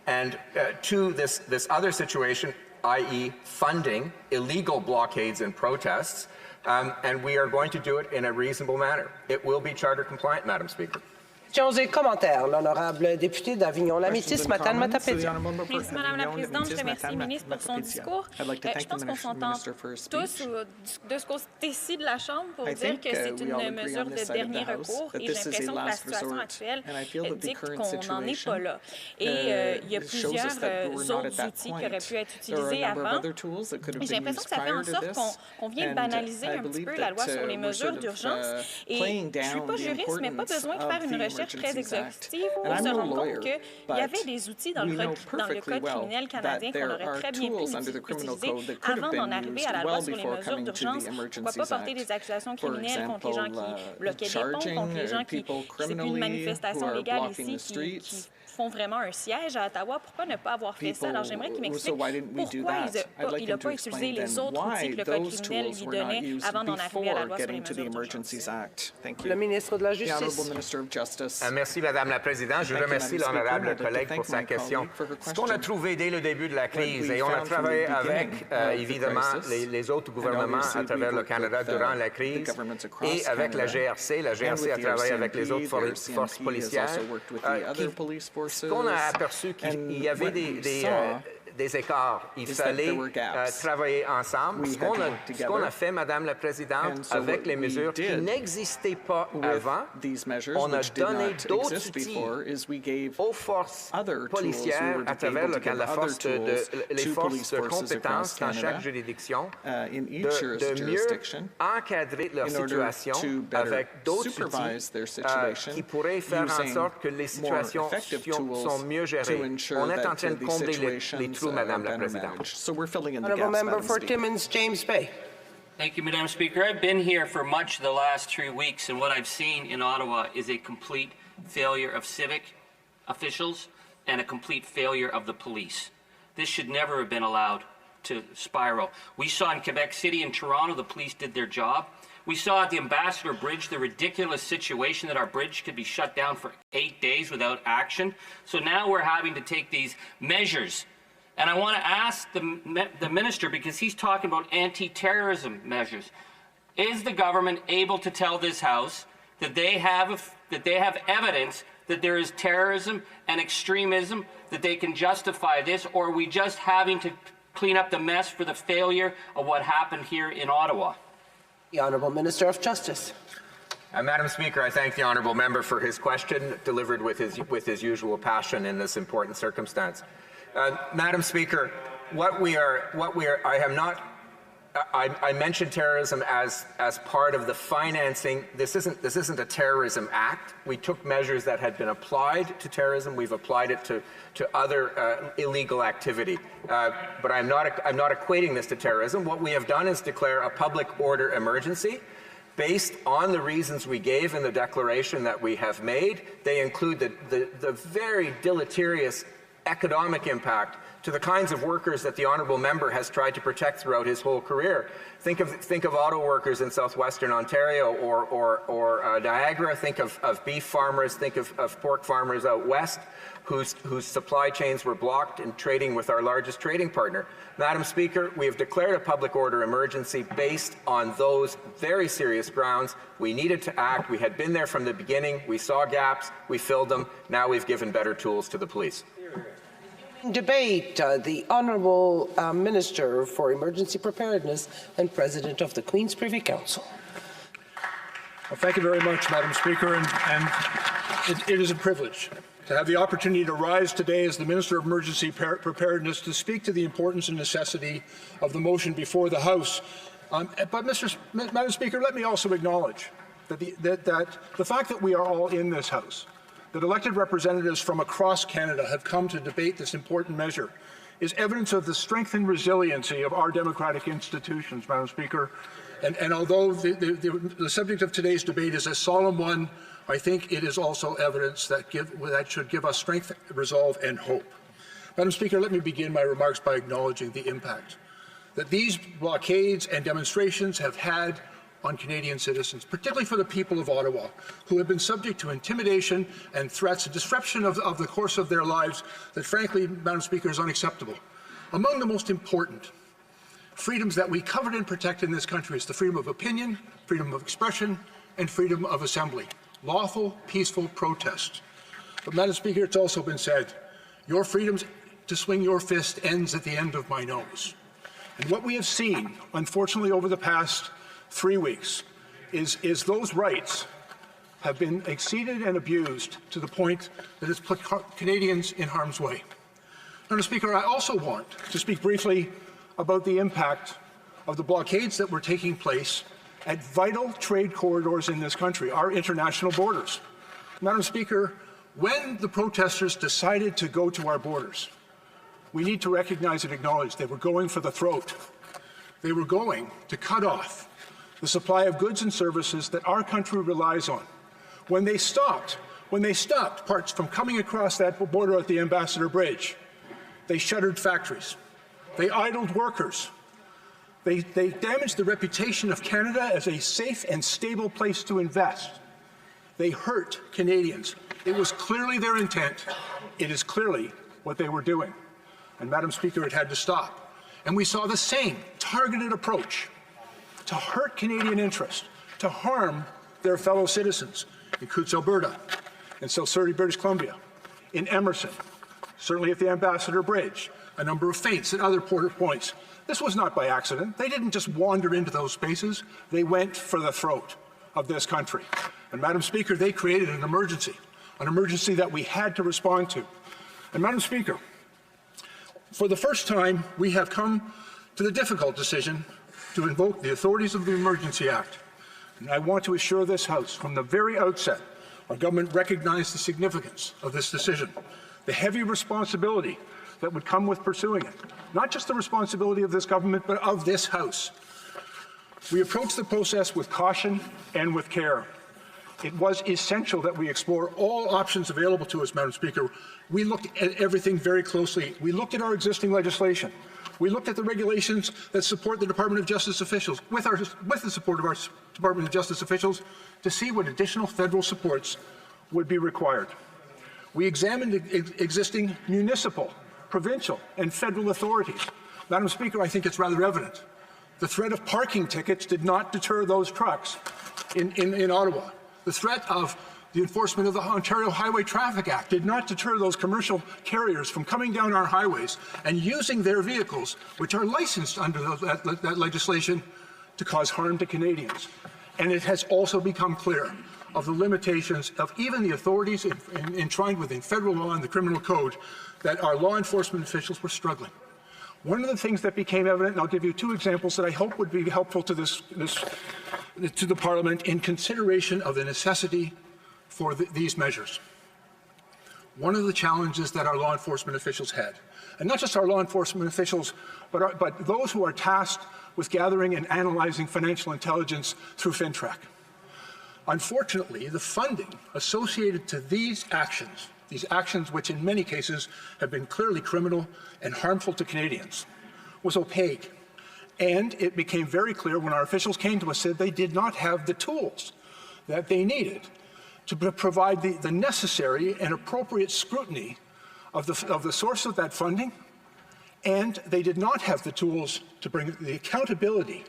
and to this other situation, i.e. funding illegal blockades and protests and we are going to do it in a reasonable manner. It will be charter compliant, Madam Speaker. Questions et commentaires. L'honorable député d'Avignon-Lamitis, Matane Matapédia. Merci, Madame la Présidente. Je remercie le ministre pour son discours. Je pense qu'on s'entend tous de ce côté-ci de la Chambre pour dire que c'est une mesure de dernier recours et j'ai l'impression que la situation actuelle dit qu'on n'en est pas là. Et il y a plusieurs autres outils qui auraient pu être utilisés avant. Et j'ai l'impression que ça fait en sorte qu'on vient banaliser un petit peu la loi sur les mesures d'urgence. Et je ne suis pas juriste, mais pas besoin de faire une recherche très exhaustive pour se rendre compte qu'il y avait des outils dans le Code criminel canadien qu'on aurait très bien pu utiliser avant d'en arriver à la loi sur les mesures d'urgence. Pourquoi pas porter des accusations criminelles contre les gens qui bloquaient des ponts, contre les gens qui c'est plus une manifestation légale ici, qui font vraiment un siège à Ottawa. Pourquoi ne pas avoir fait ça? Alors, j'aimerais qu'il m'explique pourquoi il n'a pas utilisé les autres outils que le Code criminel lui donnait avant d'en arriver à la loi sur les mesures d'urgence. Le ministre de la Justice. Merci, Madame la Présidente. Je remercie l'honorable collègue pour sa question. Ce qu'on a trouvé dès le début de la crise, et on a travaillé avec, évidemment, les autres gouvernements à travers le Canada durant la crise, et avec la GRC. La GRC a travaillé avec les autres forces policières. Ce qu'on a aperçu qu'il y avait des écarts. Il fallait travailler ensemble. Ce qu'on a fait, Madame la Présidente, avec les mesures qui n'existaient pas avant, on a donné d'autres outils aux forces policières à travers les forces de compétence dans chaque juridiction de mieux encadrer leur situation avec d'autres outils qui pourraient faire en sorte que les situations sont mieux gérées. On est en train de combler les trous, Madame la Présidente. So we're filling in the gaps, Member for Timmins, James Bay. Thank you, Madam Speaker. I've been here for much of the last 3 weeks, and what I've seen in Ottawa is a complete failure of civic officials and a complete failure of the police. This should never have been allowed to spiral. We saw in Quebec City and Toronto, the police did their job. We saw at the Ambassador Bridge the ridiculous situation that our bridge could be shut down for 8 days without action. So now we're having to take these measures. And I want to ask the minister, because he's talking about anti-terrorism measures, is the government able to tell this House that they have evidence that there is terrorism and extremism, that they can justify this, or are we just having to clean up the mess for the failure of what happened here in Ottawa? The Honourable Minister of Justice. Madam Speaker, I thank the honourable member for his question, delivered with his usual passion in this important circumstance. Madam Speaker, I mentioned terrorism as part of the financing. This isn't a terrorism act. We took measures that had been applied to terrorism. We've applied it to other illegal activity. But I'm not equating this to terrorism. What we have done is declare a public order emergency. Based on the reasons we gave in the declaration that we have made, they include the very deleterious economic impact to the kinds of workers that the honourable member has tried to protect throughout his whole career. Think of auto workers in southwestern Ontario or Niagara. Think of beef farmers. Think of pork farmers out west whose supply chains were blocked in trading with our largest trading partner. Madam Speaker, we have declared a public order emergency based on those very serious grounds. We needed to act. We had been there from the beginning. We saw gaps. We filled them. Now we've given better tools to the police. Debate, the Honourable Minister for Emergency Preparedness and President of the Queen's Privy Council. Well, thank you very much, Madam Speaker, and it is a privilege to have the opportunity to rise today as the Minister of Emergency Preparedness to speak to the importance and necessity of the motion before the House. But, Madam Speaker, let me also acknowledge that the fact that we are all in this House, that elected representatives from across Canada have come to debate this important measure, is evidence of the strength and resiliency of our democratic institutions, Madam Speaker. And although the subject of today's debate is a solemn one, I think it is also evidence that should give us strength, resolve, and hope. Madam Speaker, let me begin my remarks by acknowledging the impact that these blockades and demonstrations have had on Canadian citizens, particularly for the people of Ottawa, who have been subject to intimidation and threats, a disruption of the course of their lives that, frankly, Madam Speaker, is unacceptable. Among the most important freedoms that we covered and protect in this country is the freedom of opinion, freedom of expression, and freedom of assembly. Lawful, peaceful protest. But, Madam Speaker, it's also been said, your freedom to swing your fist ends at the end of my nose. And what we have seen, unfortunately, over the past 3 weeks is those rights have been exceeded and abused to the point that it's put Canadians in harm's way. Madam Speaker, I also want to speak briefly about the impact of the blockades that were taking place at vital trade corridors in this country, our international borders. Madam Speaker, when the protesters decided to go to our borders, we need to recognize and acknowledge they were going for the throat. They were going to cut off the supply of goods and services that our country relies on. When they stopped parts from coming across that border at the Ambassador Bridge, they shuttered factories. They idled workers. They damaged the reputation of Canada as a safe and stable place to invest. They hurt Canadians. It was clearly their intent. It is clearly what they were doing. And, Madam Speaker, it had to stop. And we saw the same targeted approach to hurt Canadian interest, to harm their fellow citizens in Coutts, Alberta, in South Surrey, British Columbia, in Emerson, certainly at the Ambassador Bridge, a number of feints at other border points. This was not by accident. They didn't just wander into those spaces. They went for the throat of this country. And, Madam Speaker, they created an emergency that we had to respond to. And, Madam Speaker, for the first time, we have come to the difficult decision to invoke the authorities of the Emergency Act. And I want to assure this House, from the very outset, our government recognized the significance of this decision, the heavy responsibility that would come with pursuing it. Not just the responsibility of this government, but of this House. We approached the process with caution and with care. It was essential that we explore all options available to us, Madam Speaker. We looked at everything very closely. We looked at our existing legislation. We looked at the regulations that support the Department of Justice officials, with the support of our Department of Justice officials, to see what additional federal supports would be required. We examined existing municipal, provincial, and federal authorities. Madam Speaker, I think it's rather evident. The threat of parking tickets did not deter those trucks in Ottawa. The threat of the enforcement of the Ontario Highway Traffic Act did not deter those commercial carriers from coming down our highways and using their vehicles, which are licensed under that legislation, to cause harm to Canadians. And it has also become clear of the limitations of even the authorities enshrined within federal law and the criminal code that our law enforcement officials were struggling. One of the things that became evident, and I'll give you 2 examples that I hope would be helpful to to the Parliament in consideration of the necessity for these measures. One of the challenges that our law enforcement officials had, and not just our law enforcement officials, but those who are tasked with gathering and analyzing financial intelligence through FinTrack. Unfortunately, the funding associated to these actions which in many cases have been clearly criminal and harmful to Canadians, was opaque. And it became very clear when our officials came to us said they did not have the tools that they needed to provide the necessary and appropriate scrutiny of the source of that funding, and they did not have the tools to bring the accountability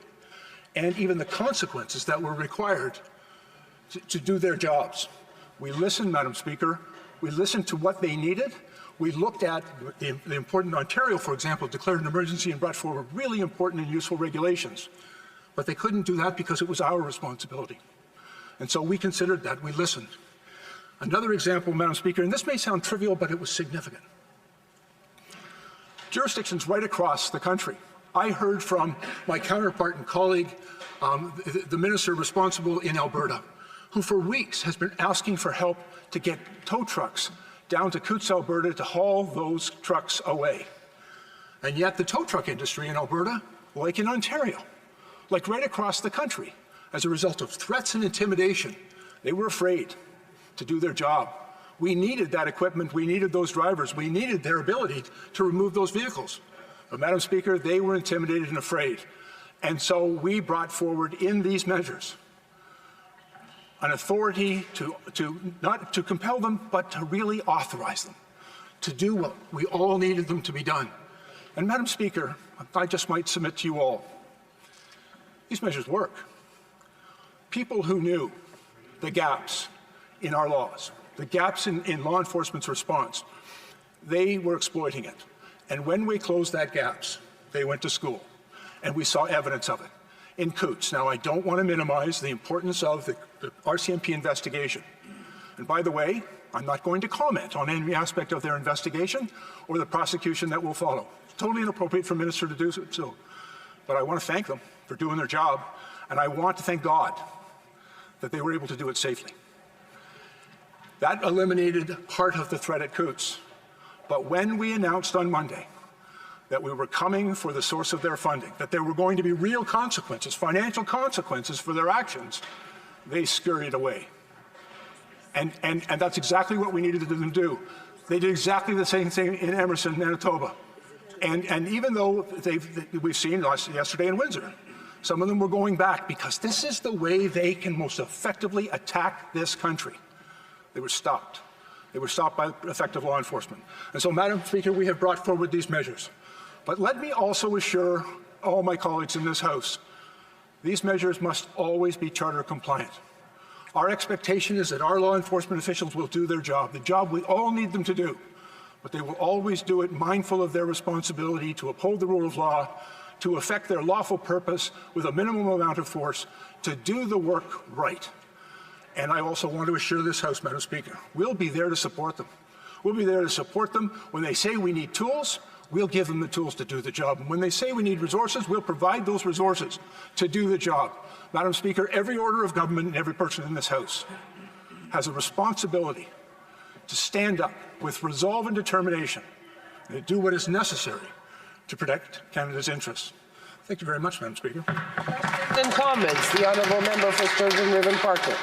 and even the consequences that were required to do their jobs. We listened, Madam Speaker. We listened to what they needed. We looked at the important Ontario, for example, declared an emergency and brought forward really important and useful regulations. But they couldn't do that because it was our responsibility. And so we considered that. We listened. Another example, Madam Speaker, and this may sound trivial, but it was significant. Jurisdictions right across the country. I heard from my counterpart and colleague, the minister responsible in Alberta, who for weeks has been asking for help to get tow trucks down to Coutts, Alberta, to haul those trucks away. And yet the tow truck industry in Alberta, like in Ontario, like right across the country, as a result of threats and intimidation, they were afraid to do their job. We needed that equipment, we needed those drivers, we needed their ability to remove those vehicles. But, Madam Speaker, they were intimidated and afraid. And so we brought forward in these measures an authority not to compel them, but to really authorize them to do what we all needed them to be done. And Madam Speaker, I just might submit to you all, these measures work. People who knew the gaps in our laws, the gaps in law enforcement's response, they were exploiting it. And when we closed that gaps, they went to school, and we saw evidence of it in Coots. Now, I don't want to minimize the importance of the RCMP investigation. And by the way, I'm not going to comment on any aspect of their investigation or the prosecution that will follow. It's totally inappropriate for a minister to do so. But I want to thank them for doing their job, and I want to thank God that they were able to do it safely. That eliminated part of the threat at Coots. But when we announced on Monday that we were coming for the source of their funding, that there were going to be real consequences, financial consequences for their actions, they scurried away. And that's exactly what we needed them to do. They did exactly the same thing in Emerson, Manitoba. And even though we've seen yesterday in Windsor, some of them were going back because this is the way they can most effectively attack this country. They were stopped. They were stopped by effective law enforcement. And so, Madam Speaker, we have brought forward these measures. But let me also assure all my colleagues in this House, these measures must always be charter compliant. Our expectation is that our law enforcement officials will do their job, the job we all need them to do, but they will always do it mindful of their responsibility to uphold the rule of law, to effect their lawful purpose with a minimum amount of force, to do the work right. And I also want to assure this House, Madam Speaker, we'll be there to support them. We'll be there to support them. When they say we need tools, we'll give them the tools to do the job. And when they say we need resources, we'll provide those resources to do the job. Madam Speaker, every order of government and every person in this House has a responsibility to stand up with resolve and determination and to do what is necessary to protect Canada's interests. Thank you very much, Madam Speaker. Questions and comments. The Honourable Member for Sturgeon River Parkland.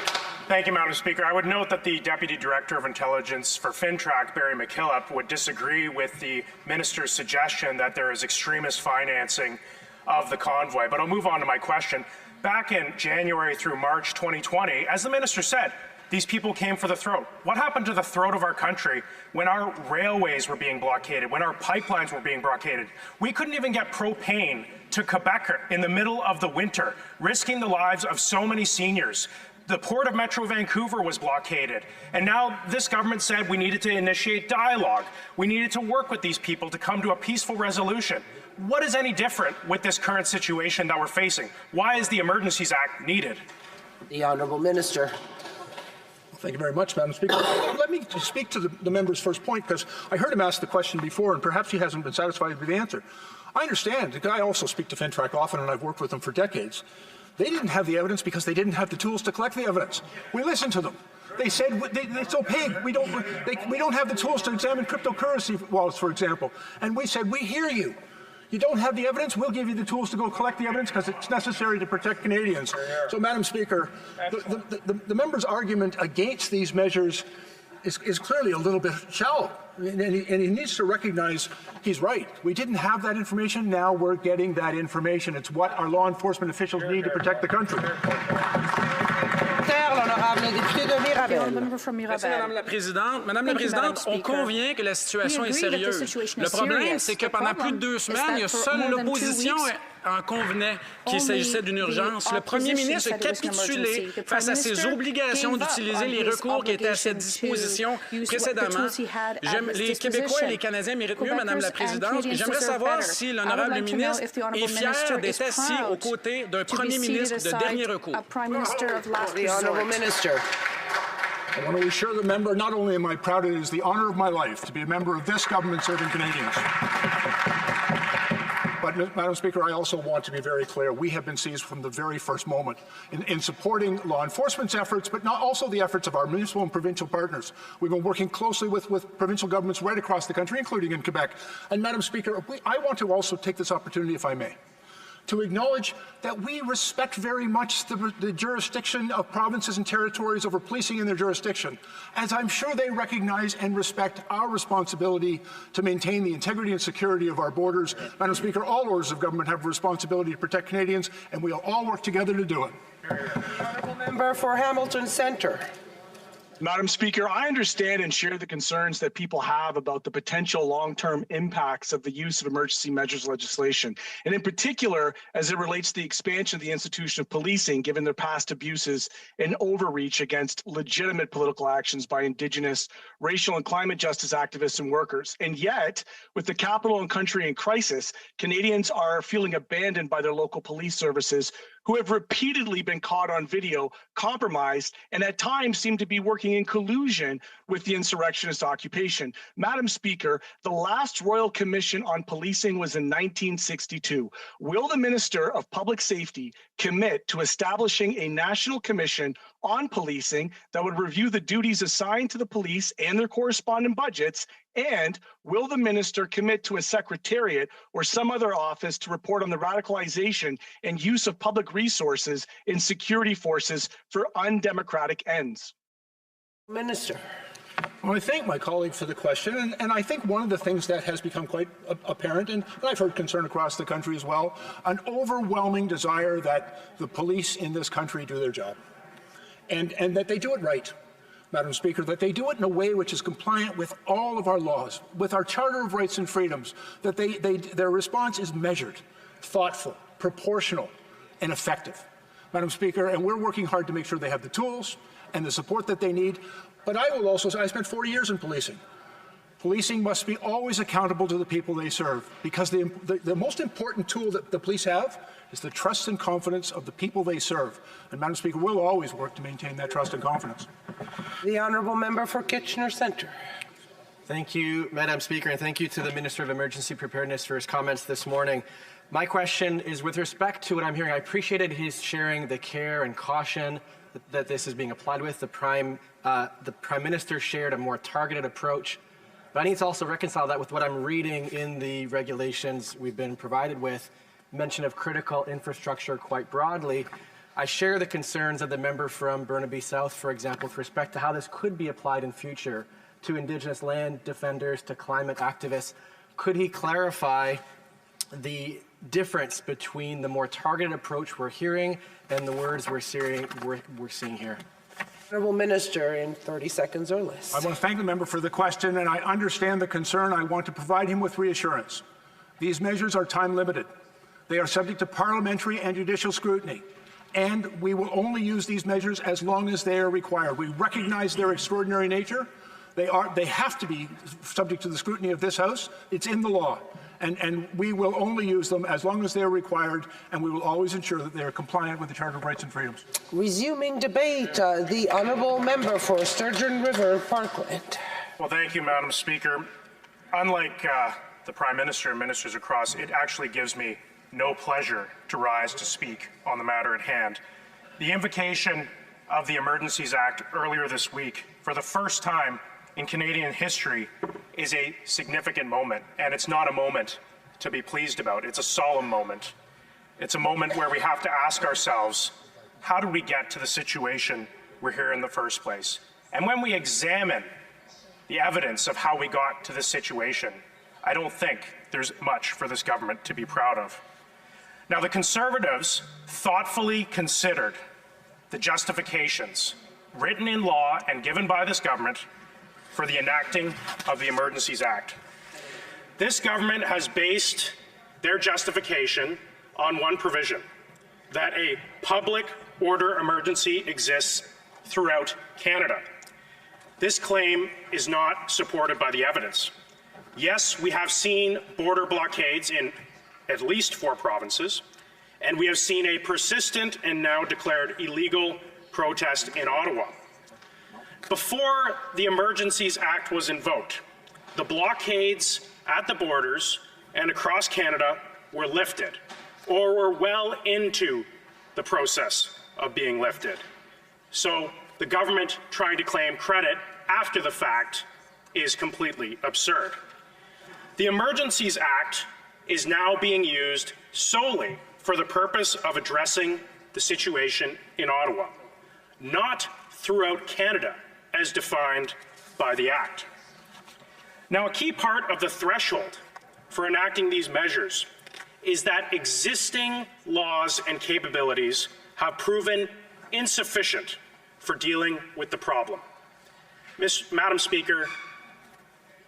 Thank you, Madam Speaker. I would note that the Deputy Director of Intelligence for FinTrack, Barry McKillop, would disagree with the Minister's suggestion that there is extremist financing of the convoy. But I'll move on to my question. Back in January through March 2020, as the Minister said, these people came for the throat. What happened to the throat of our country when our railways were being blockaded, when our pipelines were being blockaded? We couldn't even get propane to Quebec in the middle of the winter, risking the lives of so many seniors. The port of Metro Vancouver was blockaded. And now this government said we needed to initiate dialogue. We needed to work with these people to come to a peaceful resolution. What is any different with this current situation that we're facing? Why is the Emergencies Act needed? The Honourable Minister. Thank you very much, Madam Speaker. Let me speak to the member's first point, because I heard him ask the question before, and perhaps he hasn't been satisfied with the answer. I understand. I also speak to FinTrack often, and I've worked with them for decades. They didn't have the evidence because they didn't have the tools to collect the evidence. We listened to them. They said it's opaque. We don't have the tools to examine cryptocurrency wallets, for example. And we said, we hear you. You don't have the evidence, we'll give you the tools to go collect the evidence because it's necessary to protect Canadians. So, Madam Speaker, the member's argument against these measures is clearly a little bit shallow. And he needs to recognize he's right. We didn't have that information, now we're getting that information. It's what our law enforcement officials need to protect the country. Merci, Madame la Présidente. Madame la Présidente, on convient que la situation est sérieuse. Le problème, c'est que pendant plus de 2 semaines, il y a seule l'opposition en convenait qu'il s'agissait d'une urgence. Le premier ministre a capitulé face à ses obligations d'utiliser les recours qui étaient à sa disposition précédemment. Les Québécois et les Canadiens méritent mieux, Madame la Présidente. J'aimerais savoir si l'honorable ministre est fier d'être assis aux côtés d'un premier ministre de dernier recours. Honourable Minister. I want to assure the member, not only am I proud, it is the honour of my life to be a member of this government serving Canadians. But, Madam Speaker, I also want to be very clear. We have been seized from the very first moment in supporting law enforcement's efforts, but not also the efforts of our municipal and provincial partners. We've been working closely with provincial governments right across the country, including in Quebec. And, Madam Speaker, I want to also take this opportunity, if I may, to acknowledge that we respect very much the jurisdiction of provinces and territories over policing in their jurisdiction, as I'm sure they recognize and respect our responsibility to maintain the integrity and security of our borders. Madam Speaker, all orders of government have a responsibility to protect Canadians, and we'll all work together to do it. Honourable Member for Hamilton Centre. Madam Speaker, I understand and share the concerns that people have about the potential long-term impacts of the use of emergency measures legislation, and in particular, as it relates to the expansion of the institution of policing, given their past abuses and overreach against legitimate political actions by Indigenous, racial, and climate justice activists and workers. And yet, with the capital and country in crisis, Canadians are feeling abandoned by their local police services, who have repeatedly been caught on video, compromised, and at times seem to be working in collusion with the insurrectionist occupation. Madam Speaker, the last Royal Commission on Policing was in 1962. Will the Minister of Public Safety commit to establishing a national commission on policing that would review the duties assigned to the police and their corresponding budgets? And will the minister commit to a secretariat or some other office to report on the radicalization and use of public resources in security forces for undemocratic ends? Minister. Well, I thank my colleague for the question, and I think one of the things that has become quite apparent, and I've heard concern across the country as well, an overwhelming desire that the police in this country do their job, and that they do it right. Madam Speaker, that they do it in a way which is compliant with all of our laws, with our Charter of Rights and Freedoms, that their response is measured, thoughtful, proportional, and effective. Madam Speaker, and we're working hard to make sure they have the tools and the support that they need. But I will also say, I spent 40 years in policing. Policing must be always accountable to the people they serve, because the most important tool that the police have is the trust and confidence of the people they serve. And Madam Speaker, we'll always work to maintain that trust and confidence. The honourable member for Kitchener Centre. Thank you, Madam Speaker, and thank you to the Minister of Emergency Preparedness for his comments this morning. My question is with respect to what I'm hearing. I appreciated his sharing the care and caution that this is being applied with. The Prime Minister shared a more targeted approach. But I need to also reconcile that with what I'm reading in the regulations we've been provided with, mention of critical infrastructure quite broadly. I share the concerns of the member from Burnaby South, for example, with respect to how this could be applied in future to Indigenous land defenders, to climate activists. Could he clarify the difference between the more targeted approach we're hearing and the words we're seeing here? Honourable Minister, in 30 seconds or less. I want to thank the member for the question, and I understand the concern. I want to provide him with reassurance. These measures are time limited. They are subject to parliamentary and judicial scrutiny, and we will only use these measures as long as they are required. We recognize their extraordinary nature. They have to be subject to the scrutiny of this House. It's in the law. And we will only use them as long as they are required, and we will always ensure that they are compliant with the Charter of Rights and Freedoms. Resuming debate, the honourable member for Sturgeon River Parkland. Well, thank you, Madam Speaker. Unlike the Prime Minister and ministers across, it actually gives me no pleasure to rise to speak on the matter at hand. The invocation of the Emergencies Act earlier this week, for the first time in Canadian history, is a significant moment, and it's not a moment to be pleased about. It's a solemn moment. It's a moment where we have to ask ourselves, how did we get to the situation we're here in the first place? And when we examine the evidence of how we got to this situation, I don't think there's much for this government to be proud of. Now, the Conservatives thoughtfully considered the justifications written in law and given by this government for the enacting of the Emergencies Act. This government has based their justification on one provision, that a public order emergency exists throughout Canada. This claim is not supported by the evidence. Yes, we have seen border blockades in at least 4 provinces, and we have seen a persistent and now declared illegal protest in Ottawa. Before the Emergencies Act was invoked, the blockades at the borders and across Canada were lifted, or were well into the process of being lifted. So the government trying to claim credit after the fact is completely absurd. The Emergencies Act is now being used solely for the purpose of addressing the situation in Ottawa, not throughout Canada, as defined by the Act. Now, a key part of the threshold for enacting these measures is that existing laws and capabilities have proven insufficient for dealing with the problem. Madam Speaker,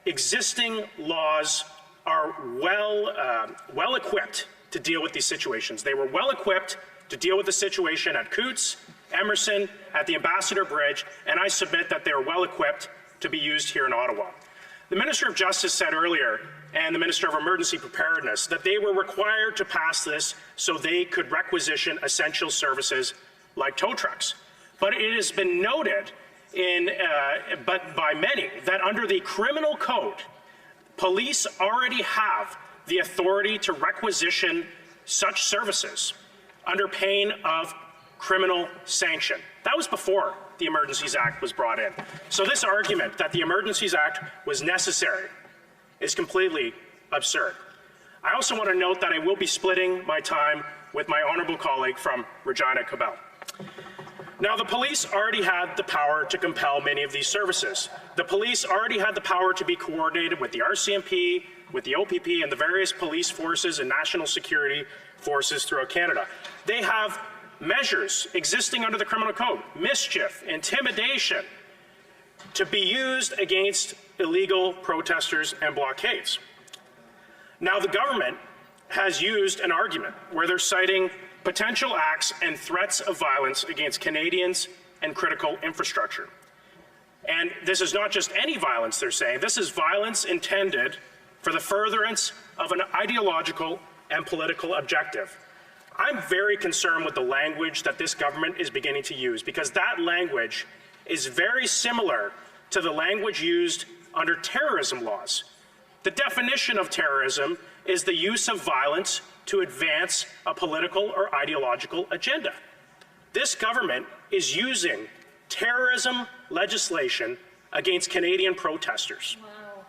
existing laws are well equipped to deal with these situations. They were well equipped to deal with the situation at Coutts, Emerson, at the Ambassador Bridge, and I submit that they are well equipped to be used here in Ottawa. The Minister of Justice said earlier, and the Minister of Emergency Preparedness, that they were required to pass this so they could requisition essential services like tow trucks. But it has been noted by many that under the criminal code, police already have the authority to requisition such services under pain of criminal sanction. That was before the Emergencies Act was brought in. So this argument that the Emergencies Act was necessary is completely absurd. I also want to note that I will be splitting my time with my honourable colleague from Regina Cabell. Now, the police already had the power to compel many of these services. The police already had the power to be coordinated with the RCMP, with the OPP, and the various police forces and national security forces throughout Canada. They have measures existing under the criminal code, mischief, intimidation, to be used against illegal protesters and blockades. Now, the government has used an argument where they're citing potential acts and threats of violence against Canadians and critical infrastructure. And this is not just any violence, they're saying. This is violence intended for the furtherance of an ideological and political objective. I'm very concerned with the language that this government is beginning to use, because that language is very similar to the language used under terrorism laws. The definition of terrorism is the use of violence to advance a political or ideological agenda. This government is using terrorism legislation against Canadian protesters. Wow.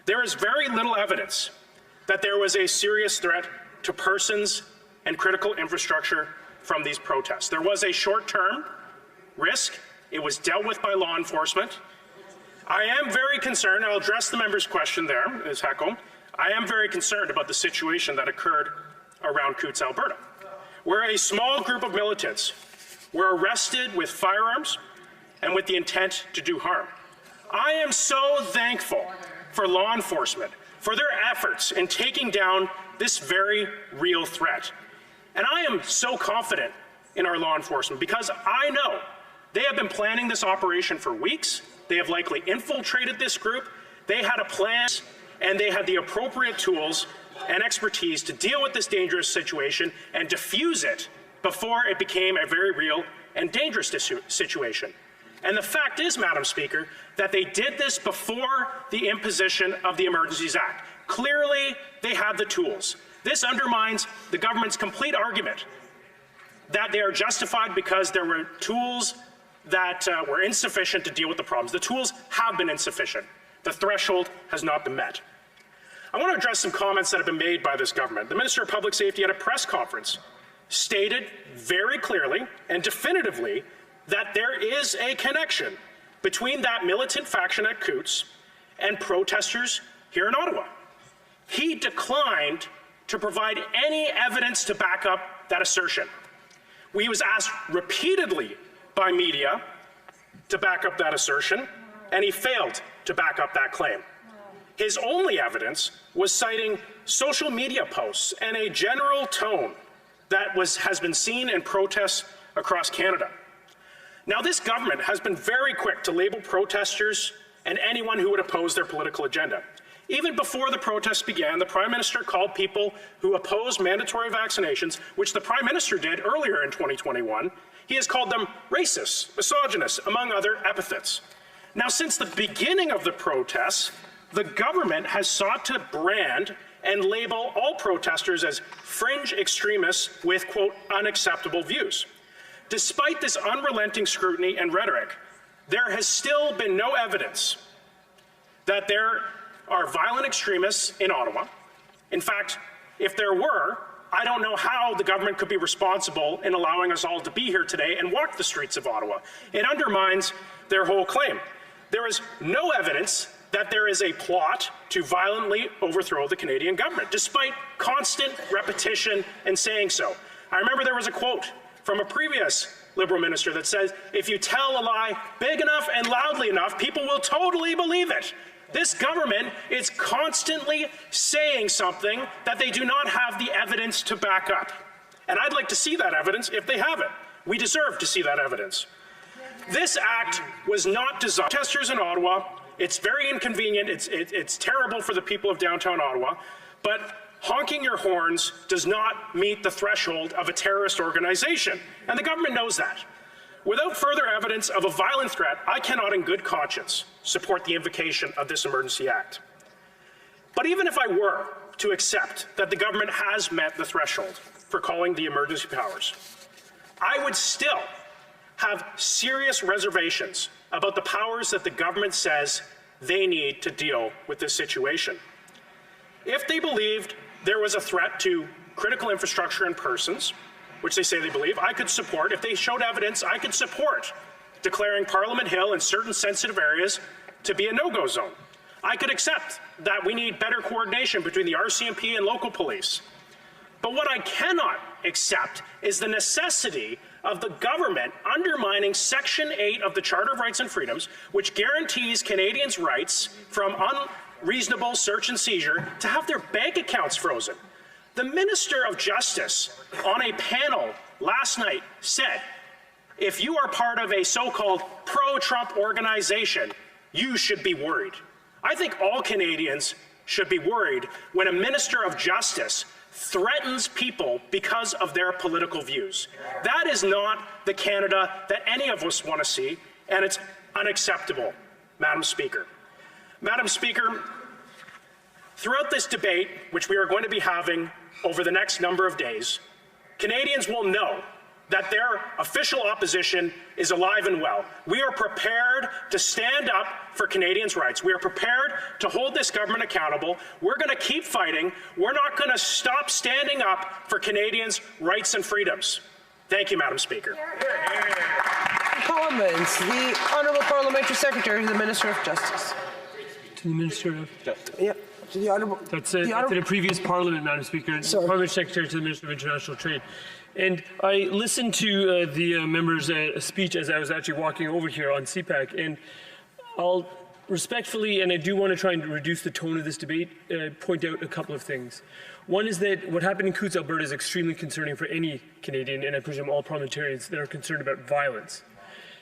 There is very little evidence that there was a serious threat to persons and critical infrastructure from these protests. There was a short-term risk. It was dealt with by law enforcement. I am very concerned, I'll address the member's question there, Ms. Heckel. I am very concerned about the situation that occurred around Coutts, Alberta, where a small group of militants were arrested with firearms and with the intent to do harm. I am so thankful for law enforcement, for their efforts in taking down this very real threat. And I am so confident in our law enforcement because I know they have been planning this operation for weeks. They have likely infiltrated this group. They had a plan and they had the appropriate tools and expertise to deal with this dangerous situation and diffuse it before it became a very real and dangerous situation. And the fact is, Madam Speaker, that they did this before the imposition of the Emergencies Act. Clearly, they have the tools. This undermines the government's complete argument that they are justified because there were tools that were insufficient to deal with the problems. The tools have been insufficient. The threshold has not been met. I want to address some comments that have been made by this government. The Minister of Public Safety at a press conference stated very clearly and definitively that there is a connection between that militant faction at Coutts and protesters here in Ottawa. He declined to provide any evidence to back up that assertion. He was asked repeatedly by media to back up that assertion, and he failed to back up that claim. His only evidence was citing social media posts and a general tone that has been seen in protests across Canada. Now, this government has been very quick to label protesters and anyone who would oppose their political agenda. Even before the protests began, the Prime Minister called people who oppose mandatory vaccinations, which the Prime Minister did earlier in 2021, he has called them racist, misogynist, among other epithets. Now, since the beginning of the protests, the government has sought to brand and label all protesters as fringe extremists with, quote, unacceptable views. Despite this unrelenting scrutiny and rhetoric, there has still been no evidence that there are violent extremists in Ottawa. In fact, if there were, I don't know how the government could be responsible in allowing us all to be here today and walk the streets of Ottawa. It undermines their whole claim. There is no evidence that there is a plot to violently overthrow the Canadian government, despite constant repetition and saying so. I remember there was a quote from a previous Liberal minister that says if you tell a lie big enough and loudly enough, people will totally believe it. This government is constantly saying something that they do not have the evidence to back up. And I'd like to see that evidence if they have it. We deserve to see that evidence. This act was not designed. Protesters in Ottawa, it's very inconvenient, it's terrible for the people of downtown Ottawa, but honking your horns does not meet the threshold of a terrorist organization, and the government knows that. Without further evidence of a violent threat, I cannot in good conscience support the invocation of this Emergency Act. But even if I were to accept that the government has met the threshold for calling the emergency powers, I would still have serious reservations about the powers that the government says they need to deal with this situation. If they believed there was a threat to critical infrastructure and persons, which they say they believe, I could support, if they showed evidence, I could support declaring Parliament Hill and certain sensitive areas to be a no-go zone. I could accept that we need better coordination between the RCMP and local police. But what I cannot accept is the necessity of the government undermining Section 8 of the Charter of Rights and Freedoms, which guarantees Canadians' rights from unreasonable search and seizure to have their bank accounts frozen. The Minister of Justice on a panel last night said, if you are part of a so-called pro-Trump organization, you should be worried. I think all Canadians should be worried when a Minister of Justice threatens people because of their political views. That is not the Canada that any of us want to see, and it's unacceptable, Madam Speaker. Madam Speaker, throughout this debate, which we are going to be having over the next number of days, Canadians will know that their official opposition is alive and well. We are prepared to stand up for Canadians' rights. We are prepared to hold this government accountable. We're going to keep fighting. We're not going to stop standing up for Canadians' rights and freedoms. Thank you, Madam Speaker. Comments. The Honourable Parliamentary Secretary to the Minister of Justice. To the Minister of Justice. Yep. To the Honourable. That's to the previous Parliament, Madam Speaker. Sorry. Parliamentary Secretary to the Minister of International Trade. And I listened to the member's speech as I was actually walking over here on CPAC, and I'll respectfully, and I do want to try and reduce the tone of this debate, point out a couple of things. One is that what happened in Coutts, Alberta is extremely concerning for any Canadian, and I presume all parliamentarians that are concerned about violence.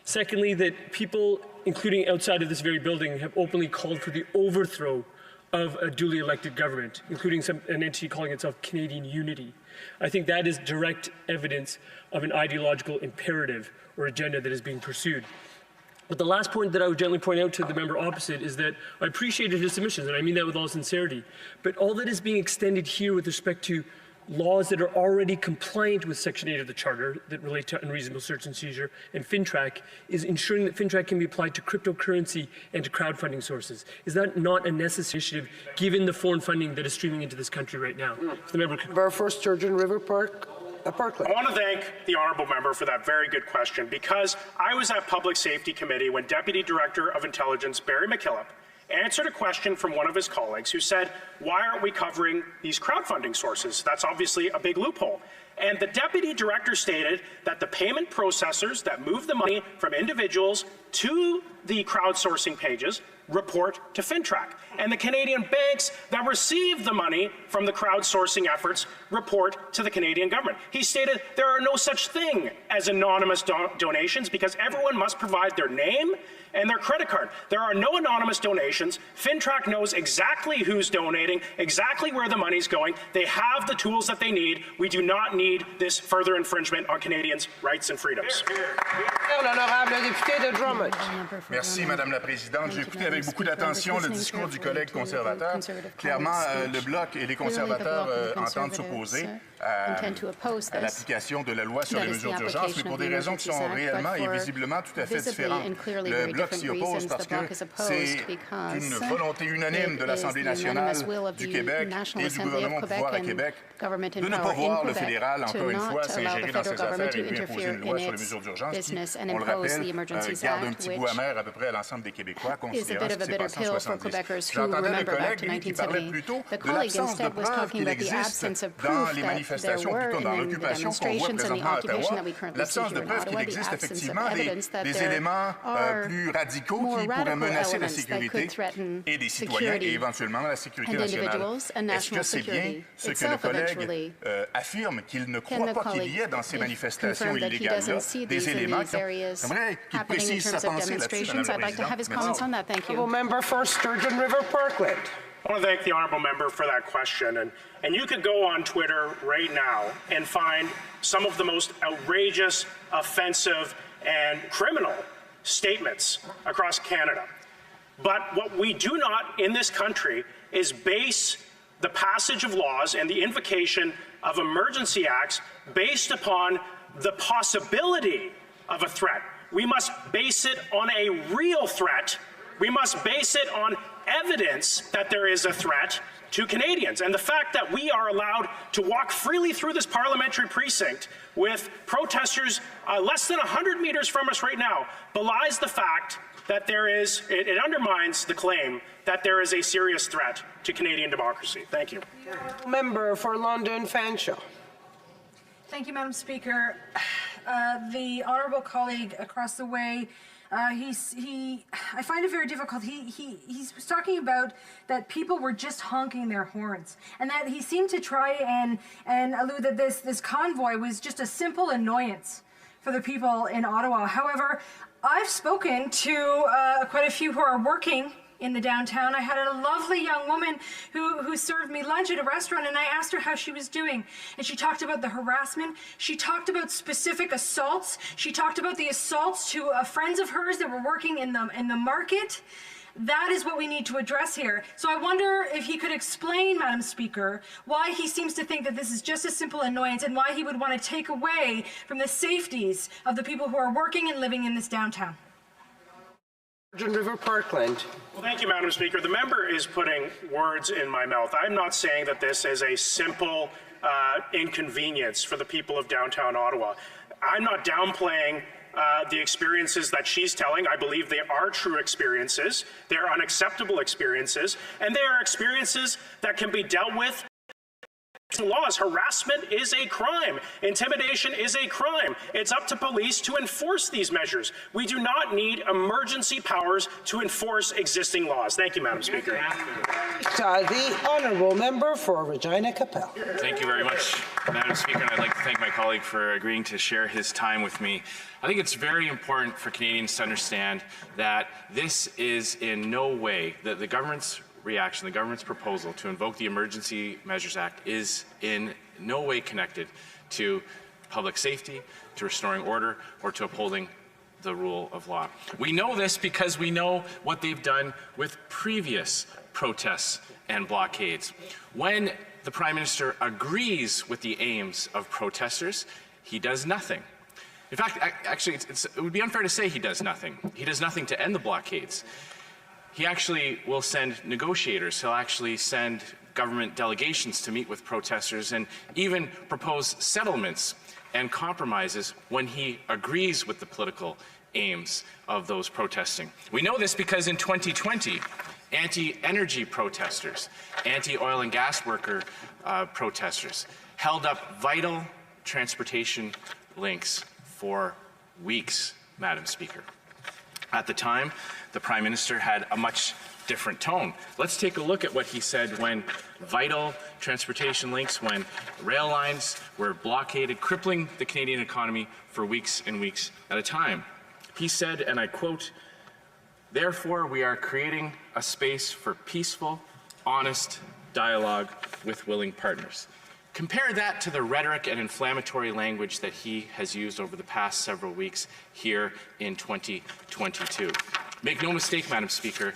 Secondly, that people, including outside of this very building, have openly called for the overthrow of a duly elected government, including an entity calling itself Canadian Unity. I think that is direct evidence of an ideological imperative or agenda that is being pursued. But the last point that I would gently point out to the member opposite is that I appreciated his submissions, and I mean that with all sincerity. But all that is being extended here with respect to laws that are already compliant with Section 8 of the Charter that relate to unreasonable search and seizure and FinTrack is ensuring that FinTrack can be applied to cryptocurrency and to crowdfunding sources. Is that not a necessary initiative given the foreign funding that is streaming into this country right now? The member. For Sturgeon River Park. Parkland. I want to thank the honourable member for that very good question, because I was at Public Safety Committee when Deputy Director of Intelligence Barry McKillop answered a question from one of his colleagues who said, why aren't we covering these crowdfunding sources? That's obviously a big loophole. And the deputy director stated that the payment processors that move the money from individuals to the crowdsourcing pages report to FinTrack. And the Canadian banks that receive the money from the crowdsourcing efforts report to the Canadian government. He stated there are no such thing as anonymous donations because everyone must provide their name and their credit card. There are no anonymous donations. FinTrack knows exactly who's donating, exactly where the money's going. They have the tools that they need. We do not need this further infringement on Canadians' rights and freedoms. Merci, Madame la Présidente. J'ai écouté avec beaucoup d'attention le discours du collègue conservateur. Clairement, le Bloc et les conservateurs entendent s'opposer à l'application de la loi sur les mesures d'urgence, mais pour des raisons qui sont réellement et visiblement tout à fait différentes. Le Bloc s'y oppose parce que c'est une volonté unanime de l'Assemblée nationale du Québec et du gouvernement au pouvoir à Québec de ne pas voir le fédéral, encore une fois, s'ingérer dans ses affaires et lui imposer une loi sur les mesures d'urgence qui and on le impose rappelle, the Emergencies garde un Act, petit which goût amer à peu près à l'ensemble des Québécois, is a considérant bit ce of qui a s'est bitter passé en pill for 70. Quebecers who J'entendais le remember back collègue, to lui, qui parlait 1970. plutôt The de colleague l'absence de instead was preuves talking qu'il about the existe absence of dans proof les that there manifestations, were plutôt dans in the l'occupation qu'on voit demonstrations and the présentement à occupation Ottawa, that we currently see l'absence here de in preuves qu'il Ottawa, the existe absence of effectivement evidence that des there éléments are plus radicaux more qui pourraient radical menacer la elements that sécurité could threaten et des citoyens et security éventuellement la sécurité and nationale. individuals and Est-ce que national c'est bien security ce que le itself collègue eventually? affirme qu'il ne Can croit the pas qu'il y colleague ait dans ces manifestations confirm that he illégales-là doesn't see des these in éléments these areas J'aimerais qu'il happening in précise sa terms of pensée là-dessus, demonstrations? Madame I'd la like to have his comments on that. Thank you. Member for Sturgeon River Parkland. I want to thank the honourable member for that question. And you could go on Twitter right now and find some of the most outrageous, offensive, and criminal statements across Canada. But what we do not in this country is base the passage of laws and the invocation of emergency acts based upon the possibility of a threat. We must base it on a real threat. We must base it on evidence that there is a threat to Canadians. And the fact that we are allowed to walk freely through this parliamentary precinct with protesters less than 100 meters from us right now belies the fact that it undermines the claim that there is a serious threat to Canadian democracy. Thank you. Member for London Fanshawe. Thank you, Madam Speaker. The honourable colleague across the way, I find it very difficult. He was talking about that people were just honking their horns, and that he seemed to try and allude that this convoy was just a simple annoyance for the people in Ottawa. However, I've spoken to quite a few who are working in the downtown. I had a lovely young woman who served me lunch at a restaurant, and I asked her how she was doing. And she talked about the harassment. She talked about specific assaults. She talked about the assaults to friends of hers that were working in the market. That is what we need to address here. So I wonder if he could explain, Madam Speaker, why he seems to think that this is just a simple annoyance and why he would want to take away from the safeties of the people who are working and living in this downtown. River Parkland. Well, thank you, Madam Speaker. The member is putting words in my mouth. I'm not saying that this is a simple inconvenience for the people of downtown Ottawa. I'm not downplaying the experiences that she's telling. I believe they are true experiences. They're unacceptable experiences, and they are experiences that can be dealt with. Laws. Harassment is a crime. Intimidation is a crime. It's up to police to enforce these measures. We do not need emergency powers to enforce existing laws. Thank you, Madam Speaker. The honourable member for Regina Capel. Thank you very much, Madam Speaker, and I'd like to thank my colleague for agreeing to share his time with me. I think it's very important for Canadians to understand that this is in no way the government's reaction, the government's proposal to invoke the Emergency Measures Act is in no way connected to public safety, to restoring order, or to upholding the rule of law. We know this because we know what they've done with previous protests and blockades. When the Prime Minister agrees with the aims of protesters, he does nothing. In fact, actually, it would be unfair to say he does nothing. He does nothing to end the blockades. He actually will send negotiators. He'll actually send government delegations to meet with protesters and even propose settlements and compromises when he agrees with the political aims of those protesting. We know this because in 2020, anti-energy protesters, anti-oil and gas worker protesters held up vital transportation links for weeks, Madam Speaker. At the time, the Prime Minister had a much different tone. Let's take a look at what he said when vital transportation links, when rail lines were blockaded, crippling the Canadian economy for weeks and weeks at a time. He said, and I quote, "Therefore, we are creating a space for peaceful, honest dialogue with willing partners." Compare that to the rhetoric and inflammatory language that he has used over the past several weeks here in 2022. Make no mistake, Madam Speaker,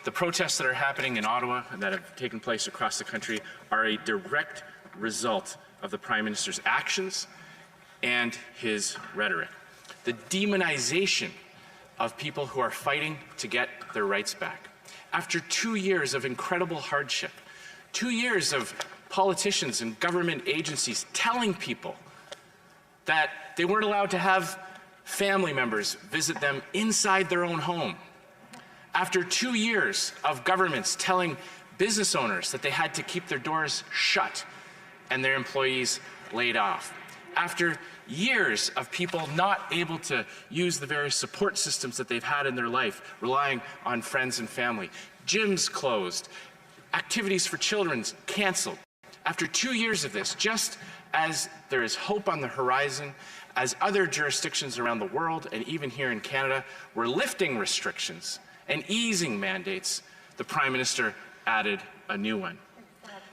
the protests that are happening in Ottawa and that have taken place across the country are a direct result of the Prime Minister's actions and his rhetoric. The demonization of people who are fighting to get their rights back. After 2 years of incredible hardship, 2 years of politicians and government agencies telling people that they weren't allowed to have family members visit them inside their own home. After 2 years of governments telling business owners that they had to keep their doors shut and their employees laid off. After years of people not able to use the various support systems that they've had in their life, relying on friends and family. Gyms closed, activities for children canceled. After 2 years of this, just as there is hope on the horizon, as other jurisdictions around the world and even here in Canada were lifting restrictions and easing mandates, the Prime Minister added a new one.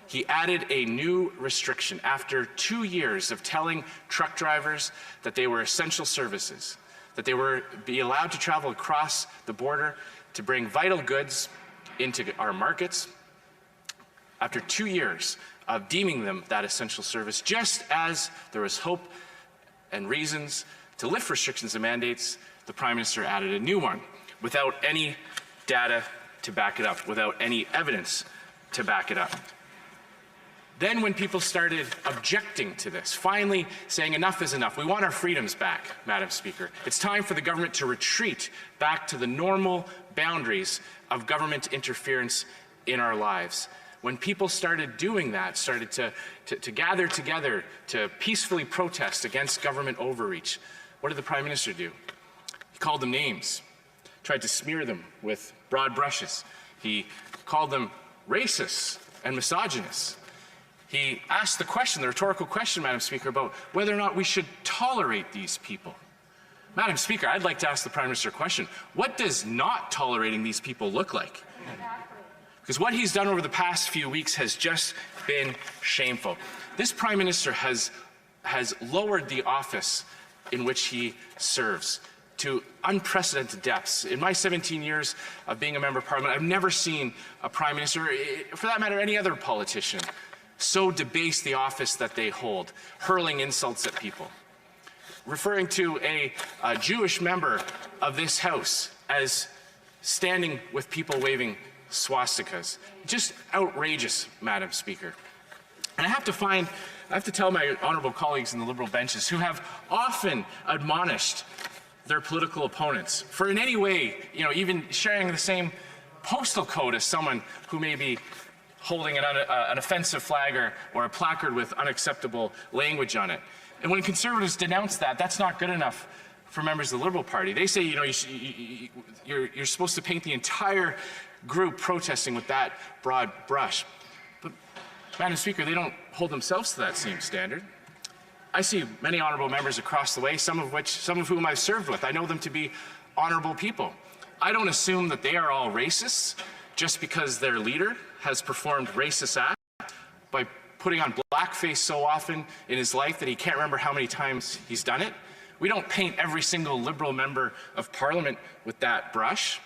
He added a new restriction after 2 years of telling truck drivers that they were essential services, that they were be allowed to travel across the border to bring vital goods into our markets. After 2 years of deeming them that essential service, just as there was hope and reasons to lift restrictions and mandates, the Prime Minister added a new one without any data to back it up, without any evidence to back it up. Then when people started objecting to this, finally saying enough is enough, we want our freedoms back, Madam Speaker. It's time for the government to retreat back to the normal boundaries of government interference in our lives. When people started doing that, started to gather together to peacefully protest against government overreach, what did the Prime Minister do? He called them names, tried to smear them with broad brushes. He called them racists and misogynists. He asked the question, the rhetorical question, Madam Speaker, about whether or not we should tolerate these people. Madam Speaker, I'd like to ask the Prime Minister a question. What does not tolerating these people look like? Because what he's done over the past few weeks has just been shameful. This Prime Minister has lowered the office in which he serves to unprecedented depths. In my 17 years of being a member of Parliament, I've never seen a Prime Minister, for that matter, any other politician, so debase the office that they hold, hurling insults at people, referring to a Jewish member of this House as standing with people waving swastikas. Just outrageous, Madam Speaker. And I have to tell my honourable colleagues in the Liberal benches who have often admonished their political opponents for in any way, even sharing the same postal code as someone who may be holding an offensive flag or a placard with unacceptable language on it. And when Conservatives denounce that, that's not good enough for members of the Liberal Party. They say, you're supposed to paint the entire group protesting with that broad brush. But, Madam Speaker, they don't hold themselves to that same standard. I see many honourable members across the way, some of whom I've served with. I know them to be honourable people. I don't assume that they are all racists just because their leader has performed racist acts by putting on blackface so often in his life that he can't remember how many times he's done it. We don't paint every single Liberal member of Parliament with that brush.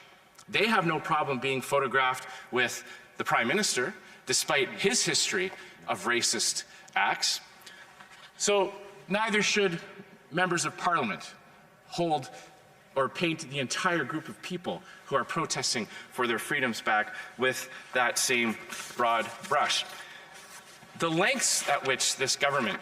They have no problem being photographed with the Prime Minister, despite his history of racist acts. So neither should members of Parliament hold or paint the entire group of people who are protesting for their freedoms back with that same broad brush. The lengths at which this government,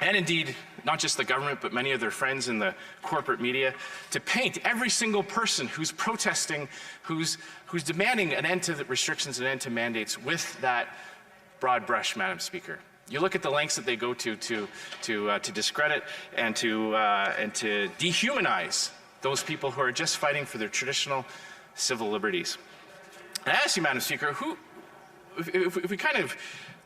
and indeed not just the government but many of their friends in the corporate media, to paint every single person who's protesting, who's demanding an end to the restrictions, an end to mandates with that broad brush, Madam Speaker. You look at the lengths that they go to discredit and to dehumanize those people who are just fighting for their traditional civil liberties. And I ask you, Madam Speaker, if we kind of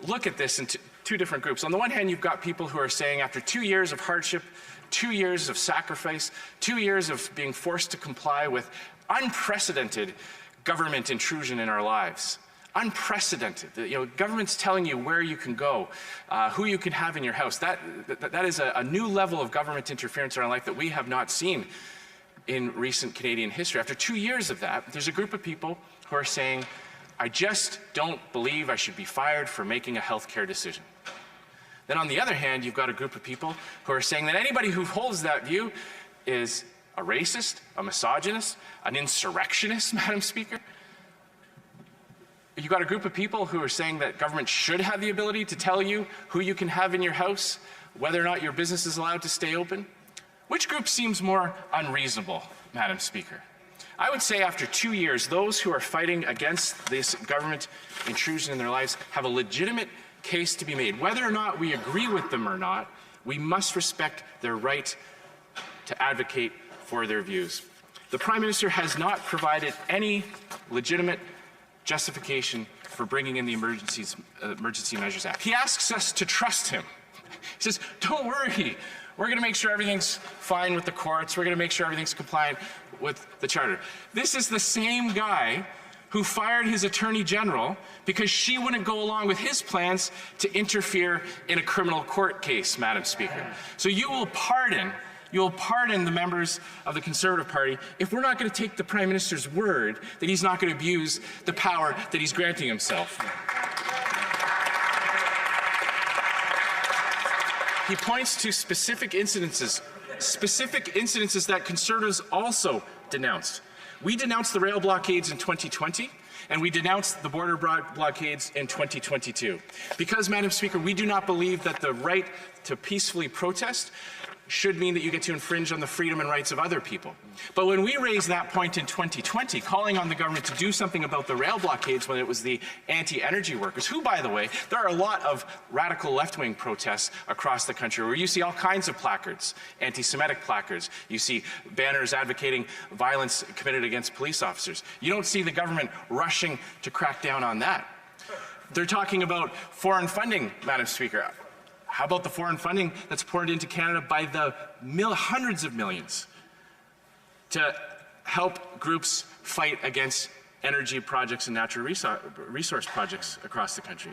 look at this in two different groups. On the one hand, you've got people who are saying after 2 years of hardship, 2 years of sacrifice, 2 years of being forced to comply with unprecedented government intrusion in our lives. Unprecedented. Government's telling you where you can go, who you can have in your house. That is a new level of government interference in our life that we have not seen in recent Canadian history. After 2 years of that, there's a group of people who are saying, I just don't believe I should be fired for making a healthcare decision. Then on the other hand, you've got a group of people who are saying that anybody who holds that view is a racist, a misogynist, an insurrectionist, Madam Speaker. You've got a group of people who are saying that government should have the ability to tell you who you can have in your house, whether or not your business is allowed to stay open. Which group seems more unreasonable, Madam Speaker? I would say after 2 years, those who are fighting against this government intrusion in their lives have a legitimate case to be made. Whether or not we agree with them or not, we must respect their right to advocate for their views. The Prime Minister has not provided any legitimate justification for bringing in the Emergency Measures Act. He asks us to trust him. He says, don't worry, we're going to make sure everything's fine with the courts, we're going to make sure everything's compliant with the Charter. This is the same guy who fired his Attorney General because she wouldn't go along with his plans to interfere in a criminal court case, Madam Speaker. So you'll pardon the members of the Conservative Party if we're not going to take the Prime Minister's word that he's not going to abuse the power that he's granting himself. He points to specific incidences that Conservatives also denounced. We denounced the rail blockades in 2020, and we denounced the border blockades in 2022. Because, Madam Speaker, we do not believe that the right to peacefully protest should mean that you get to infringe on the freedom and rights of other people. But when we raised that point in 2020, calling on the government to do something about the rail blockades when it was the anti-energy workers, who, by the way, there are a lot of radical left-wing protests across the country where you see all kinds of placards, anti-Semitic placards. You see banners advocating violence committed against police officers. You don't see the government rushing to crack down on that. They're talking about foreign funding, Madam Speaker. How about the foreign funding that's poured into Canada by the hundreds of millions to help groups fight against energy projects and natural resource projects across the country?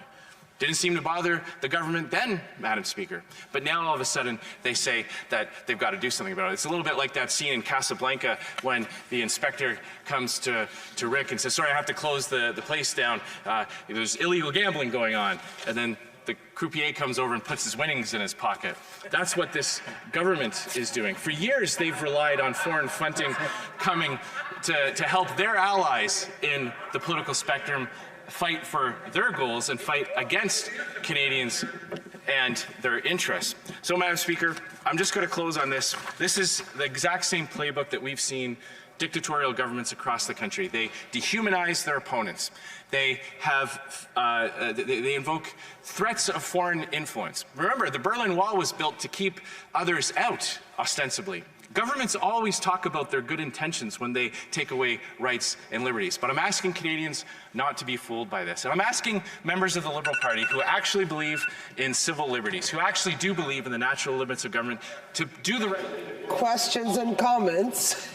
Didn't seem to bother the government then, Madam Speaker. But now all of a sudden they say that they've got to do something about it. It's a little bit like that scene in Casablanca when the inspector comes to Rick and says, sorry, I have to close the place down. There's illegal gambling going on. And then the croupier comes over and puts his winnings in his pocket. That's what this government is doing. For years, they've relied on foreign funding coming to help their allies in the political spectrum fight for their goals and fight against Canadians and their interests. So, Madam Speaker, I'm just going to close on this. This is the exact same playbook that we've seen dictatorial governments across the country. They dehumanize their opponents. They invoke threats of foreign influence. Remember, the Berlin Wall was built to keep others out, ostensibly. Governments always talk about their good intentions when they take away rights and liberties. But I'm asking Canadians not to be fooled by this. And I'm asking members of the Liberal Party who actually believe in civil liberties, who actually do believe in the natural limits of government, to do the right. Questions and comments?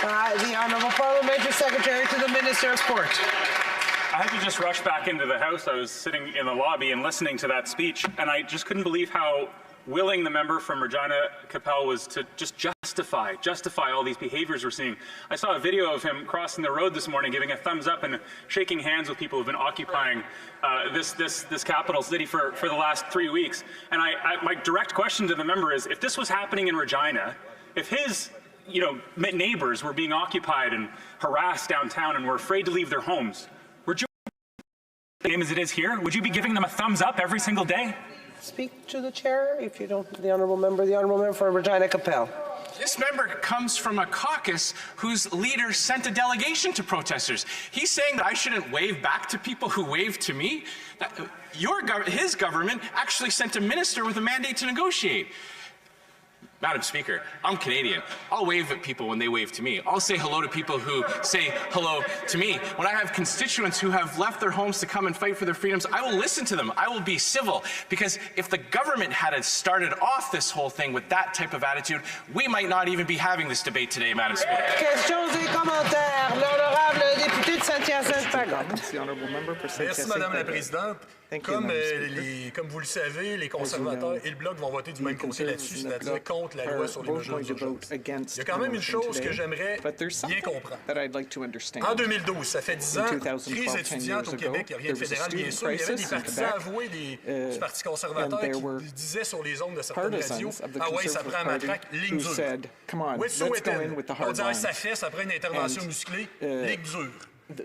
The Honourable Parliamentary Secretary to the Minister of Sport. I had to just rush back into the House. I was sitting in the lobby and listening to that speech, and I just couldn't believe how willing the member from Regina Capel was to just justify all these behaviors we're seeing. I saw a video of him crossing the road this morning, giving a thumbs up and shaking hands with people who've been occupying this capital city for the last 3 weeks. And my direct question to the member is, if this was happening in Regina, if his neighbors were being occupied and harassed downtown and were afraid to leave their homes, would you the same as it is here? Would you be giving them a thumbs up every single day? Speak to the chair, if you don't, the honourable member for Regina Capel. This member comes from a caucus whose leader sent a delegation to protesters. He's saying that I shouldn't wave back to people who wave to me. His government actually sent a minister with a mandate to negotiate. Madam Speaker, I'm Canadian. I'll wave at people when they wave to me. I'll say hello to people who say hello to me. When I have constituents who have left their homes to come and fight for their freedoms, I will listen to them. I will be civil. Because if the government had started off this whole thing with that type of attitude, we might not even be having this debate today, Madam Speaker. Questions et commentaires. L'honorable député de Saint-Hyacinthe. Merci, Madame la Présidente. Comme vous le savez, les conservateurs et le Bloc vont voter du même côté là-dessus, c'est-à-dire contre la loi sur les mesures d'urgence. Il y a quand même une chose que j'aimerais bien comprendre. En 2012, ça fait 10 ans, crise étudiante au Québec, il n'y a rien de fédéral, bien sûr, il y avait des partisans avoués du Parti conservateur qui disaient sur les ondes de certaines radios, « Ah ouais, ça prend un matraque, ligne dure. » Wet'suwet'en, on dirait que ça fesse après une intervention musclée, ligne dure.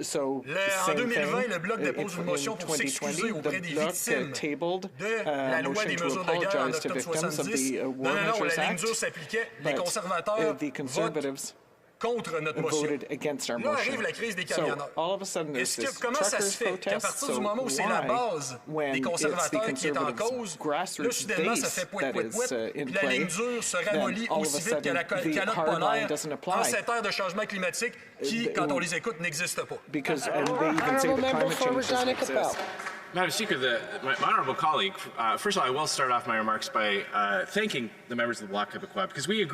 So en 2020, le Bloc dépose une motion pour s'excuser auprès des victimes de la loi des mesures de guerre en octobre 70. Non, la mesure s'appliquait, les conservateurs votent contre notre motion. Là arrive la crise des camionneurs. Comment ça se fait qu'à partir du moment où c'est la base des conservateurs qui est en cause, là, soudainement, ça fait pouet, pouet, pouet, puis la ligne dure se ramollit aussi vite que la calotte polaire en cette ère de changement climatique qui, quand on les écoute, n'existe pas. Madam Speaker, my honourable colleague, first of all, I will start off my remarks by thanking the members of the Bloc Québécois, because we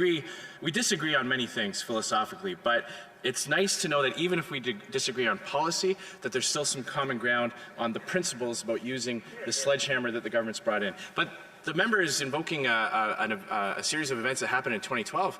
disagree on many things philosophically, but it's nice to know that even if we disagree on policy, that there's still some common ground on the principles about using the sledgehammer that the government's brought in. But the member is invoking a series of events that happened in 2012.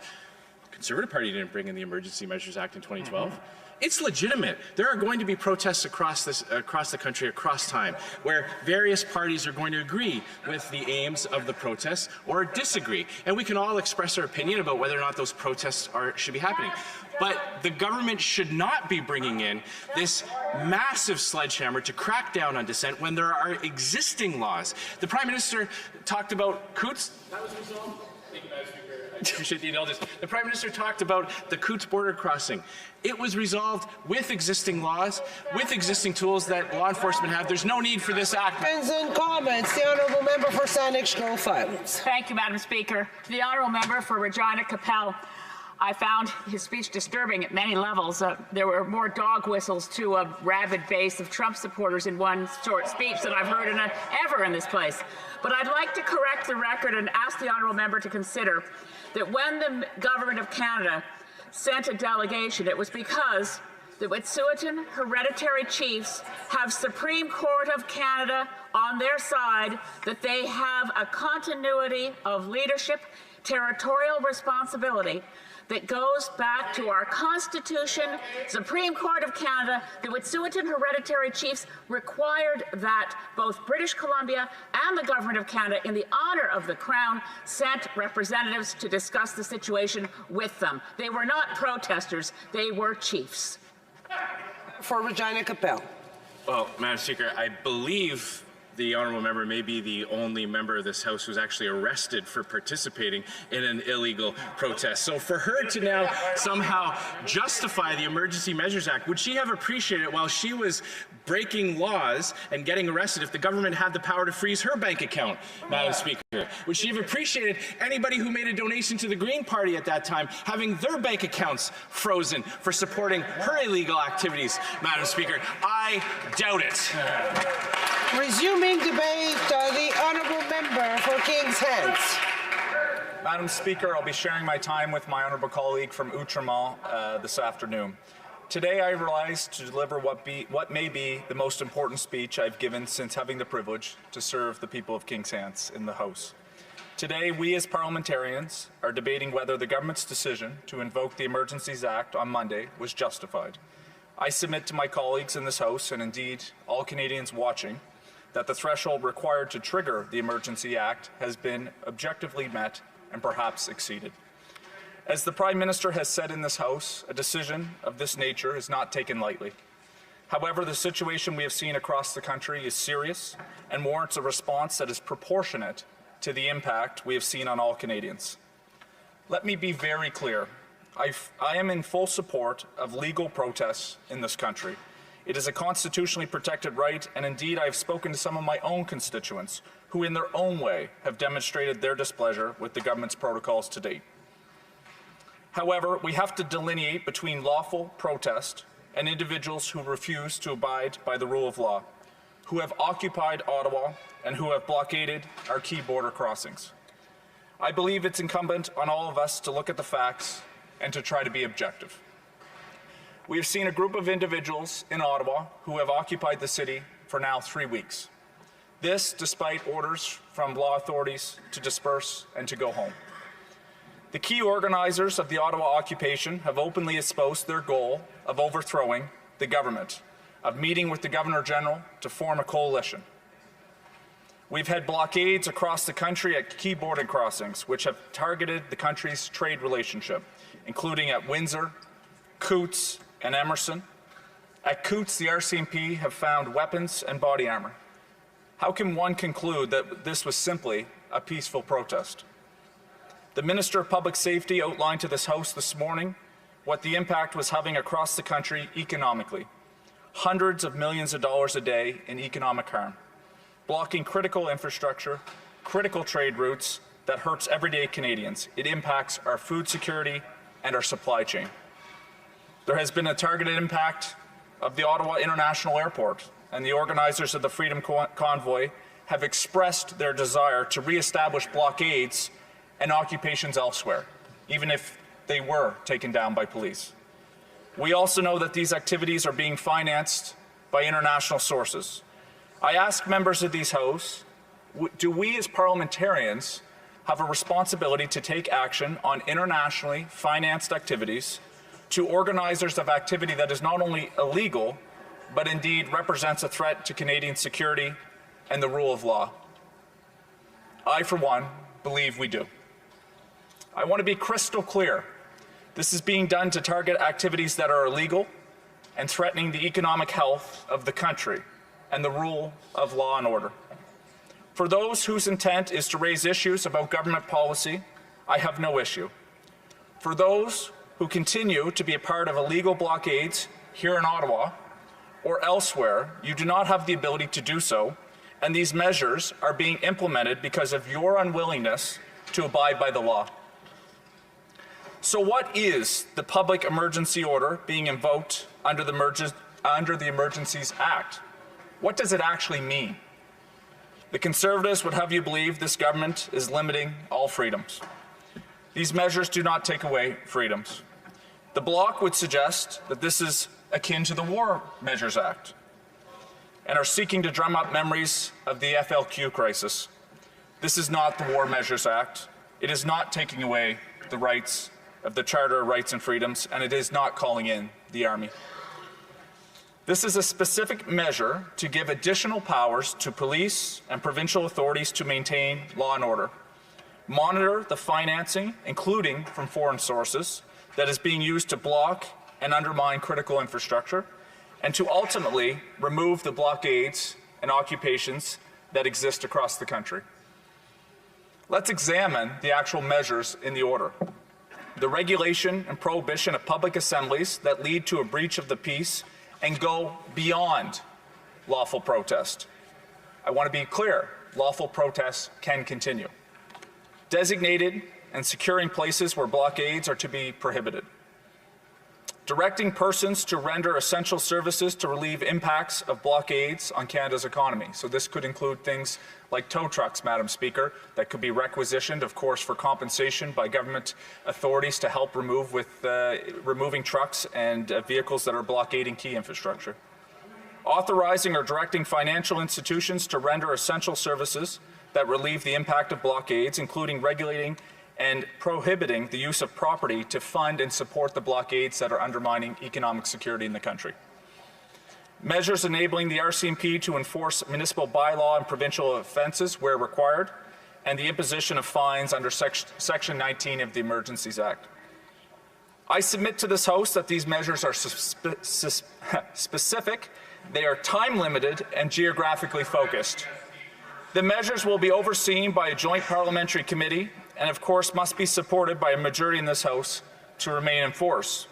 The Conservative Party didn't bring in the Emergency Measures Act in 2012. It's legitimate. There are going to be protests across the country, across time, where various parties are going to agree with the aims of the protests or disagree. And we can all express our opinion about whether or not those protests should be happening. But the government should not be bringing in this massive sledgehammer to crack down on dissent when there are existing laws. The Prime Minister talked about Coots. That was resolved. Thank you, Madam Speaker. I appreciate the indulgence. The Prime Minister talked about the Coots border crossing. It was resolved with existing laws, with existing tools that law enforcement have. There's no need for this act. Questions and comments. The Honourable Member for Saanich Grove Highlands. Thank you, Madam Speaker. To the Honourable Member for Regina Capel, I found his speech disturbing at many levels. There were more dog whistles to a rabid base of Trump supporters in one short speech than I've heard ever in this place. But I'd like to correct the record and ask the Honourable Member to consider that when the Government of Canada sent a delegation, it was because the Wet'suwet'en hereditary chiefs have Supreme Court of Canada on their side, that they have a continuity of leadership, territorial responsibility that goes back to our Constitution, Supreme Court of Canada. The Wet'suwet'en hereditary chiefs required that both British Columbia and the Government of Canada, in the honor of the Crown, sent representatives to discuss the situation with them. They were not protesters, they were chiefs. For Regina Capel. Well, Madam Speaker, I believe the honourable member may be the only member of this House who's actually arrested for participating in an illegal protest. So for her to now somehow justify the Emergency Measures Act, would she have appreciated it while she was breaking laws and getting arrested if the government had the power to freeze her bank account, Madam Speaker? Would she have appreciated anybody who made a donation to the Green Party at that time having their bank accounts frozen for supporting her illegal activities, Madam Speaker? I doubt it. Resuming debate, the Honourable Member for King's Heads. Madam Speaker, I'll be sharing my time with my honourable colleague from Outremont this afternoon. Today I rise to deliver what may be the most important speech I've given since having the privilege to serve the people of King's Heads in the House. Today, we as parliamentarians are debating whether the government's decision to invoke the Emergencies Act on Monday was justified. I submit to my colleagues in this House, and indeed all Canadians watching, that the threshold required to trigger the Emergency Act has been objectively met and perhaps exceeded. As the Prime Minister has said in this House, a decision of this nature is not taken lightly. However, the situation we have seen across the country is serious and warrants a response that is proportionate to the impact we have seen on all Canadians. Let me be very clear. I am in full support of legal protests in this country. It is a constitutionally protected right, and indeed I have spoken to some of my own constituents who in their own way have demonstrated their displeasure with the government's protocols to date. However, we have to delineate between lawful protest and individuals who refuse to abide by the rule of law, who have occupied Ottawa and who have blockaded our key border crossings. I believe it's incumbent on all of us to look at the facts and to try to be objective. We have seen a group of individuals in Ottawa who have occupied the city for now 3 weeks. This despite orders from law authorities to disperse and to go home. The key organizers of the Ottawa occupation have openly espoused their goal of overthrowing the government, of meeting with the Governor-General to form a coalition. We've had blockades across the country at key border crossings, which have targeted the country's trade relationship, including at Windsor, Coots, and Emerson. At Coutts, the RCMP have found weapons and body armor. How can one conclude that this was simply a peaceful protest? The Minister of Public Safety outlined to this House this morning what the impact was having across the country economically. Hundreds of millions of dollars a day in economic harm, blocking critical infrastructure, critical trade routes that hurts everyday Canadians. It impacts our food security and our supply chain. There has been a targeted impact of the Ottawa International Airport, and the organizers of the Freedom Convoy have expressed their desire to reestablish blockades and occupations elsewhere, even if they were taken down by police. We also know that these activities are being financed by international sources. I ask members of these House, do we as parliamentarians have a responsibility to take action on internationally financed activities to organizers of activity that is not only illegal, but indeed represents a threat to Canadian security and the rule of law? I, for one, believe we do. I want to be crystal clear. This is being done to target activities that are illegal and threatening the economic health of the country and the rule of law and order. For those whose intent is to raise issues about government policy, I have no issue. For those who continue to be a part of illegal blockades here in Ottawa or elsewhere, you do not have the ability to do so, and these measures are being implemented because of your unwillingness to abide by the law. So what is the public emergency order being invoked under the Emergencies Act? What does it actually mean? The Conservatives would have you believe this government is limiting all freedoms. These measures do not take away freedoms. The Bloc would suggest that this is akin to the War Measures Act and are seeking to drum up memories of the FLQ crisis. This is not the War Measures Act. It is not taking away the rights of the Charter of Rights and Freedoms, and it is not calling in the Army. This is a specific measure to give additional powers to police and provincial authorities to maintain law and order, monitor the financing, including from foreign sources, that is being used to block and undermine critical infrastructure, and to ultimately remove the blockades and occupations that exist across the country. Let's examine the actual measures in the order. The regulation and prohibition of public assemblies that lead to a breach of the peace and go beyond lawful protest. I want to be clear, lawful protests can continue. Designated and securing places where blockades are to be prohibited. Directing persons to render essential services to relieve impacts of blockades on Canada's economy. So this could include things like tow trucks, Madam Speaker, that could be requisitioned, of course, for compensation by government authorities to help remove removing trucks and vehicles that are blockading key infrastructure. Authorizing or directing financial institutions to render essential services that relieve the impact of blockades, including regulating and prohibiting the use of property to fund and support the blockades that are undermining economic security in the country. Measures enabling the RCMP to enforce municipal bylaw and provincial offences where required, and the imposition of fines under Section 19 of the Emergencies Act. I submit to this House that these measures are specific, they are time-limited and geographically focused. The measures will be overseen by a joint parliamentary committee and of course must be supported by a majority in this House to remain in force.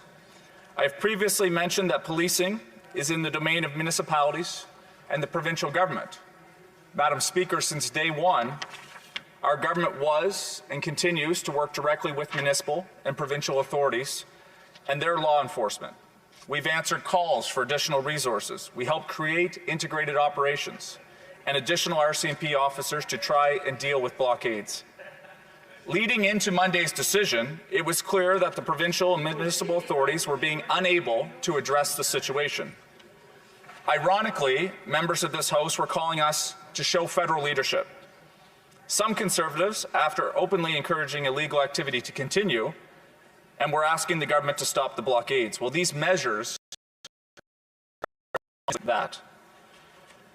I have previously mentioned that policing is in the domain of municipalities and the provincial government. Madam Speaker, since day one, our government was and continues to work directly with municipal and provincial authorities and their law enforcement. We've answered calls for additional resources. We helped create integrated operations and additional RCMP officers to try and deal with blockades. Leading into Monday's decision, it was clear that the provincial and municipal authorities were being unable to address the situation. Ironically, members of this House were calling us to show federal leadership. Some Conservatives, after openly encouraging illegal activity to continue, and were asking the government to stop the blockades. Well, these measures that.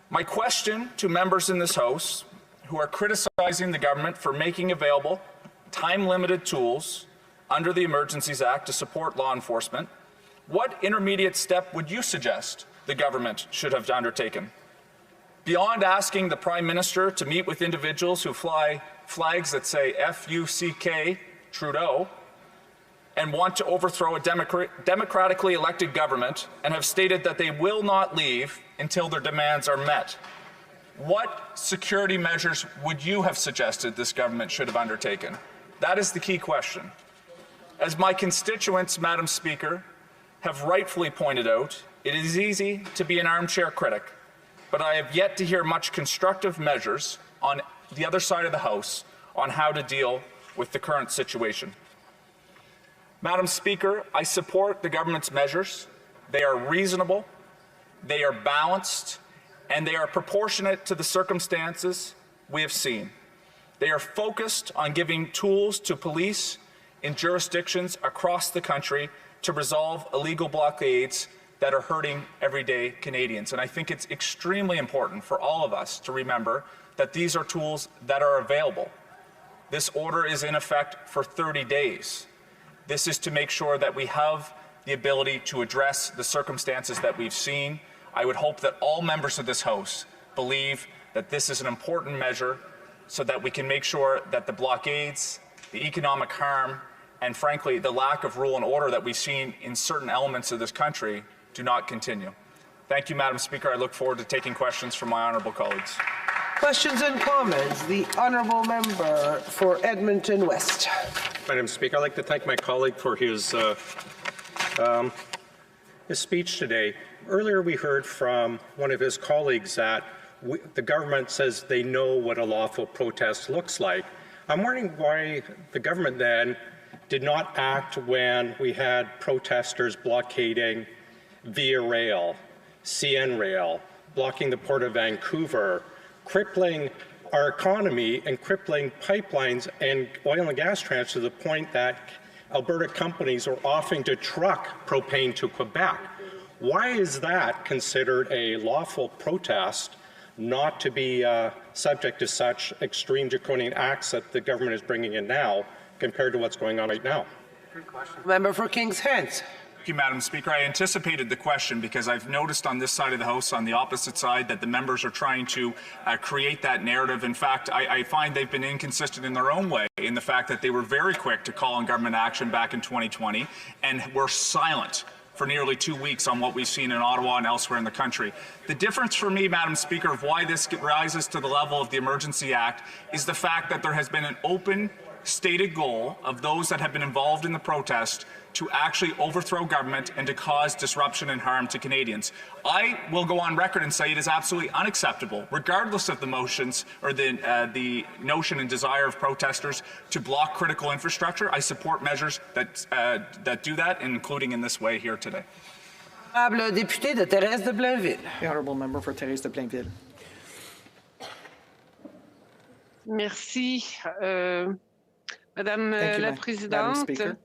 My question to members in this House who are criticizing the government for making available time-limited tools under the Emergencies Act to support law enforcement What intermediate step would you suggest the government should have undertaken? Beyond asking the Prime Minister to meet with individuals who fly flags that say F-U-C-K, Trudeau, and want to overthrow a democratically elected government and have stated that they will not leave until their demands are met, what security measures would you have suggested this government should have undertaken? That is the key question. As my constituents, Madam Speaker, have rightfully pointed out, it is easy to be an armchair critic, but I have yet to hear much constructive measures on the other side of the House on how to deal with the current situation. Madam Speaker, I support the government's measures. They are reasonable, they are balanced, and they are proportionate to the circumstances we have seen. They are focused on giving tools to police in jurisdictions across the country to resolve illegal blockades that are hurting everyday Canadians. And I think it's extremely important for all of us to remember that these are tools that are available. This order is in effect for 30 days. This is to make sure that we have the ability to address the circumstances that we've seen. I would hope that all members of this House believe that this is an important measure so that we can make sure that the blockades, the economic harm, and frankly, the lack of rule and order that we've seen in certain elements of this country do not continue. Thank you, Madam Speaker. I look forward to taking questions from my honourable colleagues. Questions and comments. The honourable member for Edmonton West. Madam Speaker, I'd like to thank my colleague for his speech today. Earlier we heard from one of his colleagues that the government says they know what a lawful protest looks like. I'm wondering why the government then did not act when we had protesters blockading Via Rail, CN Rail, blocking the Port of Vancouver, crippling our economy and crippling pipelines and oil and gas transfers to the point that Alberta companies are offering to truck propane to Quebec. Why is that considered a lawful protest not to be subject to such extreme draconian acts that the government is bringing in now compared to what's going on right now? Good question. Member for Kings Heads. Thank you, Madam Speaker. I anticipated the question because I've noticed on this side of the House, on the opposite side, that the members are trying to create that narrative. In fact, I find they've been inconsistent in their own way in the fact that they were very quick to call on government action back in 2020 and were silent for nearly 2 weeks on what we've seen in Ottawa and elsewhere in the country. The difference for me, Madam Speaker, of why this rises to the level of the Emergency Act is the fact that there has been an open, stated goal of those that have been involved in the protest to actually overthrow government and to cause disruption and harm to Canadians. I will go on record and say it is absolutely unacceptable, regardless of the motions or the notion and desire of protesters to block critical infrastructure. I support measures that do that, including in this way here today. Député de Thérèse de Blainville. The honourable member for Thérèse de Blainville. Merci, Madame la Présidente.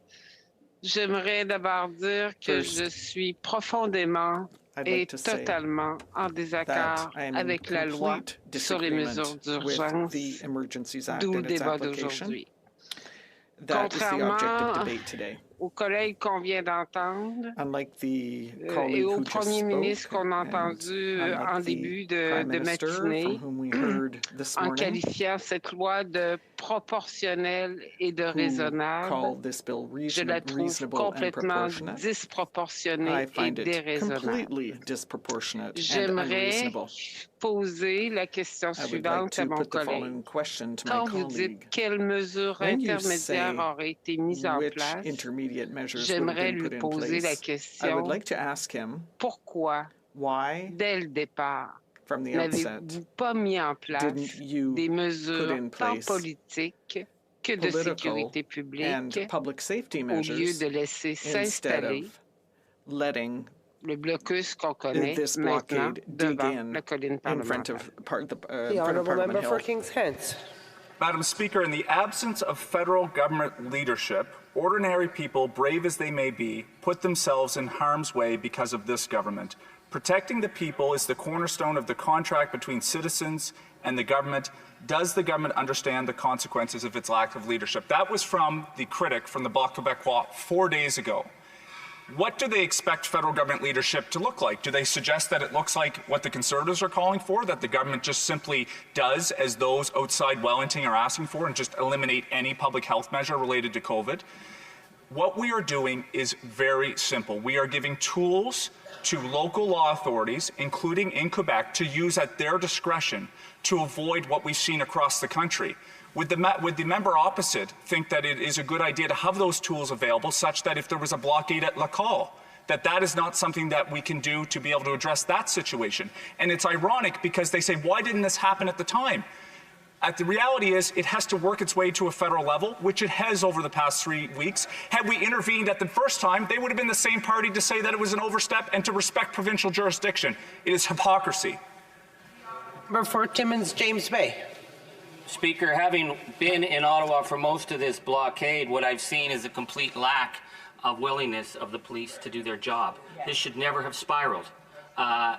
J'aimerais d'abord dire que je suis profondément et totalement en désaccord avec la loi sur les mesures d'urgence, d'où le débat d'aujourd'hui. Contrairement aux collègues qu'on vient d'entendre et au premier ministre qu'on a entendu en début de matinée en qualifiant cette loi de proportionnelle et de raisonnable, je la trouve complètement disproportionnée et déraisonnable. J'aimerais poser la question suivante à mon collègue. Quand vous dites quelles mesures intermédiaires auraient été mises en place, j'aimerais lui poser la question, pourquoi, dès le départ, n'avez-vous pas mis en place des mesures tant politiques que de sécurité publique au lieu de laisser s'installer le blocus qu'on connaît maintenant devant la colline parlementaire? The honourable member for Kings Heads. Madam Speaker, in the absence of federal government leadership, ordinary people, brave as they may be, put themselves in harm's way because of this government. Protecting the people is the cornerstone of the contract between citizens and the government. Does the government understand the consequences of its lack of leadership? That was from the critic from the Bloc Québécois 4 days ago. What do they expect federal government leadership to look like? Do they suggest that it looks like what the Conservatives are calling for, that the government just simply does as those outside Wellington are asking for and just eliminate any public health measure related to COVID? What we are doing is very simple. We are giving tools to local law authorities, including in Quebec, to use at their discretion to avoid what we've seen across the country. Would the member opposite think that it is a good idea to have those tools available such that if there was a blockade at Lacal, that is not something that we can do to be able to address that situation? And it's ironic because they say, why didn't this happen at the time? The reality is it has to work its way to a federal level, which it has over the past 3 weeks. Had we intervened at the first time, they would have been the same party to say that it was an overstep and to respect provincial jurisdiction. It is hypocrisy. Member for Timmins, James Bay. Speaker, having been in Ottawa for most of this blockade, what I've seen is a complete lack of willingness of the police to do their job. This should never have spiraled.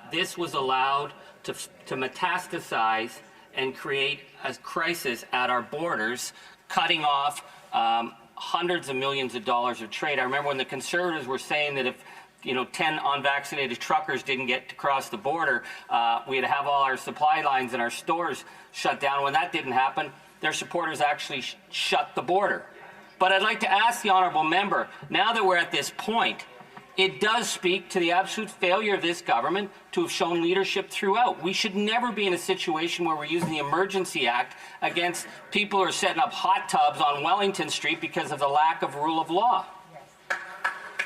This was allowed to metastasize and create a crisis at our borders, cutting off hundreds of millions of dollars of trade. I remember when the Conservatives were saying that if 10 unvaccinated truckers didn't get to cross the border, we'd have all our supply lines and our stores shut down. When that didn't happen, their supporters actually shut the border. But I'd like to ask the honourable member, now that we're at this point, it does speak to the absolute failure of this government to have shown leadership throughout. We should never be in a situation where we're using the Emergency Act against people who are setting up hot tubs on Wellington Street because of the lack of rule of law.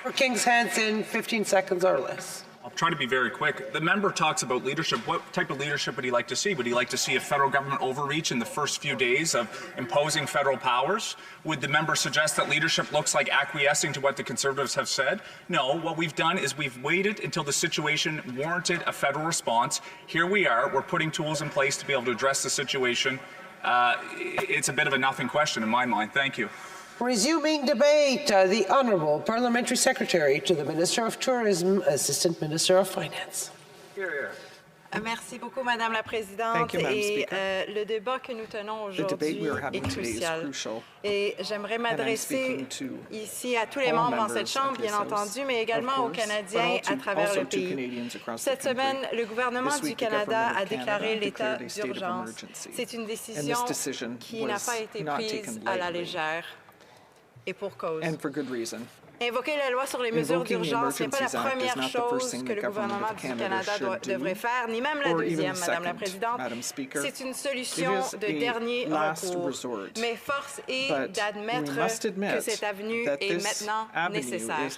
For King's Hanson, 15 seconds or less. I'll try to be very quick. The member talks about leadership. What type of leadership would he like to see? Would he like to see a federal government overreach in the first few days of imposing federal powers? Would the member suggest that leadership looks like acquiescing to what the Conservatives have said? No, what we've done is we've waited until the situation warranted a federal response. Here we are. We're putting tools in place to be able to address the situation. It's a bit of a nothing question in my mind. Thank you. Resuming debate, the Honourable Parliamentary Secretary to the Minister of Tourism, Assistant Minister of Finance. Merci beaucoup, Madame la Présidente. Et le débat que nous tenons aujourd'hui est crucial. Et j'aimerais m'adresser ici à tous les membres dans cette Chambre, bien entendu, mais également aux Canadiens à travers le pays. Cette semaine, le gouvernement du Canada a déclaré l'état d'urgence. C'est une décision qui n'a pas été prise à la légère. Et pour cause. Invoquer la loi sur les mesures d'urgence n'est pas la première chose que le gouvernement du Canada devrait faire, ni même la deuxième, Madame la Présidente. C'est une solution de dernier recours. Mais force est d'admettre que cette avenue est maintenant nécessaire.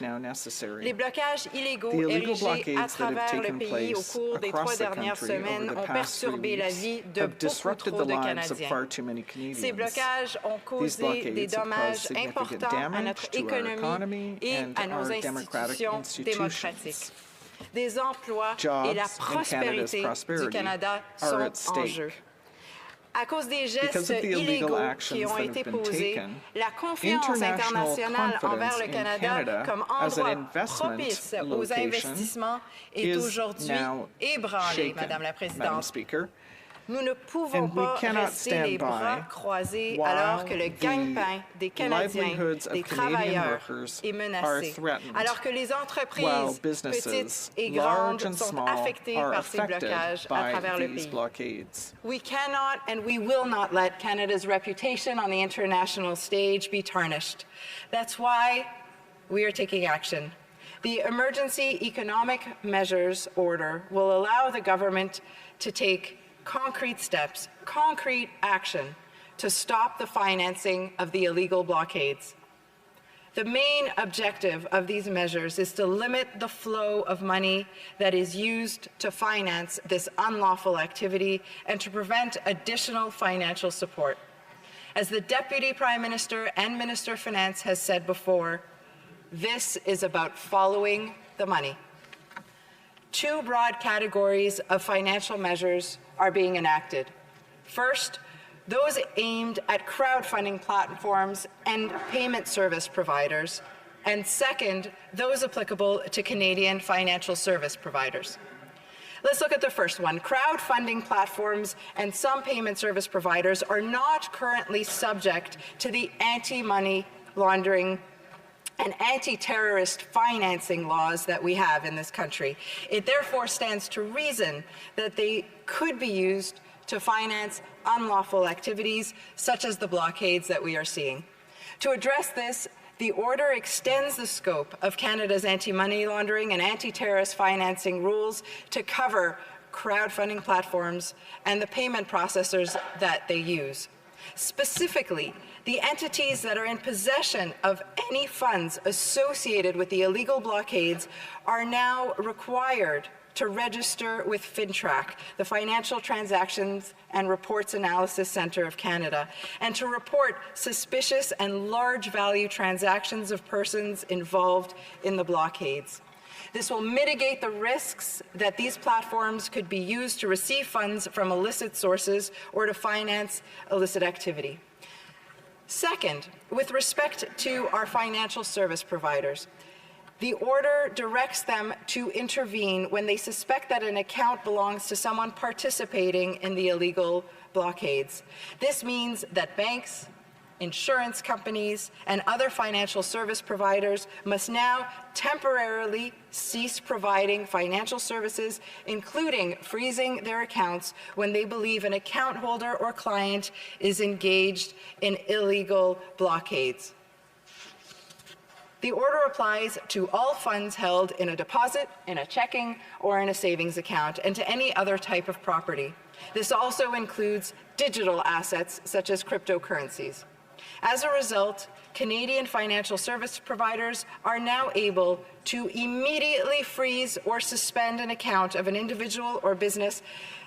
Les blocages illégaux érigés à travers le pays au cours des 3 dernières semaines ont perturbé la vie de beaucoup trop de Canadiens. Ces blocages ont causé des dommages importants à notre économie et à nos institutions démocratiques. Des emplois et la prospérité du Canada sont en jeu. À cause des gestes illégaux qui ont été posés, la confiance internationale envers le Canada comme endroit propice aux investissements est aujourd'hui ébranlée, Madame la Présidente. Nous ne pouvons pas rester les bras croisés alors que le gagne-pain des Canadiens, des travailleurs, est menacé, alors que les entreprises, petites et grandes, sont affectées par ces blocages à travers le pays. We cannot and we will not let Canada's reputation on the international stage be tarnished. That's why we are taking action. The Emergency Economic Measures Order will allow the government to take concrete steps, concrete action to stop the financing of the illegal blockades. The main objective of these measures is to limit the flow of money that is used to finance this unlawful activity and to prevent additional financial support. As the Deputy Prime Minister and Minister of Finance has said before, this is about following the money. 2 broad categories of financial measures are being enacted. First, those aimed at crowdfunding platforms and payment service providers, and second, those applicable to Canadian financial service providers. Let's look at the first one. Crowdfunding platforms and some payment service providers are not currently subject to the anti-money laundering and anti-terrorist financing laws that we have in this country. It therefore stands to reason that they could be used to finance unlawful activities such as the blockades that we are seeing. To address this, the order extends the scope of Canada's anti-money laundering and anti-terrorist financing rules to cover crowdfunding platforms and the payment processors that they use. Specifically, the entities that are in possession of any funds associated with the illegal blockades are now required to register with FINTRAC, the Financial Transactions and Reports Analysis Centre of Canada, and to report suspicious and large value transactions of persons involved in the blockades. This will mitigate the risks that these platforms could be used to receive funds from illicit sources or to finance illicit activity. Second, with respect to our financial service providers, the order directs them to intervene when they suspect that an account belongs to someone participating in the illegal blockades. This means that banks, insurance companies, and other financial service providers must now temporarily cease providing financial services, including freezing their accounts when they believe an account holder or client is engaged in illegal blockades. The order applies to all funds held in a deposit, in a checking, or in a savings account, and to any other type of property. This also includes digital assets, such as cryptocurrencies. As a result, Canadian financial service providers are now able to immediately freeze or suspend an account of an individual or business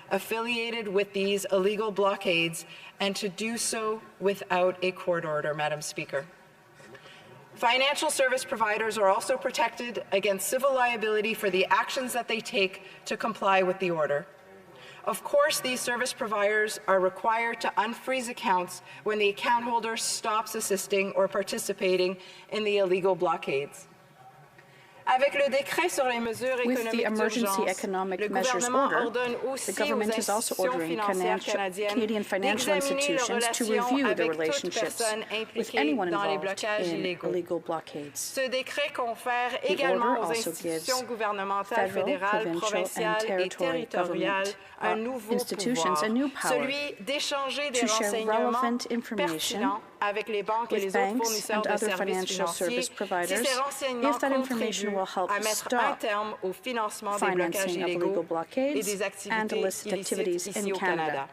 affiliated with these illegal blockades, and to do so without a court order, Madam Speaker. Financial service providers are also protected against civil liability for the actions that they take to comply with the order. Of course, these service providers are required to unfreeze accounts when the account holder stops assisting or participating in the illegal blockades. Avec le décret sur les mesures With the Emergency Economic Measures Order, the government is also ordering Canadian financial institutions to review the relationships with anyone involved in illegal blockades. Ce décret confère également aux institutions gouvernementales fédérales, provinciales et territoriales un nouveau pouvoir, celui d'échanger des renseignements pertinents avec les banques et les autres fournisseurs de services financiers si ces renseignements contribuent à mettre un terme au financement des blocages illégaux et des activités illicites ici au Canada.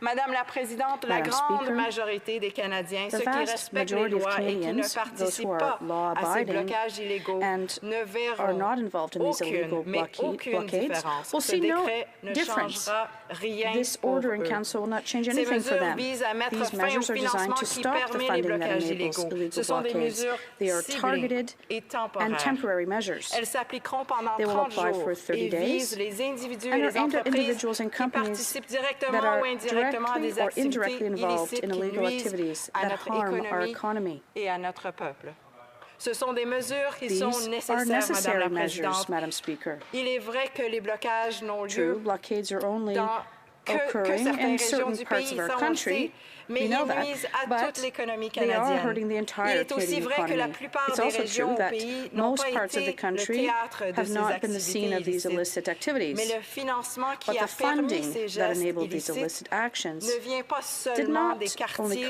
Madame la Présidente, la grande majorité des Canadiens, ceux qui respectent les lois et qui ne participent pas à ces blocages illégaux, ne verront aucune différence. Ce décret ne changera rien pour eux. Ces mesures visent à mettre fin au financement qui permet les blocages illégaux. Ce sont des mesures ciblées et temporaires. Elles s'appliqueront pendant 30 jours et visent les individus et les entreprises qui participent directement ou indirectement à des activités illicites qui nuisent à notre économie et à notre peuple. Ce sont des mesures qui sont nécessaires, Madame la Présidente. Il est vrai que les blocages n'ont lieu dans que certaines régions du pays, ça on le sait, mais ils nuisent à toute l'économie canadienne. Il est aussi vrai que la plupart des régions au pays n'ont pas été le théâtre de ces activités illicites. Mais le financement qui a permis ces gestes illicites ne vient pas seulement des quartiers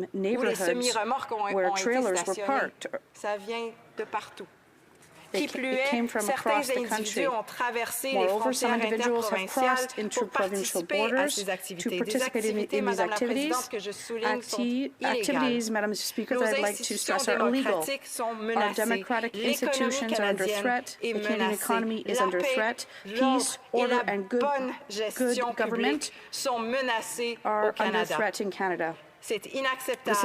où les semi-remorques ont été stationnées. Ça vient de partout. Qui plus est, certains individus ont traversé les frontières interprovinciales pour participer à ces activités. Des activités, Madame la Présidente, que je souligne sont illégales. Nos institutions démocratiques sont menacées. L'économie canadienne est menacée. La paix, l'ordre et la bonne gestion publique sont menacés au Canada. C'est inacceptable.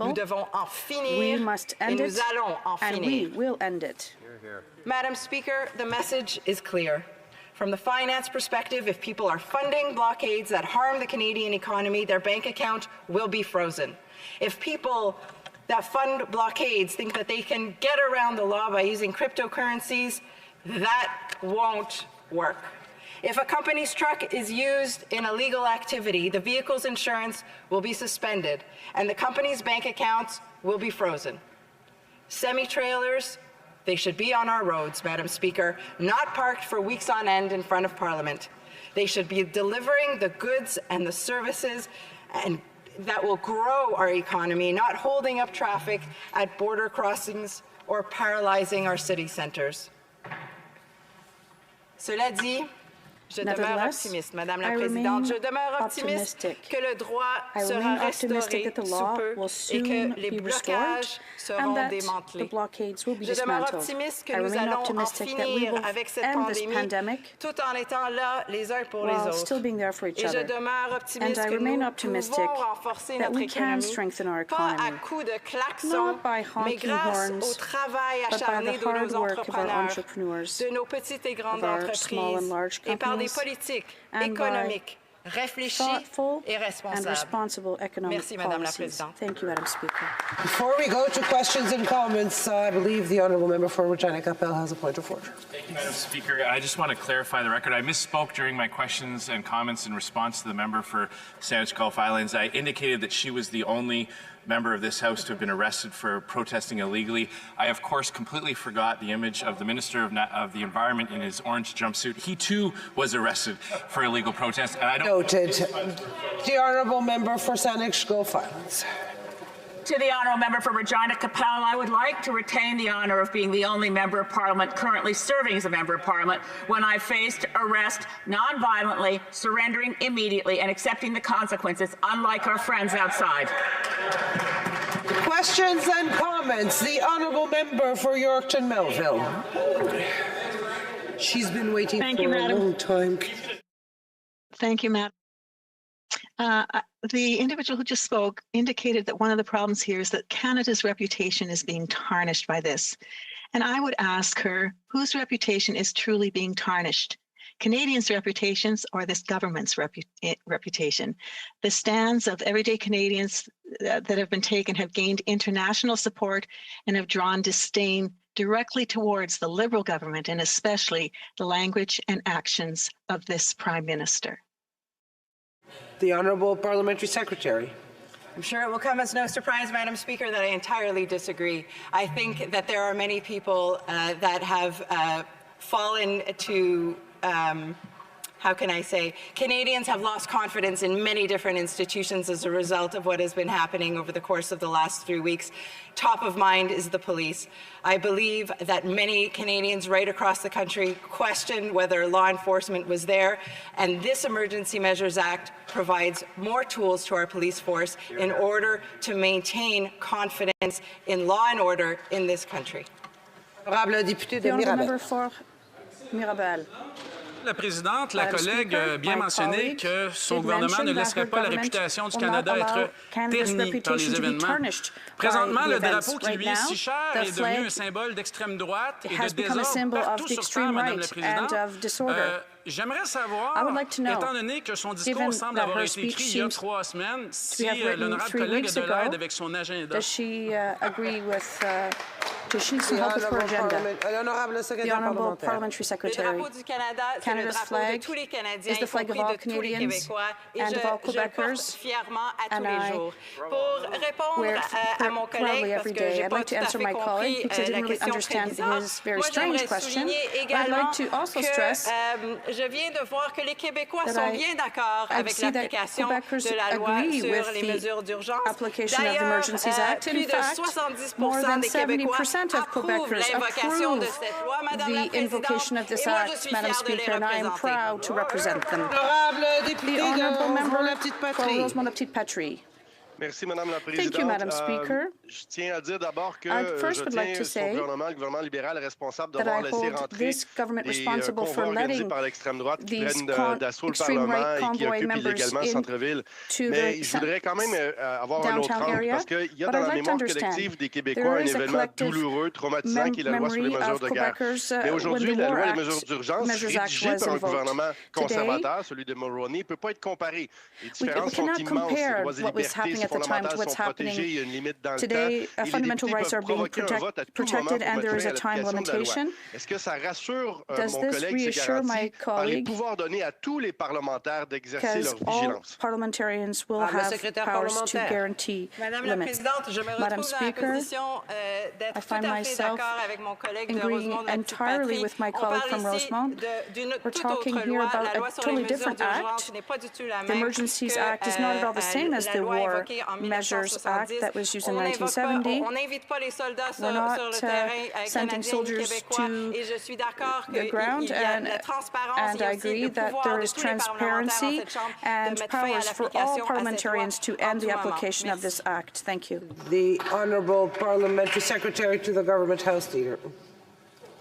Nous devons en finir et nous allons en finir. Madam Speaker, the message is clear. From the finance perspective, if people are funding blockades that harm the Canadian economy, their bank account will be frozen. If people that fund blockades think that they can get around the law by using cryptocurrencies, that won't work. If a company's truck is used in illegal activity, the vehicle's insurance will be suspended, and the company's bank accounts will be frozen. Semi-trailers, they should be on our roads, Madam Speaker, not parked for weeks on end in front of Parliament. They should be delivering the goods and the services and that will grow our economy, not holding up traffic at border crossings or paralyzing our city centres. Cela dit, je demeure optimiste, Madame la Présidente. Je demeure optimiste que le droit sera restauré sous peu et que les blocages seront démantelés. Je demeure optimiste que nous allons en finir avec cette pandémie tout en étant là les uns pour les autres. Et je demeure optimiste que nous pouvons renforcer notre économie, pas à coups de klaxons, mais grâce au travail acharné de nos entrepreneurs, de nos petites et grandes entreprises, et par des politiques économiques réfléchies et responsables. Merci, Madame la Présidente. Thank you, Madam Speaker. Before we go to questions and comments, I believe the honourable member for Regina Capel has a point of order. Thank you, Madam Speaker. I just want to clarify the record. I misspoke during my questions and comments in response to the member for Sandwich Gulf Islands. I indicated that she was the only member of this House to have been arrested for protesting illegally. I, of course, completely forgot the image of the Minister of the Environment in his orange jumpsuit. He, too, was arrested for illegal protest. And I don't... Noted. The honourable member for Sandwich Gulf Islands. To the honourable member for Regina Capel, I would like to retain the honour of being the only member of Parliament currently serving as a member of Parliament when I faced arrest non-violently, surrendering immediately, and accepting the consequences, unlike our friends outside. Questions and comments. The honourable member for Yorkton Melville. She's been waiting for a long time. Thank you, Madam. The individual who just spoke indicated that one of the problems here is that Canada's reputation is being tarnished by this. And I would ask her, whose reputation is truly being tarnished? Canadians' reputations or this government's reputation? The stands of everyday Canadians that have been taken have gained international support and have drawn disdain directly towards the Liberal government and especially the language and actions of this Prime Minister. The Honourable Parliamentary Secretary. I'm sure it will come as no surprise, Madam Speaker, that I entirely disagree. I think that there are many people that have fallen to, how can I say, Canadians have lost confidence in many different institutions as a result of what has been happening over the course of the last 3 weeks. Top of mind is the police. I believe that many Canadians right across the country question whether law enforcement was there, and this Emergency Measures Act provides more tools to our police force in order to maintain confidence in law and order in this country. Honorable député de Mirabel. La présidente, la collègue a bien mentionné que son gouvernement ne laisserait pas la réputation du Canada être ternie par les événements. Présentement, le drapeau qui lui est si cher est devenu un symbole d'extrême droite et de désordre partout sur Terre, Madame la Présidente. J'aimerais savoir, étant donné que son discours semble avoir été écrit il y a 3 semaines, si l'honorable collègue a de l'aide avec son agenda. Does she need some help with her agenda? The Honourable Parliamentary Secretary. Canada's flag is the flag of all Canadians and of all Quebecers, and I wear it proudly every day. I'd like to answer my colleague because I didn't really understand his very strange question. I'd like to also stress that I see that Quebecers agree with the application of the Emergencies Act. In fact, more than 70% of Quebecers approve the invocation of this act, Madam Speaker, and I am proud to represent them. The Honourable Member for Rosemont La Petite Patrie. Merci, Madame la Présidente. Thank you, Madam Speaker. Je tiens à dire d'abord que first would like to say le gouvernement libéral est responsable that d'avoir I laissé hold rentrer this government responsible for letting par l'extrême droite qui these prennent d'assaut le Parlement et qui occupent illégalement le centre-ville. Mais je voudrais quand même avoir un autre angle parce qu'il y a dans la mémoire collective des Québécois un événement douloureux, traumatisant qui est la loi sur les mesures de guerre. Mais aujourd'hui, la loi des mesures d'urgence rédigée par un gouvernement conservateur, celui de Mulroney, ne peut pas être comparée. Les différences sont immenses. Les droits et libertés at the time to what's happening today. Fundamental rights are being protected, and there is a time limitation. Does this reassure my colleague? Because all parliamentarians will have powers to guarantee limits. Madam Speaker, I find myself agreeing entirely with my colleague from Rosemont. We're talking here about a totally different act. The Emergencies Act is not at all the same as the War Measures Act that was used in 1970. We're not sending soldiers to the ground, and I agree that there is transparency and powers for all parliamentarians to end the application of this act. Thank you. The Honourable Parliamentary Secretary to the Government House Leader.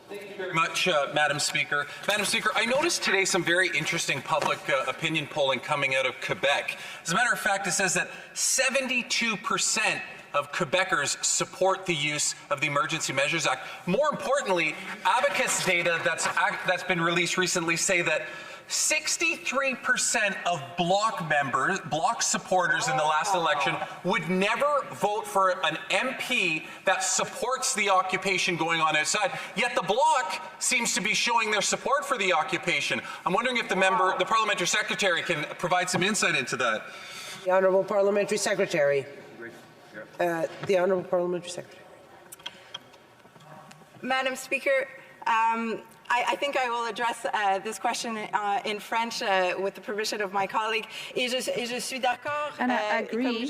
Thank you very much, Madam Speaker. Madam Speaker, I noticed today some very interesting public opinion polling coming out of Quebec. As a matter of fact, it says that 72% of Quebecers support the use of the Emergency Measures Act. More importantly, Abacus data that's been released recently say that 63% of Bloc supporters in the last election would never vote for an MP that supports the occupation going on outside. Yet the Bloc seems to be showing their support for the occupation. I'm wondering if the parliamentary secretary can provide some insight into that. The Honourable Parliamentary Secretary. The Honourable Parliamentary Secretary. Madam Speaker, I think I will address this question in French with the permission of my colleague. Et je suis d'accord, and I agree,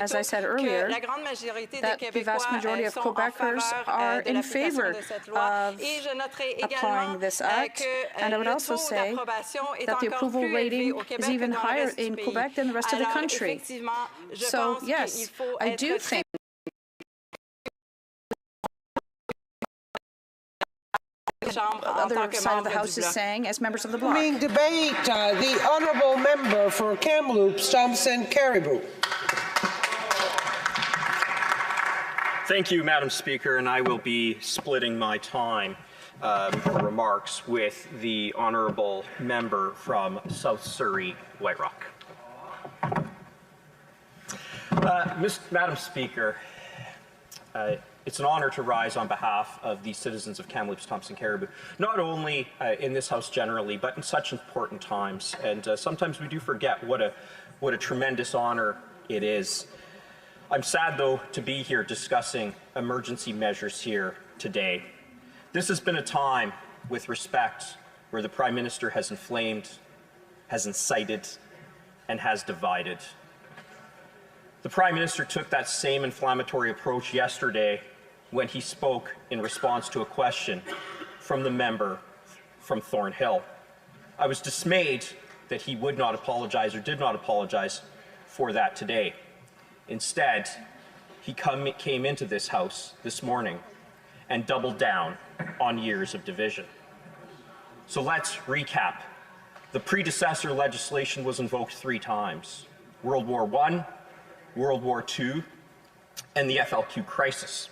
as I said earlier, that the vast majority of Quebecers are in favor of applying this act. And I would also say that the approval rating is even higher in Quebec than the rest of the country. So, yes, I do think the other side of the House is saying as members of the Bloc. Debate, the Honourable Member for Kamloops, Thompson Caribou. Thank you, Madam Speaker, and I will be splitting my time for remarks with the Honourable Member from South Surrey, White Rock. Madam Speaker, it's an honor to rise on behalf of the citizens of Kamloops, Thompson Caribou, not only in this House generally, but in such important times. And sometimes we do forget what a tremendous honor it is. I'm sad, though, to be here discussing emergency measures here today. This has been a time, with respect, where the Prime Minister has inflamed, has incited, and has divided. The Prime Minister took that same inflammatory approach yesterday when he spoke in response to a question from the member from Thornhill. I was dismayed that he would not apologize or did not apologize for that today. Instead, he came into this House this morning and doubled down on years of division. So let's recap. The predecessor legislation was invoked 3 times: World War I, World War II, and the FLQ crisis.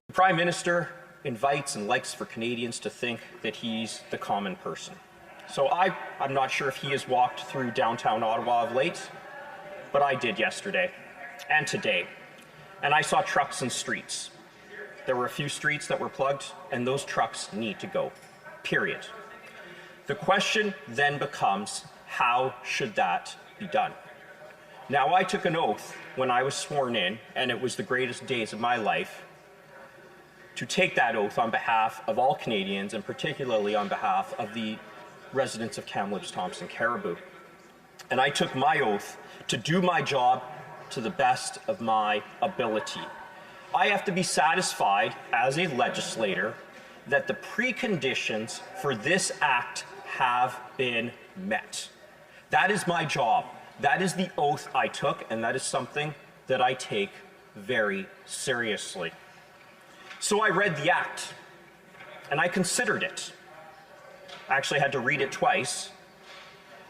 The Prime Minister invites and likes for Canadians to think that he's the common person. So I'm not sure if he has walked through downtown Ottawa of late, but I did yesterday and today, and I saw trucks in streets. There were a few streets that were plugged, and those trucks need to go, period. The question then becomes, how should that be done? Now, I took an oath when I was sworn in, and it was the greatest days of my life, to take that oath on behalf of all Canadians, and particularly on behalf of the residents of Kamloops, Thompson Caribou. And I took my oath to do my job to the best of my ability. I have to be satisfied as a legislator that the preconditions for this act have been met. That is my job. That is the oath I took, and that is something that I take very seriously. So I read the act, and I considered it. I actually had to read it twice.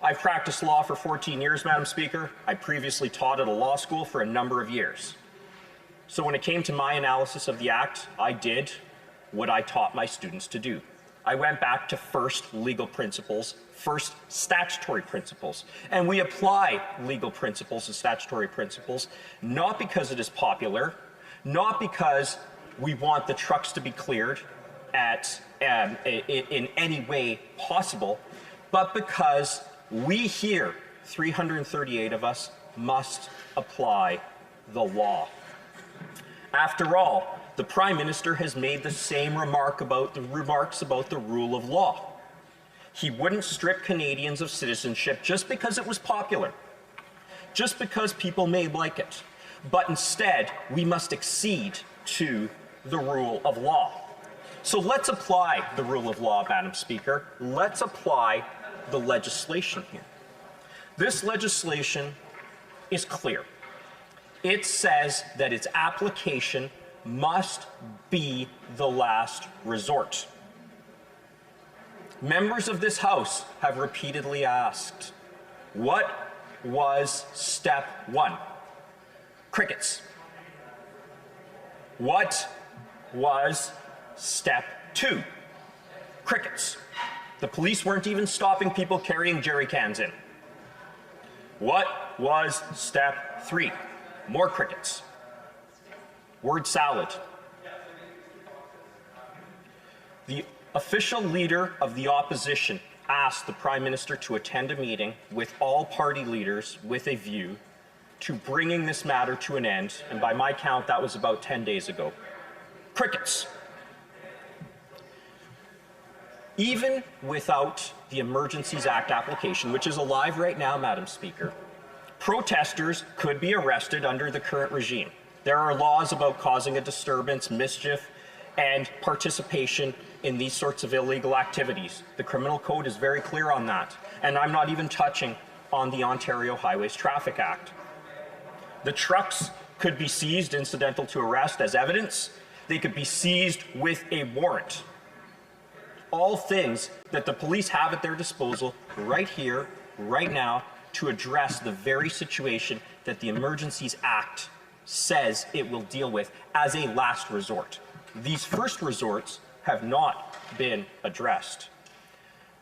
I've practiced law for 14 years, Madam Speaker. I previously taught at a law school for a number of years. So when it came to my analysis of the act, I did what I taught my students to do. I went back to first legal principles, first statutory principles. And we apply legal principles and statutory principles, not because it is popular, not because we want the trucks to be cleared in any way possible, but because we here, 338 of us, must apply the law. After all, the Prime Minister has made the same remarks about the rule of law. He wouldn't strip Canadians of citizenship just because it was popular, just because people may like it. But instead, we must accede to the rule of law. So let's apply the rule of law, Madam Speaker. Let's apply the legislation here. This legislation is clear. It says that its application must be the last resort. Members of this House have repeatedly asked, what was step one? Crickets. What was step two? Crickets. The police weren't even stopping people carrying jerry cans in. What was step three? More crickets. Word salad. The official leader of the opposition asked the Prime Minister to attend a meeting with all party leaders with a view to bringing this matter to an end, and by my count, that was about 10 days ago. Crickets. Even without the Emergencies Act application, which is alive right now, Madam Speaker, protesters could be arrested under the current regime. There are laws about causing a disturbance, mischief, and participation in these sorts of illegal activities. The criminal code is very clear on that, and I'm not even touching on the Ontario Highways Traffic Act. The trucks could be seized incidental to arrest as evidence. They could be seized with a warrant. All things that the police have at their disposal right here, right now, to address the very situation that the Emergencies Act says it will deal with as a last resort. These first resorts have not been addressed.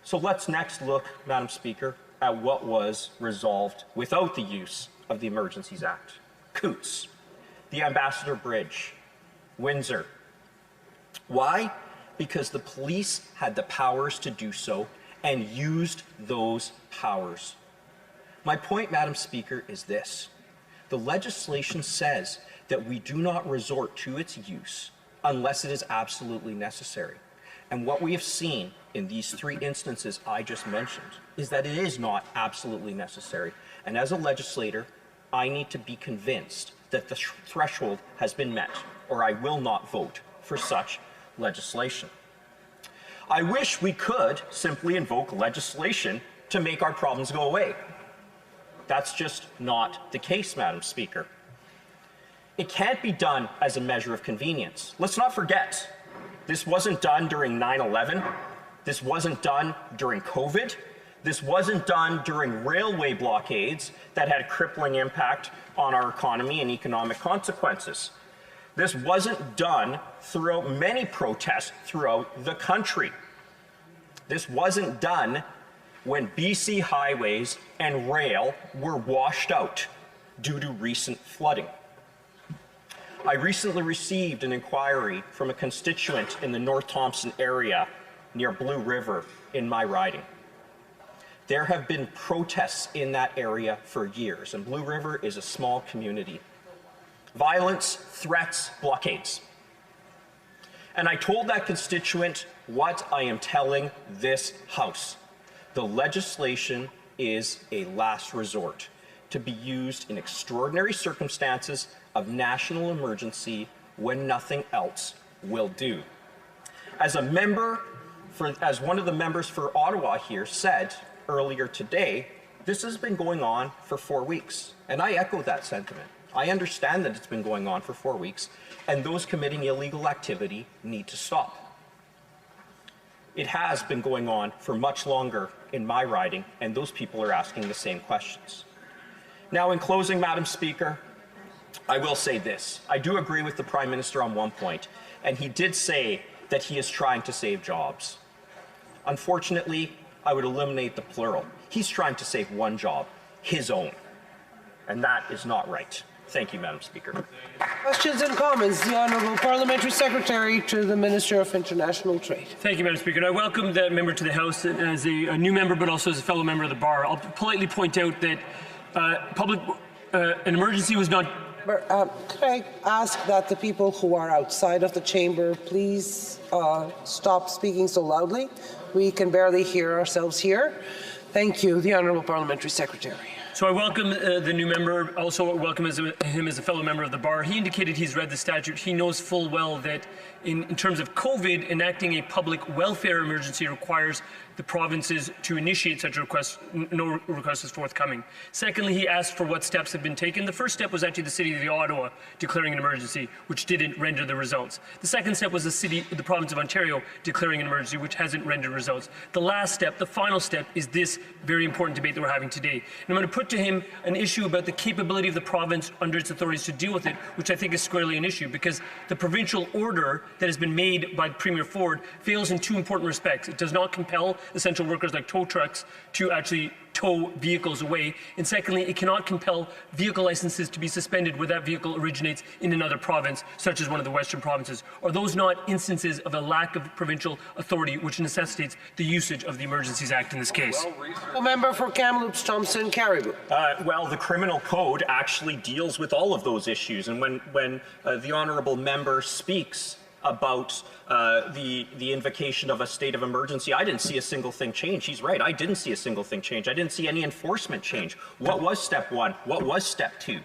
So let's next look, Madam Speaker, at what was resolved without the use of the Emergencies Act. Coots, the Ambassador Bridge, Windsor. Why? Because the police had the powers to do so and used those powers. My point, Madam Speaker, is this. The legislation says that we do not resort to its use unless it is absolutely necessary. And what we have seen in these three instances I just mentioned is that it is not absolutely necessary. And as a legislator, I need to be convinced that the threshold has been met, or I will not vote for such legislation. I wish we could simply invoke legislation to make our problems go away. That's just not the case, Madam Speaker. It can't be done as a measure of convenience. Let's not forget, this wasn't done during 9/11. This wasn't done during COVID. This wasn't done during railway blockades that had a crippling impact on our economy and economic consequences. This wasn't done throughout many protests throughout the country. This wasn't done when BC highways and rail were washed out due to recent flooding. I recently received an inquiry from a constituent in the North Thompson area near Blue River in my riding. There have been protests in that area for years, and Blue River is a small community. Violence, threats, blockades. And I told that constituent what I am telling this House. The legislation is a last resort to be used in extraordinary circumstances of national emergency when nothing else will do. As one of the members for Ottawa here said earlier today, this has been going on for 4 weeks, and I echo that sentiment. I understand that it's been going on for 4 weeks, and those committing illegal activity need to stop. It has been going on for much longer in my riding, and those people are asking the same questions. Now, in closing, Madam Speaker, I will say this. I do agree with the Prime Minister on one point, and he did say that he is trying to save jobs. Unfortunately, I would eliminate the plural. He's trying to save one job, his own. And that is not right. Thank you, Madam Speaker. Questions and comments. The Honourable Parliamentary Secretary to the Minister of International Trade. Thank you, Madam Speaker. And I welcome that member to the House as a new member, but also as a fellow member of the bar. I'll politely point out that an emergency was not... Could I ask that the people who are outside of the chamber please stop speaking so loudly? We can barely hear ourselves here. Thank you. The Honourable Parliamentary Secretary. So I welcome the new member, also welcome him as a fellow member of the bar. He indicated he's read the statute. He knows full well that in terms of COVID, enacting a public welfare emergency requires the provinces to initiate such a request. No request is forthcoming. Secondly, he asked for what steps have been taken. The first step was actually the City of Ottawa declaring an emergency, which didn't render the results. The second step was the province of Ontario declaring an emergency, which hasn't rendered results. The last step, the final step, is this very important debate that we're having today. And I'm going to put to him an issue about the capability of the province under its authorities to deal with it, which I think is squarely an issue, because the provincial order that has been made by Premier Ford fails in two important respects. It does not compel essential workers like tow trucks to actually tow vehicles away. And secondly, it cannot compel vehicle licenses to be suspended where that vehicle originates in another province, such as one of the Western provinces. Are those not instances of a lack of provincial authority which necessitates the usage of the Emergencies Act in this case? Member for Kamloops, Thompson, Caribou. Well, the criminal code actually deals with all of those issues. And when the honourable member speaks about the invocation of a state of emergency, I didn't see a single thing change. He's right. I didn't see a single thing change. I didn't see any enforcement change. What was step one? What was step two?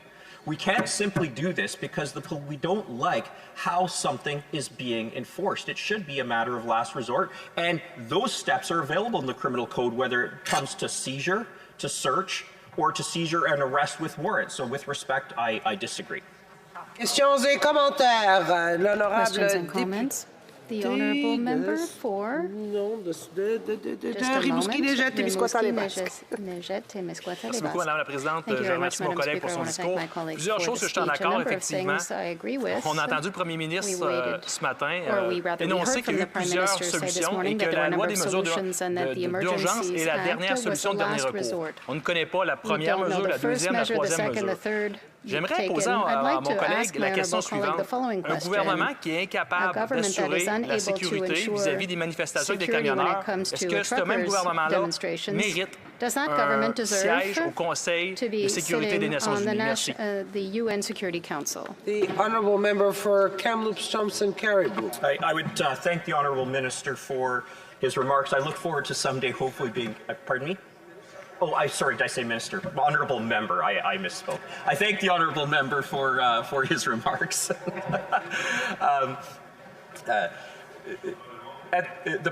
We can't simply do this because we don't like how something is being enforced. It should be a matter of last resort. And those steps are available in the criminal code, whether it comes to seizure, to search, or to seizure and arrest with warrant. So with respect, I disagree. Questions et commentaires. Questions and comments. The honourable member for Rimouski-Nejet-Témiscouata-les-Basques. Merci beaucoup, Madame la Présidente. Je remercie mon collègue pour son discours. Plusieurs choses que je suis en accord, effectivement. On a entendu le Premier ministre ce matin énoncer qu'il y a eu plusieurs solutions et que la loi des mesures d'urgence est la dernière solution de dernier recours. On ne connaît pas la première mesure, la deuxième, la troisième mesure. J'aimerais poser à mon collègue la question suivante. Un gouvernement qui est incapable d'assurer la sécurité vis-à-vis des manifestations et des camionneurs, est-ce que ce même gouvernement-là mérite un siège au Conseil de sécurité des Nations Unies? Merci. The honourable member for Kamloops, Thompson, Caribou. I would thank the honourable minister for his remarks. I look forward to someday hopefully being, pardon me? Oh, sorry, did I say minister? Honourable member, I misspoke. I thank the honourable member for his remarks. The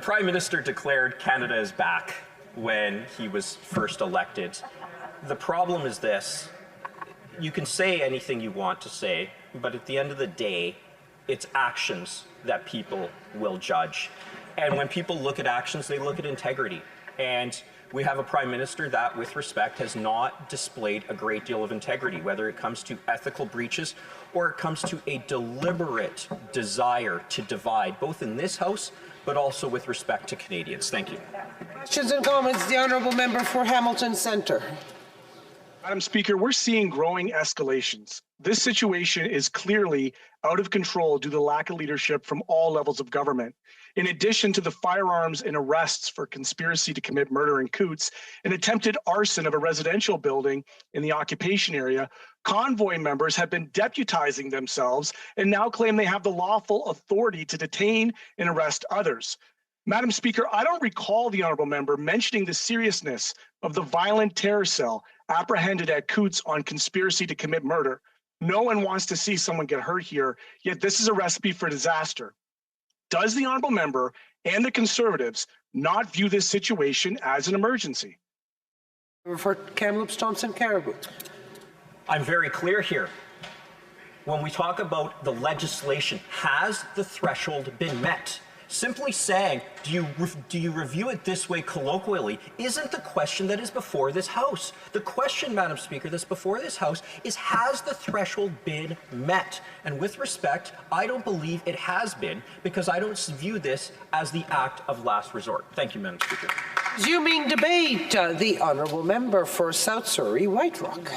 Prime Minister declared Canada is back when he was first elected. The problem is this. You can say anything you want to say, but at the end of the day, it's actions that people will judge. And when people look at actions, they look at integrity. And we have a Prime Minister that, with respect, has not displayed a great deal of integrity, whether it comes to ethical breaches or it comes to a deliberate desire to divide, both in this House, but also with respect to Canadians. Thank you. Questions and comments. The honourable member for Hamilton Centre. Madam Speaker, we're seeing growing escalations. This situation is clearly out of control due to lack of leadership from all levels of government. In addition to the firearms and arrests for conspiracy to commit murder in Coots, an attempted arson of a residential building in the occupation area, Convoy members have been deputizing themselves and now claim they have the lawful authority to detain and arrest others. Madam Speaker, I don't recall the honourable member mentioning the seriousness of the violent terror cell apprehended at Coots on conspiracy to commit murder. No one wants to see someone get hurt here, yet this is a recipe for disaster. Does the honourable member and the Conservatives not view this situation as an emergency? For Kamloops, Thompson, Caribou. I'm very clear here. When we talk about the legislation, has the threshold been met? Simply saying, do you review it this way colloquially, isn't the question that is before this House. The question, Madam Speaker, that's before this House is, has the threshold been met? And with respect, I don't believe it has been, because I don't view this as the act of last resort. Thank you, Madam Speaker. Resuming debate, the honourable member for South Surrey White Rock.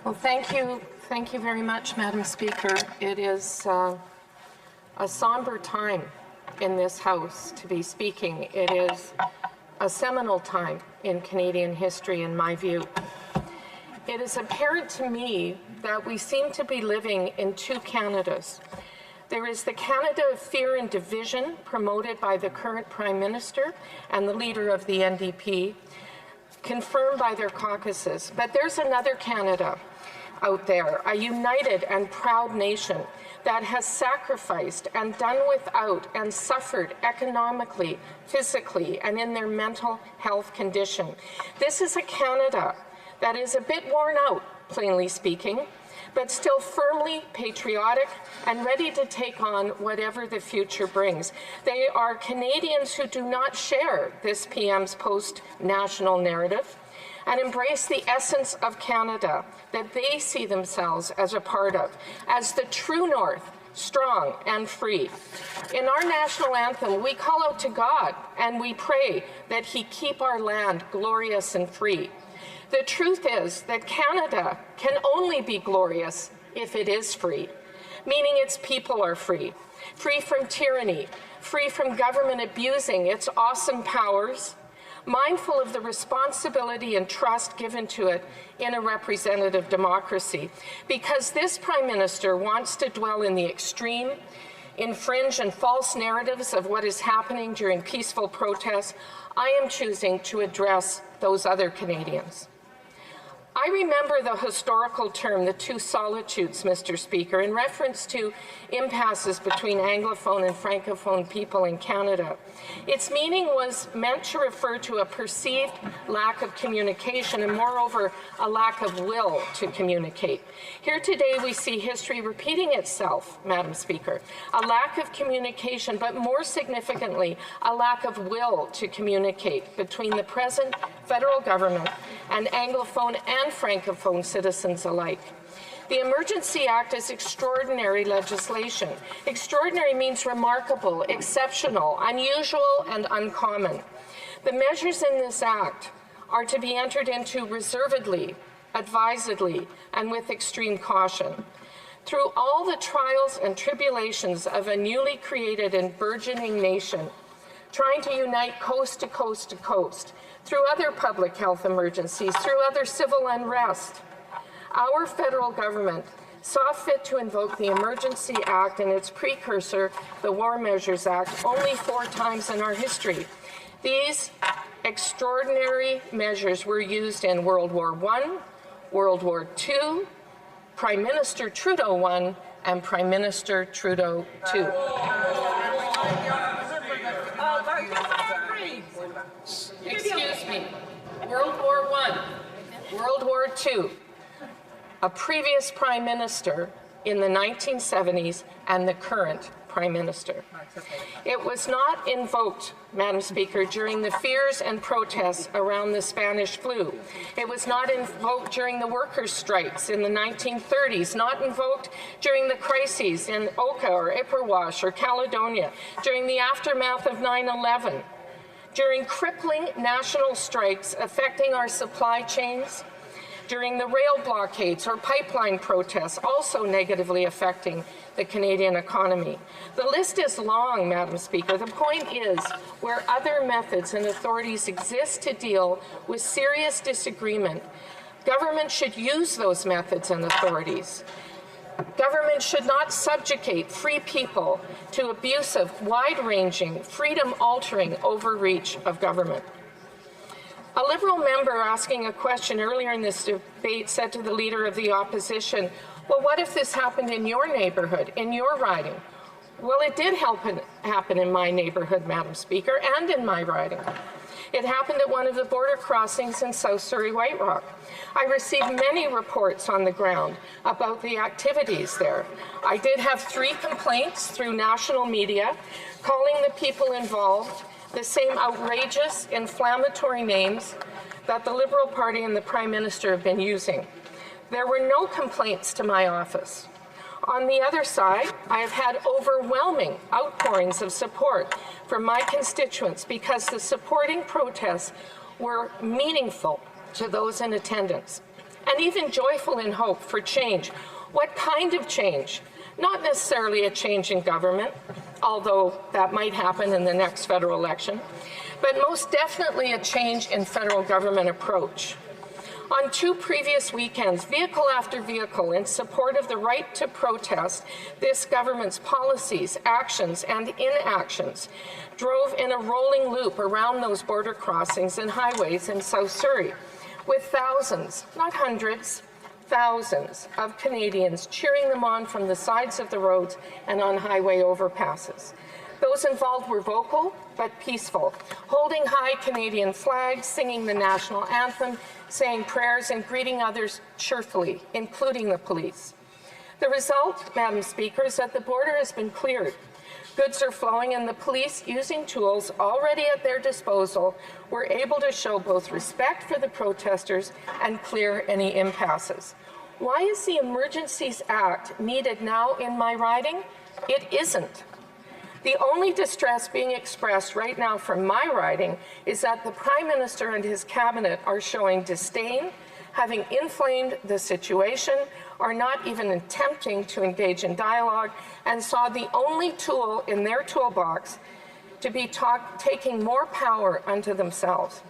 Well, thank you very much, Madam Speaker. It is a somber time in this House to be speaking. It is a seminal time in Canadian history, in my view. It is apparent to me that we seem to be living in two Canadas. There is the Canada of fear and division promoted by the current Prime Minister and the leader of the NDP, confirmed by their caucuses. But there's another Canada out there, a united and proud nation that has sacrificed and done without and suffered economically, physically, and in their mental health condition. This is a Canada that is a bit worn out, plainly speaking, but still firmly patriotic and ready to take on whatever the future brings. They are Canadians who do not share this PM's post-national narrative and embrace the essence of Canada that they see themselves as a part of, as the true North, strong and free. In our national anthem, we call out to God and we pray that He keep our land glorious and free. The truth is that Canada can only be glorious if it is free, meaning its people are free, free from tyranny, free from government abusing its awesome powers, mindful of the responsibility and trust given to it in a representative democracy. Because this Prime Minister wants to dwell in the extreme, infringe and false narratives of what is happening during peaceful protests, I am choosing to address those other Canadians. I remember the historical term, the two solitudes, Mr. Speaker, in reference to impasses between Anglophone and Francophone people in Canada. Its meaning was meant to refer to a perceived lack of communication and, moreover, a lack of will to communicate. Here today we see history repeating itself, Madam Speaker. A lack of communication, but more significantly, a lack of will to communicate between the present federal government and Anglophone and Francophone citizens alike. The Emergency Act is extraordinary legislation. Extraordinary means remarkable, exceptional, unusual, and uncommon. The measures in this Act are to be entered into reservedly, advisedly, and with extreme caution. Through all the trials and tribulations of a newly created and burgeoning nation, trying to unite coast to coast to coast, through other public health emergencies, through other civil unrest, our federal government saw fit to invoke the Emergency Act and its precursor, the War Measures Act, only 4 times in our history. These extraordinary measures were used in World War I, World War II, Prime Minister Trudeau I, and Prime Minister Trudeau II. Excuse me. World War I, World War II, a previous Prime Minister in the 1970s and the current Prime Minister. It was not invoked, Madam Speaker, during the fears and protests around the Spanish flu. It was not invoked during the workers' strikes in the 1930s, not invoked during the crises in Oka or Ipperwash or Caledonia, during the aftermath of 9/11, during crippling national strikes affecting our supply chains, during the rail blockades or pipeline protests also negatively affecting the Canadian economy. The list is long, Madam Speaker. The point is, where other methods and authorities exist to deal with serious disagreement, government should use those methods and authorities. Government should not subjugate free people to abusive, wide-ranging, freedom-altering overreach of government. A Liberal member asking a question earlier in this debate said to the Leader of the Opposition, well, what if this happened in your neighbourhood, in your riding? Well, it did happen in my neighbourhood, Madam Speaker, and in my riding. It happened at one of the border crossings in South Surrey White Rock. I received many reports on the ground about the activities there. I did have 3 complaints through national media calling the people involved the same outrageous, inflammatory names that the Liberal Party and the Prime Minister have been using. There were no complaints to my office. On the other side, I have had overwhelming outpourings of support from my constituents because the supporting protests were meaningful to those in attendance and even joyful in hope for change. What kind of change? Not necessarily a change in government, although that might happen in the next federal election, but most definitely a change in federal government approach. On 2 previous weekends, vehicle after vehicle, in support of the right to protest, this government's policies, actions, and inactions drove in a rolling loop around those border crossings and highways in South Surrey, with thousands, not hundreds, thousands of Canadians cheering them on from the sides of the roads and on highway overpasses. Those involved were vocal but peaceful, holding high Canadian flags, singing the national anthem, saying prayers, and greeting others cheerfully, including the police. The result, Madam Speaker, is that the border has been cleared. Goods are flowing, and the police, using tools already at their disposal, were able to show both respect for the protesters and clear any impasses. Why is the Emergencies Act needed now in my riding? It isn't. The only distress being expressed right now from my riding is that the Prime Minister and his cabinet are showing disdain, having inflamed the situation, are not even attempting to engage in dialogue, and saw the only tool in their toolbox to be taking more power unto themselves.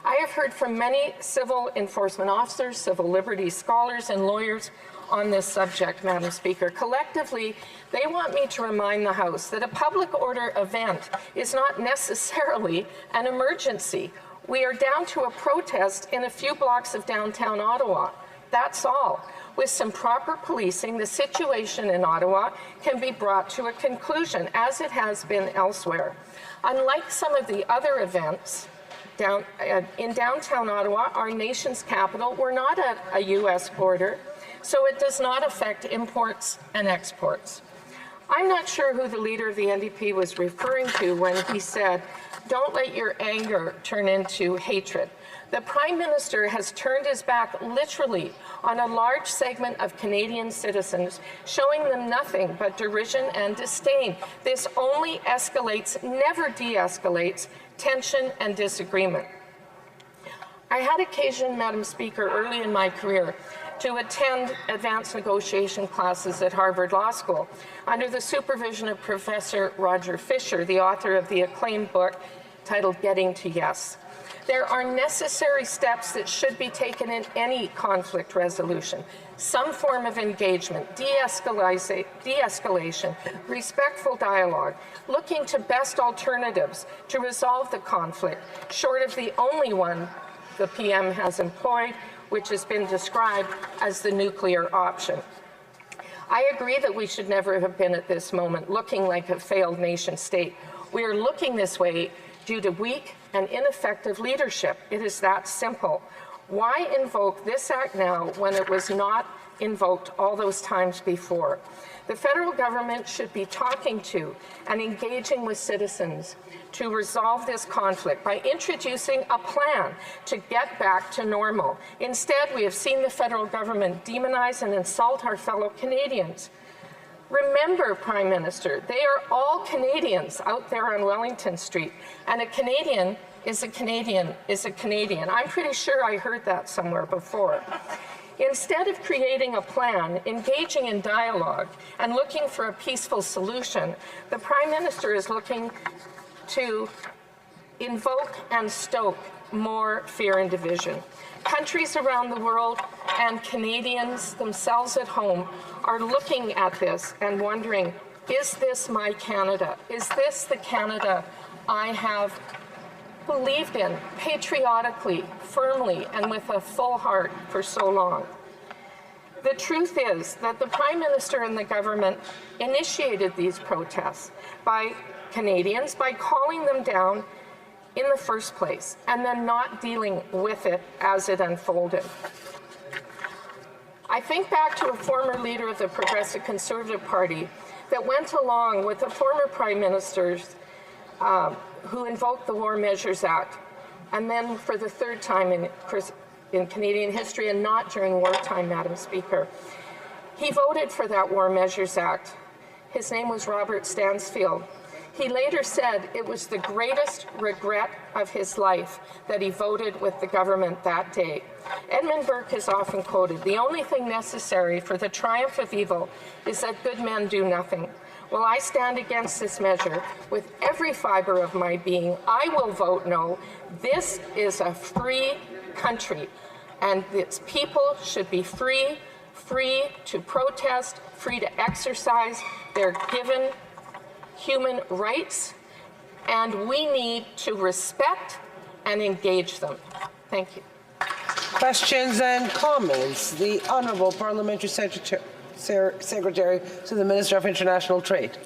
I have heard from many civil enforcement officers, civil liberties scholars, and lawyers on this subject, Madam Speaker. Collectively, they want me to remind the House that a public order event is not necessarily an emergency. We are down to a protest in a few blocks of downtown Ottawa. That's all. With some proper policing, the situation in Ottawa can be brought to a conclusion, as it has been elsewhere. Unlike some of the other events, in downtown Ottawa, our nation's capital, we're not at a U.S. border, so it does not affect imports and exports. I'm not sure who the leader of the NDP was referring to when he said, "Don't let your anger turn into hatred." The Prime Minister has turned his back literally on a large segment of Canadian citizens, showing them nothing but derision and disdain. This only escalates, never de-escalates, tension and disagreement. I had occasion, Madam Speaker, early in my career to attend advanced negotiation classes at Harvard Law School under the supervision of Professor Roger Fisher, the author of the acclaimed book titled Getting to Yes. There are necessary steps that should be taken in any conflict resolution. Some form of engagement, de-escalation, respectful dialogue, looking to best alternatives to resolve the conflict, short of the only one the PM has employed, which has been described as the nuclear option. I agree that we should never have been at this moment looking like a failed nation state. We are looking this way due to weak and ineffective leadership. It is that simple. Why invoke this act now when it was not invoked all those times before? The federal government should be talking to and engaging with citizens to resolve this conflict by introducing a plan to get back to normal. Instead, we have seen the federal government demonize and insult our fellow Canadians. Remember, Prime Minister, they are all Canadians out there on Wellington Street, and a Canadian is a Canadian is a Canadian. I'm pretty sure I heard that somewhere before. Instead of creating a plan, engaging in dialogue, and looking for a peaceful solution, the Prime Minister is looking to invoke and stoke more fear and division. Countries around the world and Canadians themselves at home are looking at this and wondering, is this my Canada? Is this the Canada I have believed in patriotically, firmly, and with a full heart for so long? The truth is that the Prime Minister and the government initiated these protests by Canadians by calling them down in the first place and then not dealing with it as it unfolded. I think back to a former leader of the Progressive Conservative Party that went along with the former Prime Ministers who invoked the War Measures Act, and then for the third time in Canadian history, and not during wartime, Madam Speaker. He voted for that War Measures Act. His name was Robert Stansfield. He later said it was the greatest regret of his life that he voted with the government that day. Edmund Burke is often quoted, "The only thing necessary for the triumph of evil is that good men do nothing." Well, I stand against this measure with every fiber of my being. I will vote no. This is a free country, and its people should be free to protest, free to exercise their given human rights, and we need to respect and engage them. Thank you. Questions and comments. The Honourable Parliamentary Secretary to the Minister of International Trade.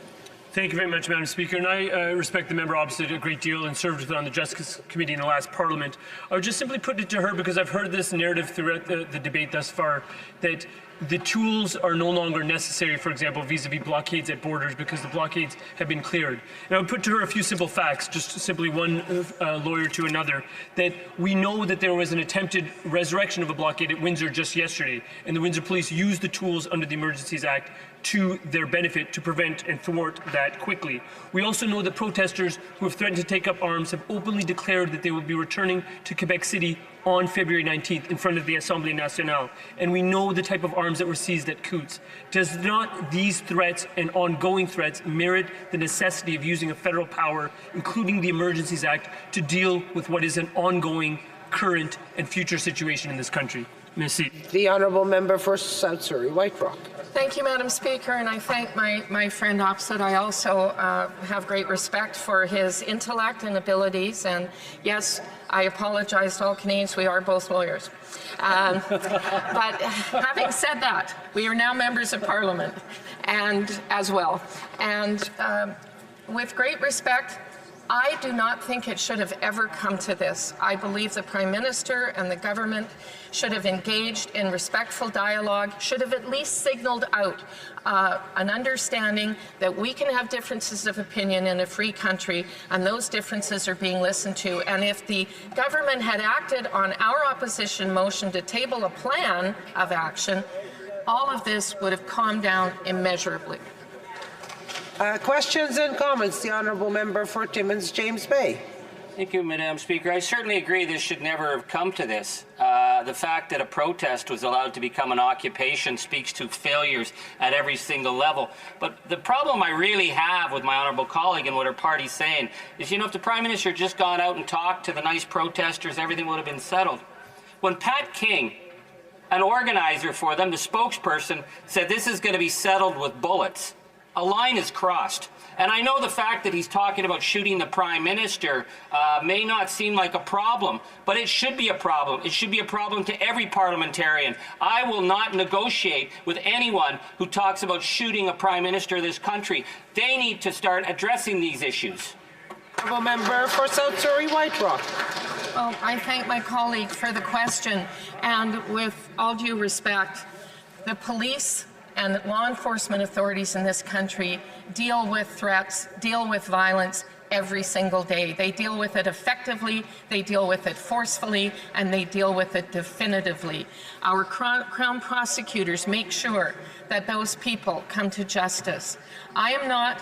Thank you very much, Madam Speaker, and I respect the member opposite a great deal and served with her on the Justice Committee in the last Parliament. I would just simply put it to her, because I've heard this narrative throughout the debate thus far, that the tools are no longer necessary, for example, vis-a-vis blockades at borders, because the blockades have been cleared. And I would put to her a few simple facts, just simply one lawyer to another, that we know that there was an attempted resurrection of a blockade at Windsor just yesterday, and the Windsor Police used the tools under the Emergencies Act to their benefit to prevent and thwart that quickly. We also know that protesters who have threatened to take up arms have openly declared that they will be returning to Quebec City on February 19th in front of the Assemblée Nationale. And we know the type of arms that were seized at Coutts. Does not these threats and ongoing threats merit the necessity of using a federal power, including the Emergencies Act, to deal with what is an ongoing, current and future situation in this country? Merci. The Honourable Member for South Surrey White Rock. Thank you, Madam Speaker, and I thank my friend opposite. I also have great respect for his intellect and abilities, and yes, I apologize to all Canadians, we are both lawyers. But having said that, we are now members of Parliament, and as well. And with great respect, I do not think it should have ever come to this. I believe the Prime Minister and the government should have engaged in respectful dialogue, should have at least signaled out an understanding that we can have differences of opinion in a free country, and those differences are being listened to. And if the government had acted on our opposition motion to table a plan of action, all of this would have calmed down immeasurably. Questions and comments. The Honourable Member for Timmins, James Bay. Thank you, Madam Speaker. I certainly agree this should never have come to this. The fact that a protest was allowed to become an occupation speaks to failures at every single level. But the problem I really have with my honourable colleague and what her party's saying is, if the Prime Minister had just gone out and talked to the nice protesters, everything would have been settled. When Pat King, an organizer for them, the spokesperson, said this is going to be settled with bullets, a line is crossed. And I know the fact that he's talking about shooting the Prime Minister may not seem like a problem, but it should be a problem. It should be a problem to every parliamentarian. I will not negotiate with anyone who talks about shooting a Prime Minister of this country. They need to start addressing these issues. Honourable Member for South Surrey White Rock. Well, I thank my colleague for the question, and with all due respect, the police and law enforcement authorities in this country deal with threats, deal with violence every single day. They deal with it effectively, they deal with it forcefully, and they deal with it definitively. Our Crown prosecutors make sure that those people come to justice. The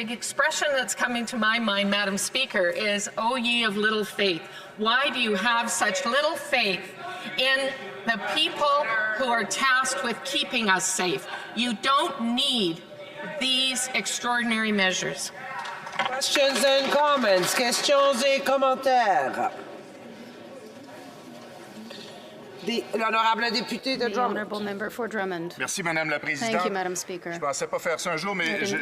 expression that's coming to my mind, Madam Speaker, is, "O ye of little faith." Why do you have such little faith in the people who are tasked with keeping us safe? You don't need these extraordinary measures. Questions and comments. Questions et commentaires. L'honorable député de Drummond. Honourable member for Drummond. Merci, Madame la Présidente. Thank you, Madam Speaker. Je pensais pas faire ça un jour, mais je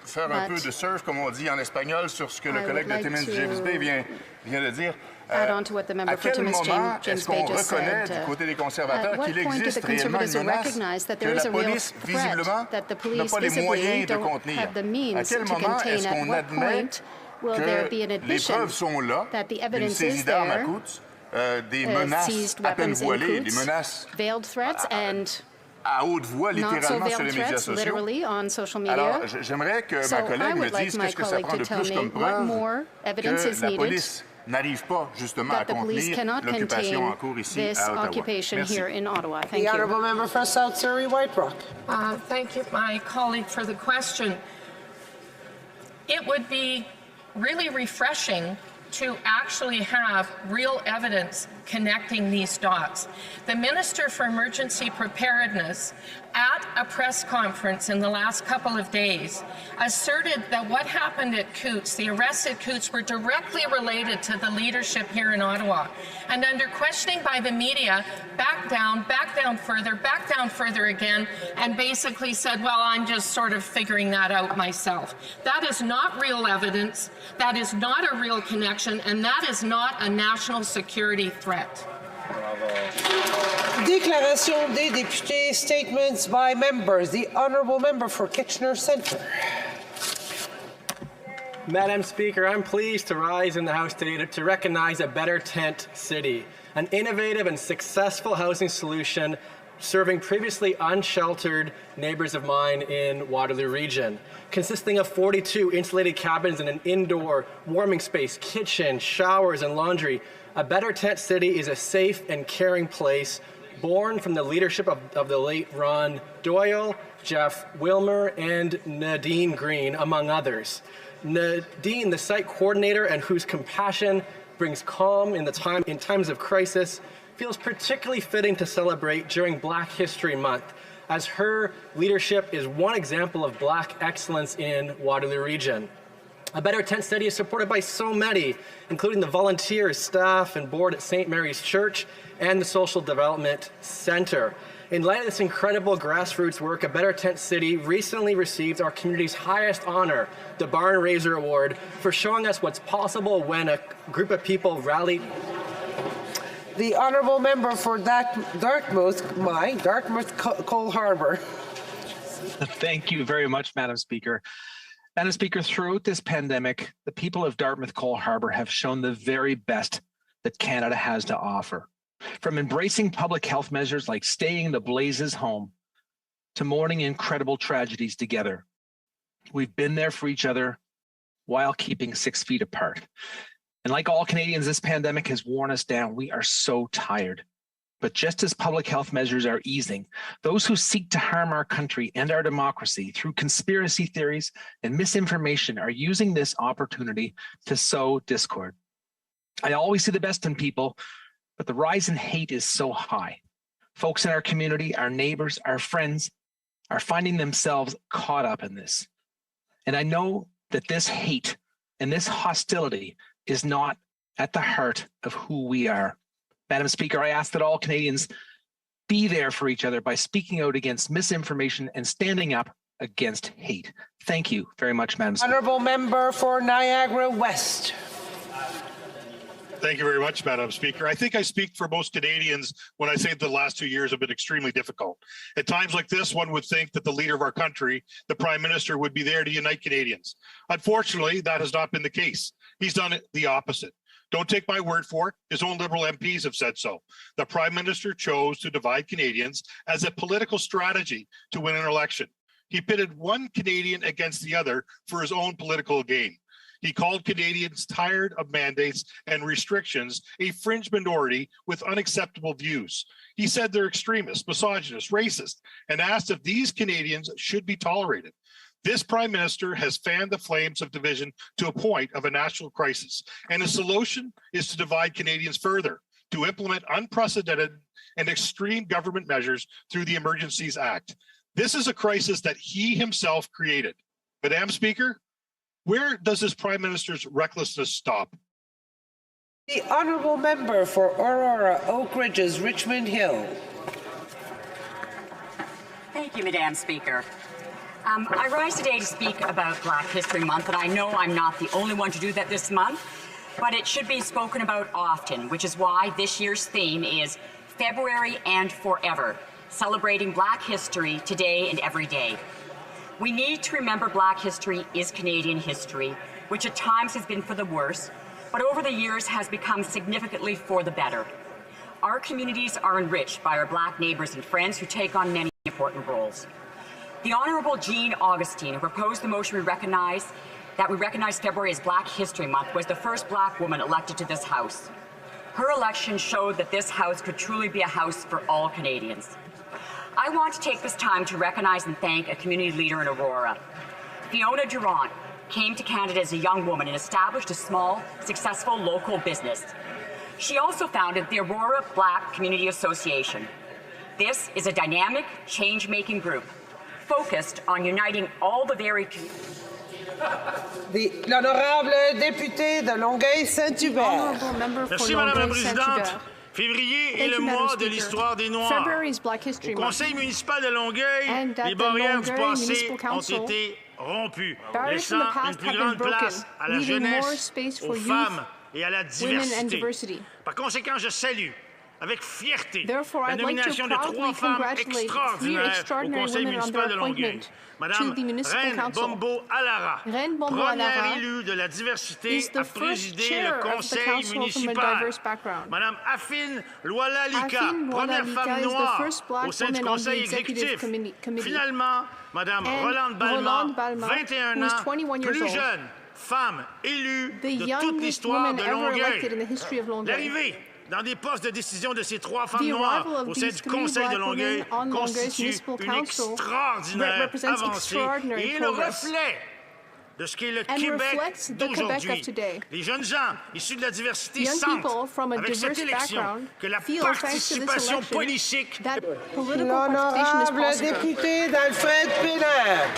faire un peu de surf, comme on dit en espagnol, sur ce que le collègue de Timmins James Bay vient de dire. À quel moment est-ce qu'on reconnaît du côté des conservateurs qu'il existe réellement une menace que la police, visiblement, n'a pas les moyens de contenir? À quel moment est-ce qu'on admet que les preuves sont là, une saisie d'armes à coups, des menaces à peine voilées, des menaces à haute voix, littéralement, sur les médias sociaux. Alors, j'aimerais que ma collègue me dise qu'est-ce que ça prend de plus comme preuve que la police n'arrive pas, justement, à contenir l'occupation en cours ici à Ottawa. Merci. The honourable member for South Surrey White Rock. Thank you, my colleague, for the question. It would be really refreshing to actually have real evidence connecting these dots. The Minister for Emergency Preparedness, at a press conference in the last couple of days, asserted that what happened at Coots, the arrests at Coots, were directly related to the leadership here in Ottawa. And under questioning by the media, back down further again, and basically said, well, I'm just sort of figuring that out myself. That is not real evidence, that is not a real connection, and that is not a national security threat. Déclaration des députés, statements by members. The honourable member for Kitchener Centre. Madam Speaker, I'm pleased to rise in the House today to recognize a Better Tent City, an innovative and successful housing solution serving previously unsheltered neighbours of mine in Waterloo Region. Consisting of 42 insulated cabins and an indoor warming space, kitchen, showers, and laundry, a Better Tent City is a safe and caring place born from the leadership of the late Ron Doyle, Jeff Wilmer, and Nadine Green, among others. Nadine, the site coordinator and whose compassion brings calm in times of crisis, feels particularly fitting to celebrate during Black History Month, as her leadership is one example of Black excellence in Waterloo Region. A Better Tent City is supported by so many, including the volunteers, staff, and board at St. Mary's Church and the Social Development Center. In light of this incredible grassroots work, A Better Tent City recently received our community's highest honor, the Barn Raiser Award, for showing us what's possible when a group of people rally. The honourable member for Dartmouth Cole Harbour. Thank you very much, Madam Speaker. Madam Speaker, throughout this pandemic, the people of Dartmouth Cole Harbour have shown the very best that Canada has to offer. From embracing public health measures like staying the blazes home to mourning incredible tragedies together. We've been there for each other while keeping 6 feet apart. And like all Canadians, this pandemic has worn us down. We are so tired. But just as public health measures are easing, those who seek to harm our country and our democracy through conspiracy theories and misinformation are using this opportunity to sow discord. I always see the best in people, but the rise in hate is so high. Folks in our community, our neighbors, our friends are finding themselves caught up in this. And I know that this hate and this hostility is not at the heart of who we are. Madam Speaker, I ask that all Canadians be there for each other by speaking out against misinformation and standing up against hate. Thank you very much, Madam Speaker. Honourable member for Niagara West. Thank you very much, Madam Speaker. I think I speak for most Canadians when I say the last 2 years have been extremely difficult. At times like this, one would think that the leader of our country, the Prime Minister, would be there to unite Canadians. Unfortunately, that has not been the case. He's done the opposite. Don't take my word for it. His own Liberal MPs have said so. The Prime Minister chose to divide Canadians as a political strategy to win an election. He pitted one Canadian against the other for his own political gain. He called Canadians tired of mandates and restrictions a fringe minority with unacceptable views. He said they're extremists, misogynist, racist, and asked if these Canadians should be tolerated. This Prime Minister has fanned the flames of division to a point of a national crisis, and his solution is to divide Canadians further, to implement unprecedented and extreme government measures through the Emergencies Act. This is a crisis that he himself created. Madam Speaker, where does this Prime Minister's recklessness stop? The honourable member for Aurora, Oak Ridges, Richmond Hill. Thank you, Madam Speaker. I rise today to speak about Black History Month, and I know I'm not the only one to do that this month, but it should be spoken about often, which is why this year's theme is February and Forever, celebrating Black history today and every day. We need to remember Black history is Canadian history, which at times has been for the worse, but over the years has become significantly for the better. Our communities are enriched by our Black neighbours and friends who take on many important roles. The Honourable Jean Augustine, who proposed the motion we recognize February as Black History Month, was the first Black woman elected to this House. Her election showed that this House could truly be a house for all Canadians. I want to take this time to recognize and thank a community leader in Aurora. Fiona Durant came to Canada as a young woman and established a small, successful local business. She also founded the Aurora Black Community Association. This is a dynamic, change-making group focused on uniting all the varied communities. L'honorable député de Longueuil-Saint-Hubert. Merci, Madame la Présidente. Février est le mois de l'histoire des Noirs. Au Conseil municipal de Longueuil, les barrières du passé ont été rompues, laissant une plus grande place à la jeunesse, aux femmes et à la diversité. Par conséquent, je salue avec fierté la nomination de 3 femmes extraordinaires au Conseil municipal de Longueuil. Madame Reine Bombo Alara, première élue de la diversité à présider le Conseil municipal. Madame Afine Lwala-Lika, première femme noire au sein du Conseil exécutif. Finalement, Madame Rolande Balma, 21 ans, plus jeune femme élue de toute l'histoire de Longueuil. L'arrivée dans des postes de décision de ces 3 femmes noires au sein du Conseil de Longueuil constitue une extraordinaire avancée et le reflet de ce qu'est le Québec d'aujourd'hui. Les jeunes gens issus de la diversité sentent avec cette élection que la participation politique... L'honorable député d'Alfred Pélair.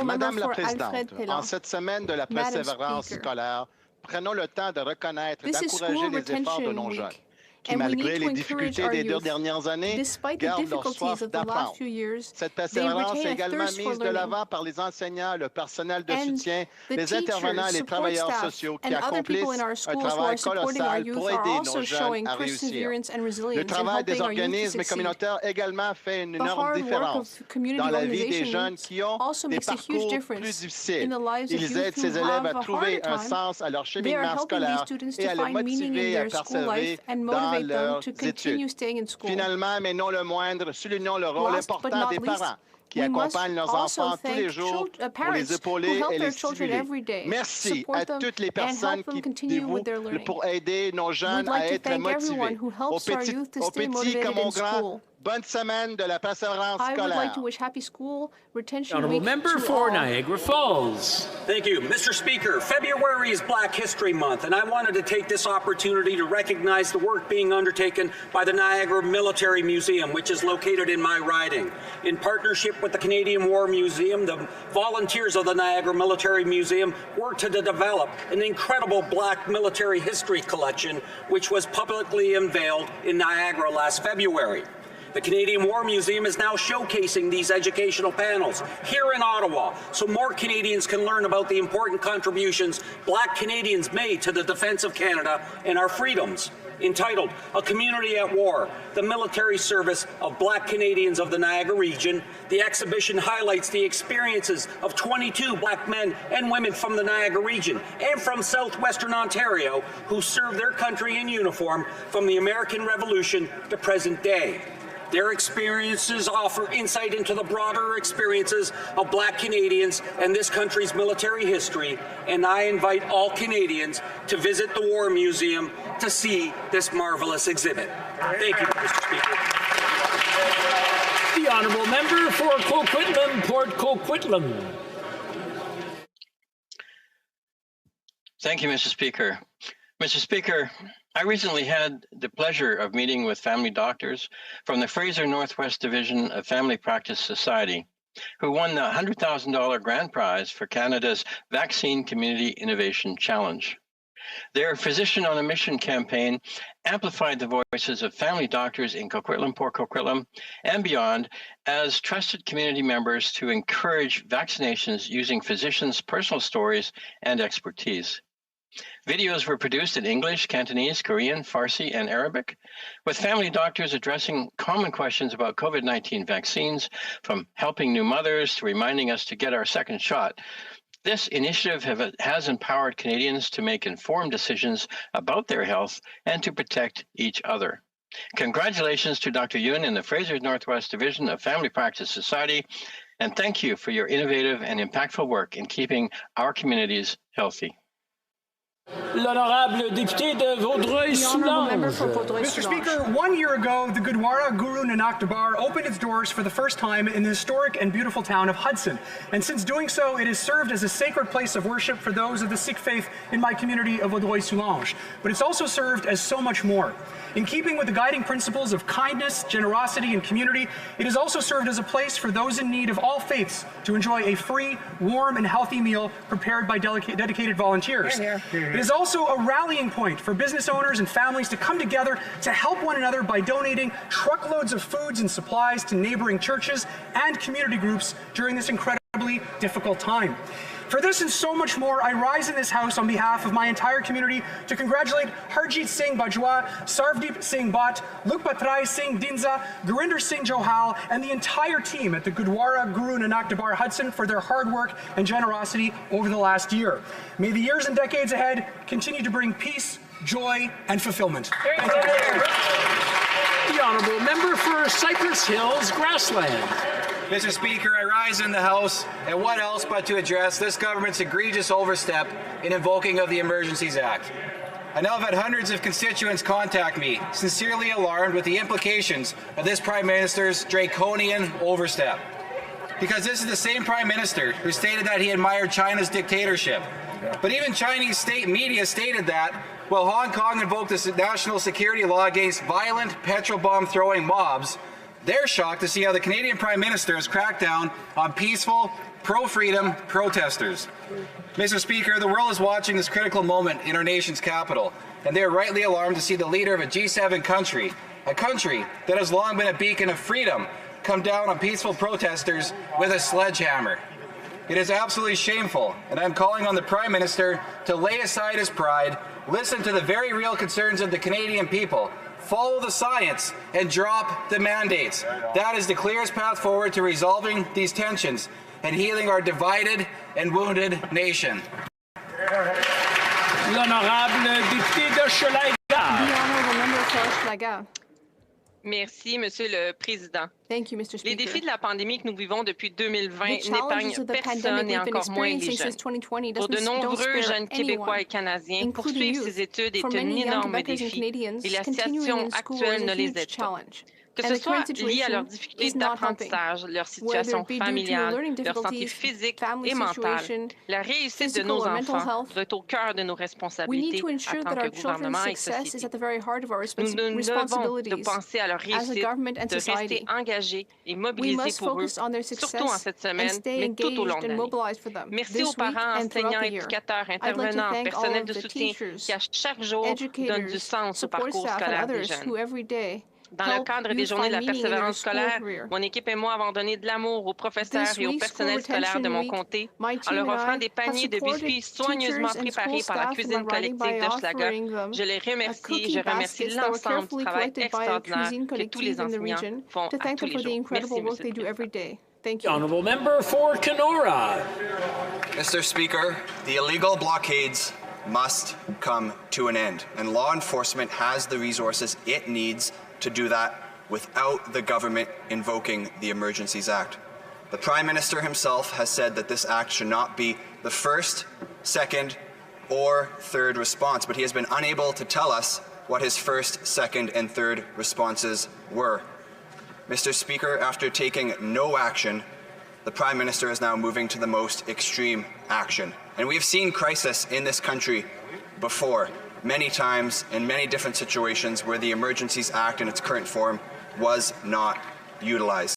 Madame la Présidente, en cette semaine de la persévérance scolaire, prenons le temps de reconnaître et d'encourager les efforts de nos jeunes qui, malgré les difficultés des 2 dernières années, gardent leur soif d'apprendre. Cette persévérance est également mise de l'avant par les enseignants, le personnel de soutien, les intervenants et les travailleurs sociaux qui accomplissent un travail colossal pour aider nos jeunes à réussir. Le travail des organismes communautaires également fait une énorme différence dans la vie des jeunes qui ont des parcours plus difficiles. Ils aident ces élèves à trouver un sens à leur cheminement scolaire et à les motiver à persévérer dans leurs études. Finalement, mais non le moindre, soulignons le rôle important des parents qui accompagnent leurs enfants tous les jours pour les épauler et les stimuler. Merci à toutes les personnes qui dévouent pour aider nos jeunes à être motivés. Aux petits comme aux grands, bonne semaine de la persévérance scolaire. Honourable Member for Niagara Falls. Thank you. Mr. Speaker, February is Black History Month, and I wanted to take this opportunity to recognize the work being undertaken by the Niagara Military Museum, which is located in my riding. In partnership with the Canadian War Museum, the volunteers of the Niagara Military Museum worked to develop an incredible Black military history collection, which was publicly unveiled in Niagara last February. The Canadian War Museum is now showcasing these educational panels here in Ottawa so more Canadians can learn about the important contributions Black Canadians made to the defence of Canada and our freedoms. Entitled A Community at War, the Military Service of Black Canadians of the Niagara Region, the exhibition highlights the experiences of 22 Black men and women from the Niagara Region and from southwestern Ontario who served their country in uniform from the American Revolution to present day. Their experiences offer insight into the broader experiences of Black Canadians and this country's military history, and I invite all Canadians to visit the War Museum to see this marvelous exhibit. Thank you, Mr. Speaker. The Honourable Member for Coquitlam, Port Coquitlam. Thank you, Mr. Speaker. Mr. Speaker, I recently had the pleasure of meeting with family doctors from the Fraser Northwest Division of Family Practice Society, who won the $100,000 grand prize for Canada's Vaccine Community Innovation Challenge. Their Physician on a Mission campaign amplified the voices of family doctors in Coquitlam, Port Coquitlam, and beyond as trusted community members to encourage vaccinations using physicians' personal stories and expertise. Videos were produced in English, Cantonese, Korean, Farsi, and Arabic, with family doctors addressing common questions about COVID-19 vaccines, from helping new mothers to reminding us to get our second shot. This initiative has empowered Canadians to make informed decisions about their health and to protect each other. Congratulations to Dr. Yun and the Fraser Northwest Division of Family Practice Society, and thank you for your innovative and impactful work in keeping our communities healthy. L'honorable député de Vaudreuil-Soulanges. Mr. Speaker, 1 year ago, the Gurdwara Guru Nanak Darbar opened its doors for the first time in the historic and beautiful town of Hudson. And since doing so, it has served as a sacred place of worship for those of the Sikh faith in my community of Vaudreuil-Soulanges. But it's also served as so much more. In keeping with the guiding principles of kindness, generosity, and community, it has also served as a place for those in need of all faiths to enjoy a free, warm, and healthy meal prepared by dedicated volunteers. It is also a rallying point for business owners and families to come together to help one another by donating truckloads of foods and supplies to neighboring churches and community groups during this incredibly difficult time. For this and so much more, I rise in this House on behalf of my entire community to congratulate Harjit Singh Bajwa, Sarvdeep Singh Bhatt, Lukpatrai Singh Dinza, Gurinder Singh Johal, and the entire team at the Gurdwara Guru Nanak Darbar Hudson for their hard work and generosity over the last year. May the years and decades ahead continue to bring peace, joy, and fulfillment. Thank you. The Honourable Member for Cypress Hills, Grassland. Mr. Speaker, I rise in the House, and what else but to address this government's egregious overstep in invoking of the Emergencies Act. I now have had hundreds of constituents contact me, sincerely alarmed with the implications of this Prime Minister's draconian overstep. Because this is the same Prime Minister who stated that he admired China's dictatorship. But even Chinese state media stated that, while Hong Kong invoked the national security law against violent petrol bomb throwing mobs, they're shocked to see how the Canadian Prime Minister has cracked down on peaceful, pro-freedom protesters. Mr. Speaker, the world is watching this critical moment in our nation's capital, and they are rightly alarmed to see the leader of a G7 country, a country that has long been a beacon of freedom, come down on peaceful protesters with a sledgehammer. It is absolutely shameful, and I'm calling on the Prime Minister to lay aside his pride, listen to the very real concerns of the Canadian people, follow the science, and drop the mandates. That is the clearest path forward to resolving these tensions and healing our divided and wounded nation. L'honorable député de Schleicher. The Honourable Member for Schleicher. Merci, Monsieur le Président. Thank you, Mr. Les Speaker. défis de la pandémie que nous vivons depuis 2020 n'épargnent personne et encore moins les jeunes. Pour de nombreux jeunes Québécois et Canadiens, poursuivre ces études est un énorme défi et la situation actuelle ne les aide pas. Que ce soit lié à leurs difficultés d'apprentissage, leur situation familiale, leur santé physique et mentale, la réussite de nos enfants doit être au cœur de nos responsabilités en tant que gouvernement et société. Nous devons de penser à leur réussite, de rester engagés et mobilisés pour eux, surtout en cette semaine, mais tout au long de l'année. Merci aux parents, enseignants, éducateurs, intervenants, personnels de soutien qui, à chaque jour, donnent du sens au parcours scolaire des jeunes. Dans le cadre des Journées de la persévérance scolaire, mon équipe et moi avons donné de l'amour aux professeurs et au personnel scolaire de mon comté en leur offrant des paniers de biscuits soigneusement préparés par la cuisine collective de Schlager. Je les remercie et je remercie l'ensemble du travail extraordinaire que tous les enseignants font à tous les jours. Merci, Monsieur le Président. Thank you. Honourable Member for Kenora. Mr. Speaker, the illegal blockades must come to an end, and law enforcement has the resources it needs to do that without the government invoking the Emergencies Act. The Prime Minister himself has said that this act should not be the first, second, or third response, but he has been unable to tell us what his first, second, and third responses were. Mr. Speaker, after taking no action, the Prime Minister is now moving to the most extreme action. And we've seen crisis in this country before, many times in many different situations where the Emergencies Act in its current form was not utilized.